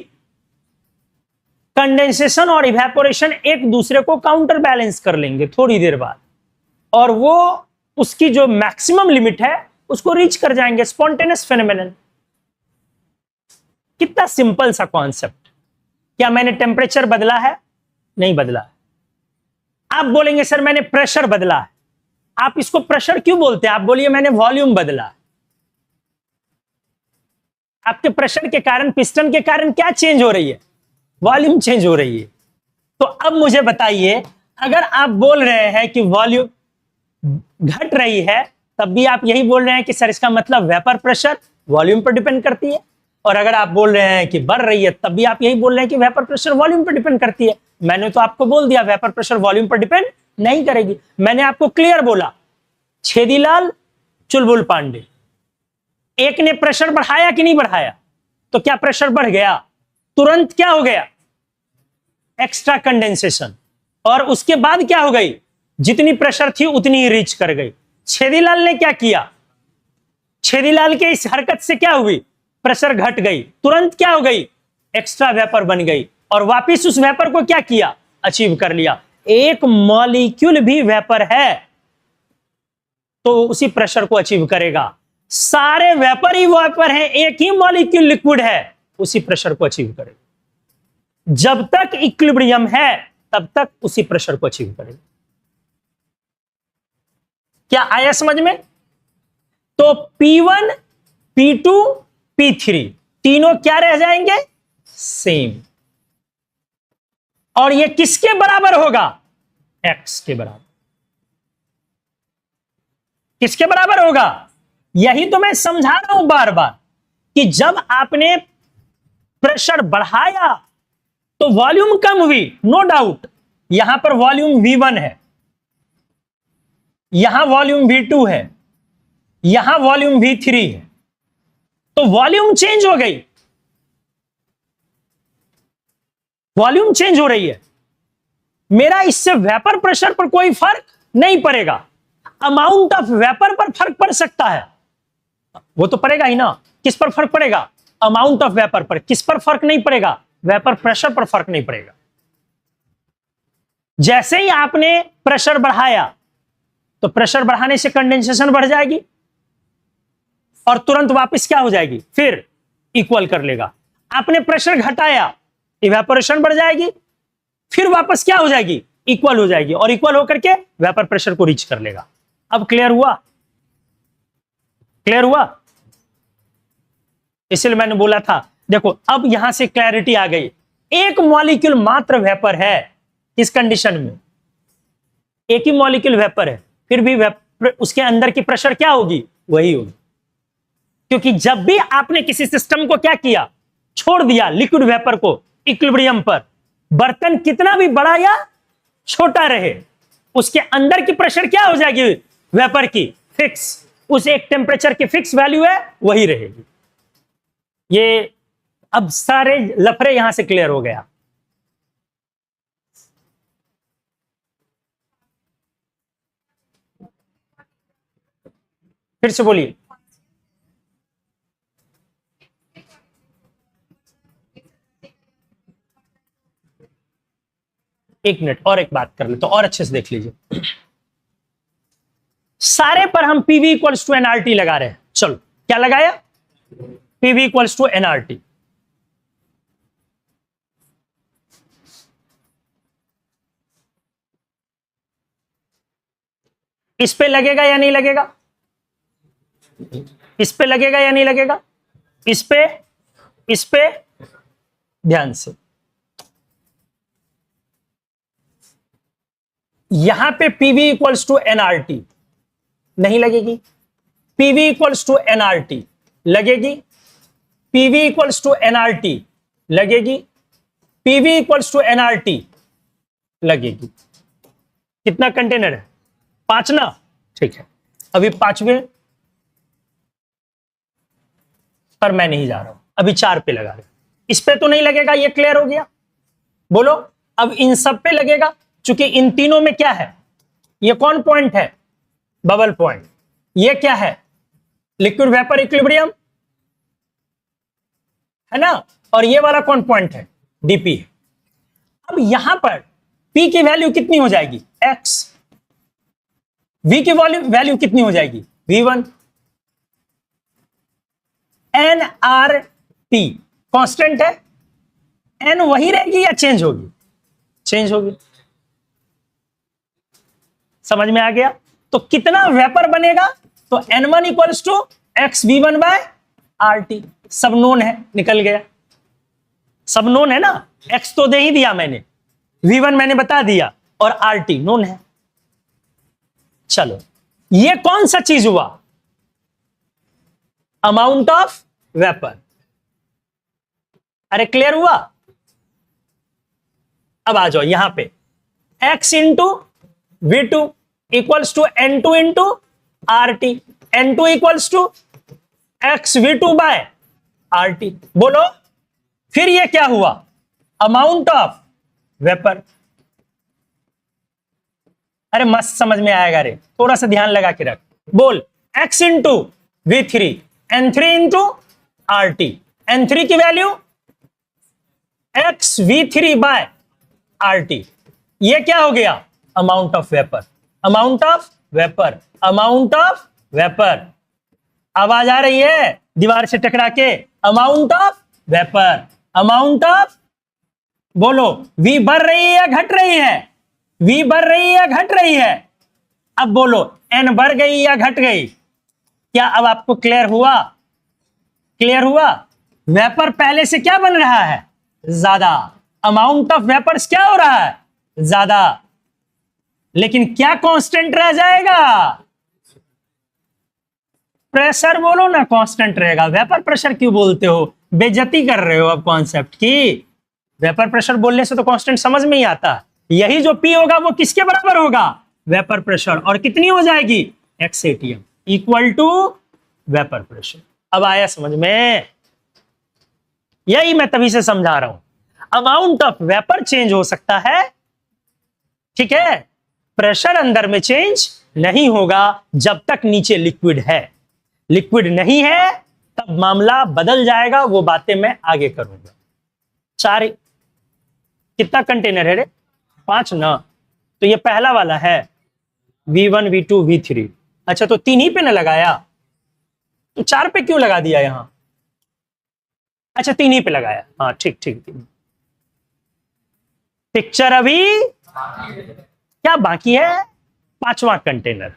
कंडेंसेशन और इवेपोरेशन एक दूसरे को काउंटर बैलेंस कर लेंगे थोड़ी देर बाद, और वो उसकी जो मैक्सिमम लिमिट है उसको रीच कर जाएंगे, स्पॉन्टेनियस फेनोमेनन। कितना सिंपल सा कॉन्सेप्ट। क्या मैंने टेम्परेचर बदला है? नहीं बदला है। आप बोलेंगे सर मैंने प्रेशर बदला है। आप इसको प्रेशर क्यों बोलते हैं? आप बोलिए मैंने वॉल्यूम बदला। आपके प्रेशर के कारण, पिस्टन के कारण क्या चेंज हो रही है? वॉल्यूम चेंज हो रही है। तो अब मुझे बताइए, अगर आप बोल रहे हैं कि वॉल्यूम घट रही है, तब भी आप यही बोल रहे हैं कि सर इसका मतलब वेपर प्रेशर वॉल्यूम पर डिपेंड करती है, और अगर आप बोल रहे हैं कि बढ़ रही है, तब भी आप यही बोल रहे हैं कि वेपर प्रेशर वॉल्यूम पर डिपेंड करती है। मैंने तो आपको बोल दिया वेपर प्रेशर वॉल्यूम पर डिपेंड नहीं करेगी। मैंने आपको क्लियर बोला, छेदीलाल, चुलबुल पांडे, एक ने प्रेशर बढ़ाया कि नहीं बढ़ाया? तो क्या प्रेशर बढ़ गया? तुरंत क्या हो गया? Extra condensation. और उसके बाद क्या हो गई? जितनी प्रेशर थी उतनी ही रीच कर गई। छेदीलाल ने क्या किया? छेदीलाल के इस हरकत से क्या हुई? प्रेशर घट गई, तुरंत क्या हो गई? एक्स्ट्रा वेपर बन गई, और वापिस उस वेपर को क्या किया? अचीव कर लिया। एक मॉलिक्यूल भी वेपर है तो उसी प्रेशर को अचीव करेगा। सारे वेपर ही वेपर हैं, एक ही मॉलिक्यूल लिक्विड है, उसी प्रेशर को अचीव करेगा। जब तक इक्विलिब्रियम है तब तक उसी प्रेशर को अचीव करेगा। क्या आया समझ में? तो P1, P2, P3 तीनों क्या रह जाएंगे? सेम। और ये किसके बराबर होगा? X के बराबर। किसके बराबर होगा? यही तो मैं समझा रहा हूं बार बार कि जब आपने प्रेशर बढ़ाया तो वॉल्यूम कम हुई, नो डाउट। यहां पर वॉल्यूम V1 है, यहां वॉल्यूम V2 है, यहां वॉल्यूम V3 है, तो वॉल्यूम चेंज हो गई, वॉल्यूम चेंज हो रही है। मेरा इससे वेपर प्रेशर पर कोई फर्क नहीं पड़ेगा। अमाउंट ऑफ वेपर पर फर्क पड़ सकता है, वो तो पड़ेगा ही ना। किस पर फर्क पड़ेगा? अमाउंट ऑफ वेपर पर। किस पर फर्क नहीं पड़ेगा? वेपर प्रेशर पर फर्क नहीं पड़ेगा। जैसे ही आपने प्रेशर बढ़ाया तो प्रेशर बढ़ाने से कंडेंसेशन बढ़ जाएगी और तुरंत वापस क्या हो जाएगी? फिर इक्वल कर लेगा। आपने प्रेशर घटाया, इवेपोरेशन बढ़ जाएगी, फिर वापस क्या हो जाएगी? इक्वल हो जाएगी, और इक्वल होकर के वेपर प्रेशर को रीच कर लेगा। अब क्लियर हुआ? क्लियर हुआ? इसलिए मैंने बोला था, देखो अब यहां से क्लैरिटी आ गई। एक मॉलिक्यूल मात्र वेपर है इस कंडीशन में, एक ही मॉलिक्यूल वेपर है, फिर भी उसके अंदर की प्रेशर क्या होगी? वही होगी। क्योंकि जब भी आपने किसी सिस्टम को क्या किया? छोड़ दिया लिक्विड वेपर को इक्विलिब्रियम पर, बर्तन कितना भी बड़ा या छोटा रहे, उसके अंदर की प्रेशर क्या हो जाएगी? वेपर की फिक्स, उस एक टेम्परेचर की फिक्स वैल्यू है, वही रहेगी। ये अब सारे लफड़े यहां से क्लियर हो गया। फिर से बोलिए। एक मिनट और एक बात कर ले तो और अच्छे से देख लीजिए। सारे पर हम PV इक्वल्स टू NRT लगा रहे हैं। चलो क्या लगाया? PV equals to NRT। इस पे लगेगा या नहीं लगेगा? इस पे लगेगा या नहीं लगेगा? इस पे ध्यान से। यहां पे PV इक्वल्स टू NRT नहीं लगेगी, PV इक्वल्स टू NRT लगेगी, PV इक्वल्स टू NRT लगेगी, PV इक्वल्स टू NRT लगेगी। कितना कंटेनर है? 5 ना? ठीक है, अभी 5वें पर मैं नहीं जा रहा हूं, अभी 4 पे लगा रहे। इस पे तो नहीं लगेगा, ये क्लियर हो गया? बोलो अब इन सब पे लगेगा, क्योंकि इन तीनों में क्या है, ये कौन पॉइंट है, बबल पॉइंट, ये क्या है, लिक्विड वेपर इक्विलिब्रियम है ना, और ये वाला कौन पॉइंट है, डीपी। अब यहां पर P की वैल्यू कितनी हो जाएगी, x, V की वैल्यू कितनी हो जाएगी, V1, nRT कांस्टेंट है, n वही रहेगी या चेंज होगी, चेंज होगी। समझ में आ गया। तो कितना वेपर बनेगा, तो N1 equals to X V1 by RT, सब नोन है, निकल गया, सब नोन है ना, x तो दे ही दिया मैंने, V1 मैंने बता दिया, और RT नोन है। चलो, ये कौन सा चीज हुआ, अमाउंट ऑफ वेपर। अरे क्लियर हुआ। अब आ जाओ यहां पे, x into V2 equals to N2 into RT, N2 equals to X V2 by RT। बोलो फिर ये क्या हुआ, अमाउंट ऑफ वेपर। अरे मस्त समझ में आएगा रे, थोड़ा सा ध्यान लगा के रख। बोल, x into V3, N3 into RT, N3 की value x V3 bye RT, ये क्या हो गया, amount of vapour, amount of vapour, amount of vapour. आवाज आ रही है दीवार से टकरा के, amount of vapour, amount of, बोलो V बढ़ रही है या घट रही है, V बढ़ रही है या घट रही है, अब बोलो N बढ़ गई या घट गई। क्या अब आपको क्लियर हुआ, क्लियर हुआ। वेपर पहले से क्या बन रहा है, ज्यादा, अमाउंट ऑफ वेपर्स क्या हो रहा है, ज्यादा, लेकिन क्या कांस्टेंट रह जाएगा, प्रेशर। बोलो ना कांस्टेंट रहेगा। वेपर प्रेशर क्यों बोलते हो, बेइज्जती कर रहे हो अब कॉन्सेप्ट की। वेपर प्रेशर बोलने से तो कांस्टेंट समझ में ही आता। यही जो P होगा वो किसके बराबर होगा, वेपर प्रेशर, और कितनी हो जाएगी, x ATM equal to vapour pressure. अब आया समझ में, यही मैं तभी से समझा रहा हूं, अमाउंट ऑफ वेपर चेंज हो सकता है, ठीक है, प्रेशर अंदर में चेंज नहीं होगा जब तक नीचे लिक्विड है। लिक्विड नहीं है तब मामला बदल जाएगा, वो बातें मैं आगे करूंगा। चार, कितना कंटेनर है रे, 5 ना, तो ये पहला वाला है V1 V2 V3। अच्छा, तो 3 ही पे ना लगाया, तो 4 पे क्यों लगा दिया यहां, अच्छा 3 ही पे लगाया, हाँ ठीक ठीक। पिक्चर अभी क्या बाकी है, 5वां कंटेनर,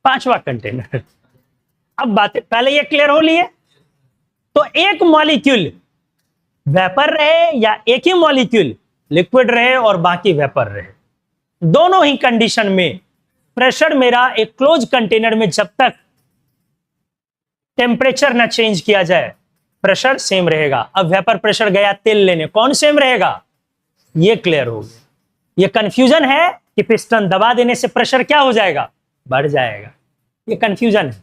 5वां कंटेनर। अब बातें पहले ये क्लियर हो लिए, तो एक मॉलिक्यूल वेपर रहे या एक ही मॉलिक्यूल लिक्विड रहे और बाकी वेपर रहे, दोनों ही कंडीशन में प्रेशर मेरा एक क्लोज कंटेनर में जब तक टेम्परेचर ना चेंज किया जाए प्रेशर सेम रहेगा। अब वेपर प्रेशर गया तेल लेने, कौन सेम रहेगा, ये क्लियर हो गया। ये कंफ्यूजन है कि पिस्टन दबा देने से प्रेशर क्या हो जाएगा, बढ़ जाएगा, ये कंफ्यूजन है,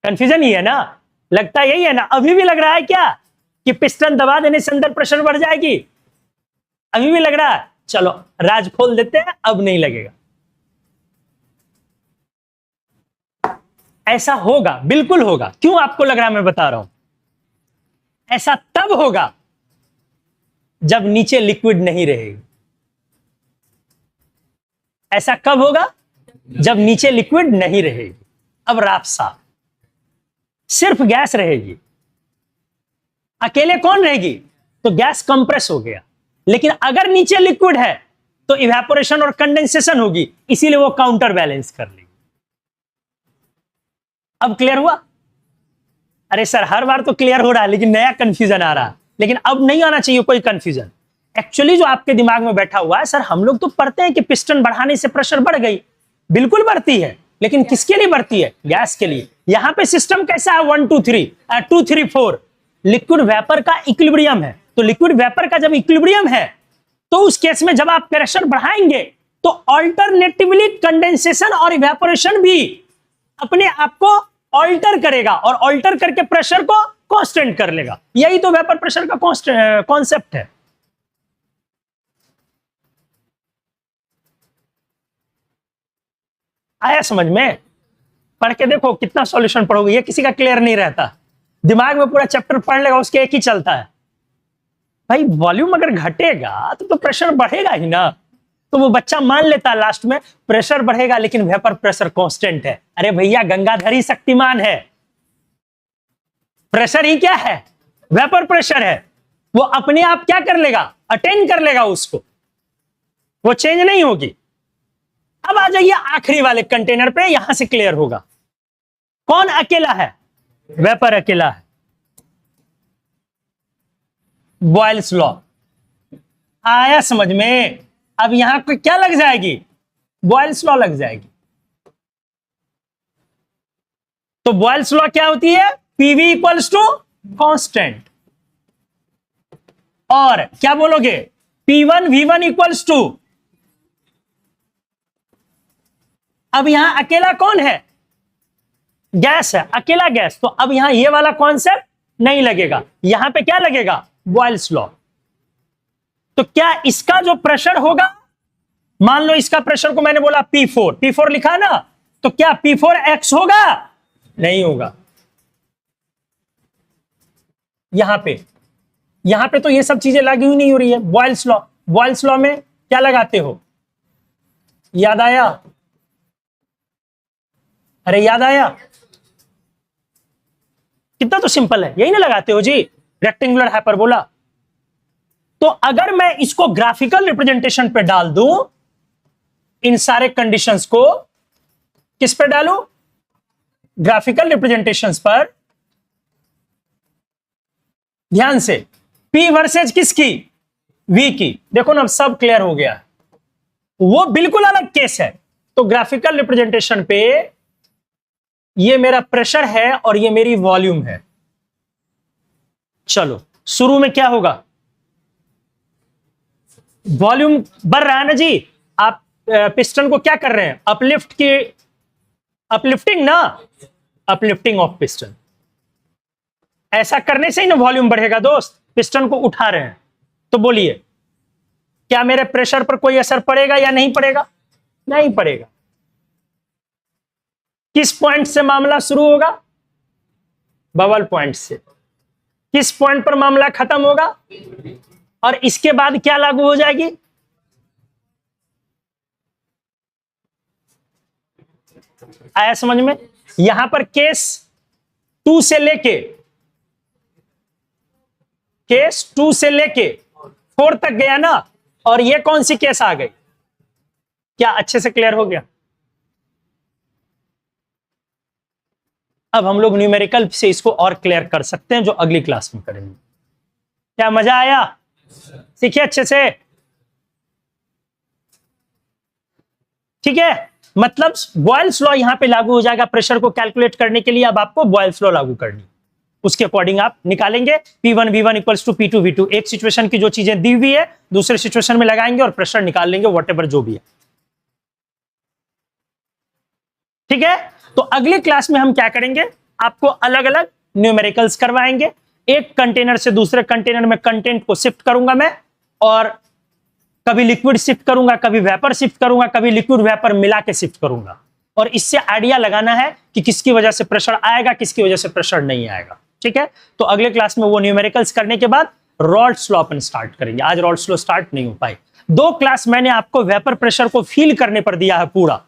कंफ्यूजन ही है ना, लगता यही है ना। अभी भी लग रहा है क्या कि पिस्टन दबा देने से अंदर प्रेशर बढ़ जाएगी, अभी भी लग रहा है, चलो राज खोल देते हैं, अब नहीं लगेगा। ऐसा होगा, बिल्कुल होगा। क्यों आपको लग रहा है, मैं बता रहा हूं, ऐसा तब होगा जब नीचे लिक्विड नहीं रहेगी। ऐसा कब होगा, जब नीचे लिक्विड नहीं रहेगी। अब राफ साफ, सिर्फ गैस रहेगी, अकेले कौन रहेगी, तो गैस कंप्रेस हो गया। लेकिन अगर नीचे लिक्विड है तो इवेपोरेशन और कंडेंसेशन होगी, इसीलिए वो काउंटर बैलेंस कर लेगी। अब क्लियर हुआ। अरे सर हर बार तो क्लियर हो रहा है, लेकिन नया कंफ्यूजन आ रहा है, लेकिन अब नहीं आना चाहिए कोई कंफ्यूजन। एक्चुअली जो आपके दिमाग में बैठा हुआ है, सर हम लोग तो पढ़ते हैं कि पिस्टन बढ़ाने से प्रेशर बढ़ गई, बिल्कुल बढ़ती है, लेकिन किसके लिए बढ़ती है, गैस के लिए। यहां पे सिस्टम कैसा है, 1 2 3 2 3 4, लिक्विड वेपर का इक्विलिब्रियम है। तो लिक्विड वेपर का जब इक्विलिब्रियम है, तो उस केस में जब आप प्रेशर बढ़ाएंगे तो ऑल्टरनेटिवली कंडेंसेशन और इवेपोरेशन भी अपने आप को ऑल्टर करेगा, और ऑल्टर करके प्रेशर को कांस्टेंट कर लेगा। यही तो वेपर प्रेशर का कॉन्सेप्ट है। आया समझ में? पढ़ के देखो कितना सॉल्यूशन पढ़ोगे, ये किसी का क्लियर नहीं रहता, दिमाग में पूरा चैप्टर पढ़ लेगा उसके एक ही चलता है। भाई वॉल्यूम अगर घटेगा तो प्रेशर बढ़ेगा ही ना। तो वो बच्चा मान लेता है लास्ट में प्रेशर बढ़ेगा लेकिन वेपर प्रेशर कांस्टेंट है। अरे भैया गंगाधर ही शक्तिमान है, प्रेशर ही क्या है? वेपर प्रेशर है। वो अपने आप क्या कर लेगा? अटेन कर लेगा उसको, वो चेंज नहीं होगी। अब आ जाइए आखिरी वाले कंटेनर पे, यहां से क्लियर होगा कौन अकेला है। वेपर अकेला है। बॉयल्स लॉ आया समझ में? अब यहां पे क्या लग जाएगी? बॉयल्स लॉ लग जाएगी। तो बॉयल्स लॉ क्या होती है? पीवी इक्वल्स टू कांस्टेंट, और क्या बोलोगे? P1 V1 इक्वल्स टू, अब यहां अकेला कौन है? गैस है, अकेला गैस। तो अब यहां ये वाला कॉन्सेप्ट नहीं लगेगा, यहां पे क्या लगेगा? Boyle's law. तो क्या इसका जो प्रेशर होगा, मान लो इसका प्रेशर को मैंने बोला P4, P4 लिखा ना, तो क्या P4X होगा? नहीं होगा। यहां पे तो ये सब चीजें लागू ही नहीं हो रही है। बॉयल्स लॉ, बॉयल्स लॉ में क्या लगाते हो? याद आया? अरे याद आया? कितना तो सिंपल है, यही ना लगाते हो जी, रेक्टेंगुलर हाइपरबोला। तो अगर मैं इसको ग्राफिकल रिप्रेजेंटेशन पे डाल दूं, इन सारे कंडीशंस को किस पे डालूं? ग्राफिकल रिप्रेजेंटेशंस पर। ध्यान से, P वर्सेज किसकी? V की। देखो ना अब सब क्लियर हो गया, वो बिल्कुल अलग केस है। तो ग्राफिकल रिप्रेजेंटेशन पे ये मेरा प्रेशर है और ये मेरी वॉल्यूम है। चलो शुरू में क्या होगा? वॉल्यूम बढ़ रहा है ना जी। आप पिस्टन को क्या कर रहे हैं? अपलिफ्ट की, अपलिफ्टिंग ना, अपलिफ्टिंग ऑफ पिस्टन। ऐसा करने से ही ना वॉल्यूम बढ़ेगा दोस्त। पिस्टन को उठा रहे हैं, तो बोलिए क्या मेरे प्रेशर पर कोई असर पड़ेगा या नहीं पड़ेगा? नहीं पड़ेगा। किस पॉइंट से मामला शुरू होगा? बबल पॉइंट से। किस पॉइंट पर मामला खत्म होगा? और इसके बाद क्या लागू हो जाएगी? आया समझ में? यहां पर केस 2 से लेके 4 तक गया ना, और ये कौन सी केस आ गई? क्या अच्छे से क्लियर हो गया? अब हम लोग न्यूमेरिकल से इसको और क्लियर कर सकते हैं, जो अगली क्लास में करेंगे। क्या मजा आया? सीखिए अच्छे से, ठीक है? मतलब बॉयल्स लॉ यहां पे लागू हो जाएगा प्रेशर को कैलकुलेट करने के लिए। अब आपको बॉयल्स लॉ लागू करनी, उसके अकॉर्डिंग आप निकालेंगे P1 V1 equals to P2 V2। एक सिचुएशन की जो चीजें दी हुई है दूसरे सिचुएशन में लगाएंगे और प्रेशर निकाल लेंगे, व्हाटएवर जो भी है। ठीक है? तो अगली क्लास में हम क्या करेंगे? आपको अलग अलग न्यूमेरिकल्स करवाएंगे। एक कंटेनर से दूसरे कंटेनर में कंटेंट को शिफ्ट करूंगा मैं, और कभी लिक्विड शिफ्ट करूंगा, कभी वेपर शिफ्ट करूंगा, कभी लिक्विड वेपर मिला के शिफ्ट करूंगा। और इससे आइडिया लगाना है कि किसकी वजह से प्रेशर आएगा, किसकी वजह से प्रेशर नहीं आएगा। ठीक है? तो अगले क्लास में वो न्यूमेरिकल्स करने के बाद रॉल्ड्स लॉ अपन स्टार्ट करेंगे। आज रॉल्ड्स लॉ स्टार्ट नहीं हो पाई। 2 क्लास मैंने आपको वेपर प्रेशर को फील करने पर दिया है पूरा।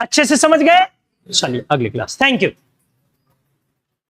अच्छे से समझ गए? चलिए अगली क्लास। Thank you.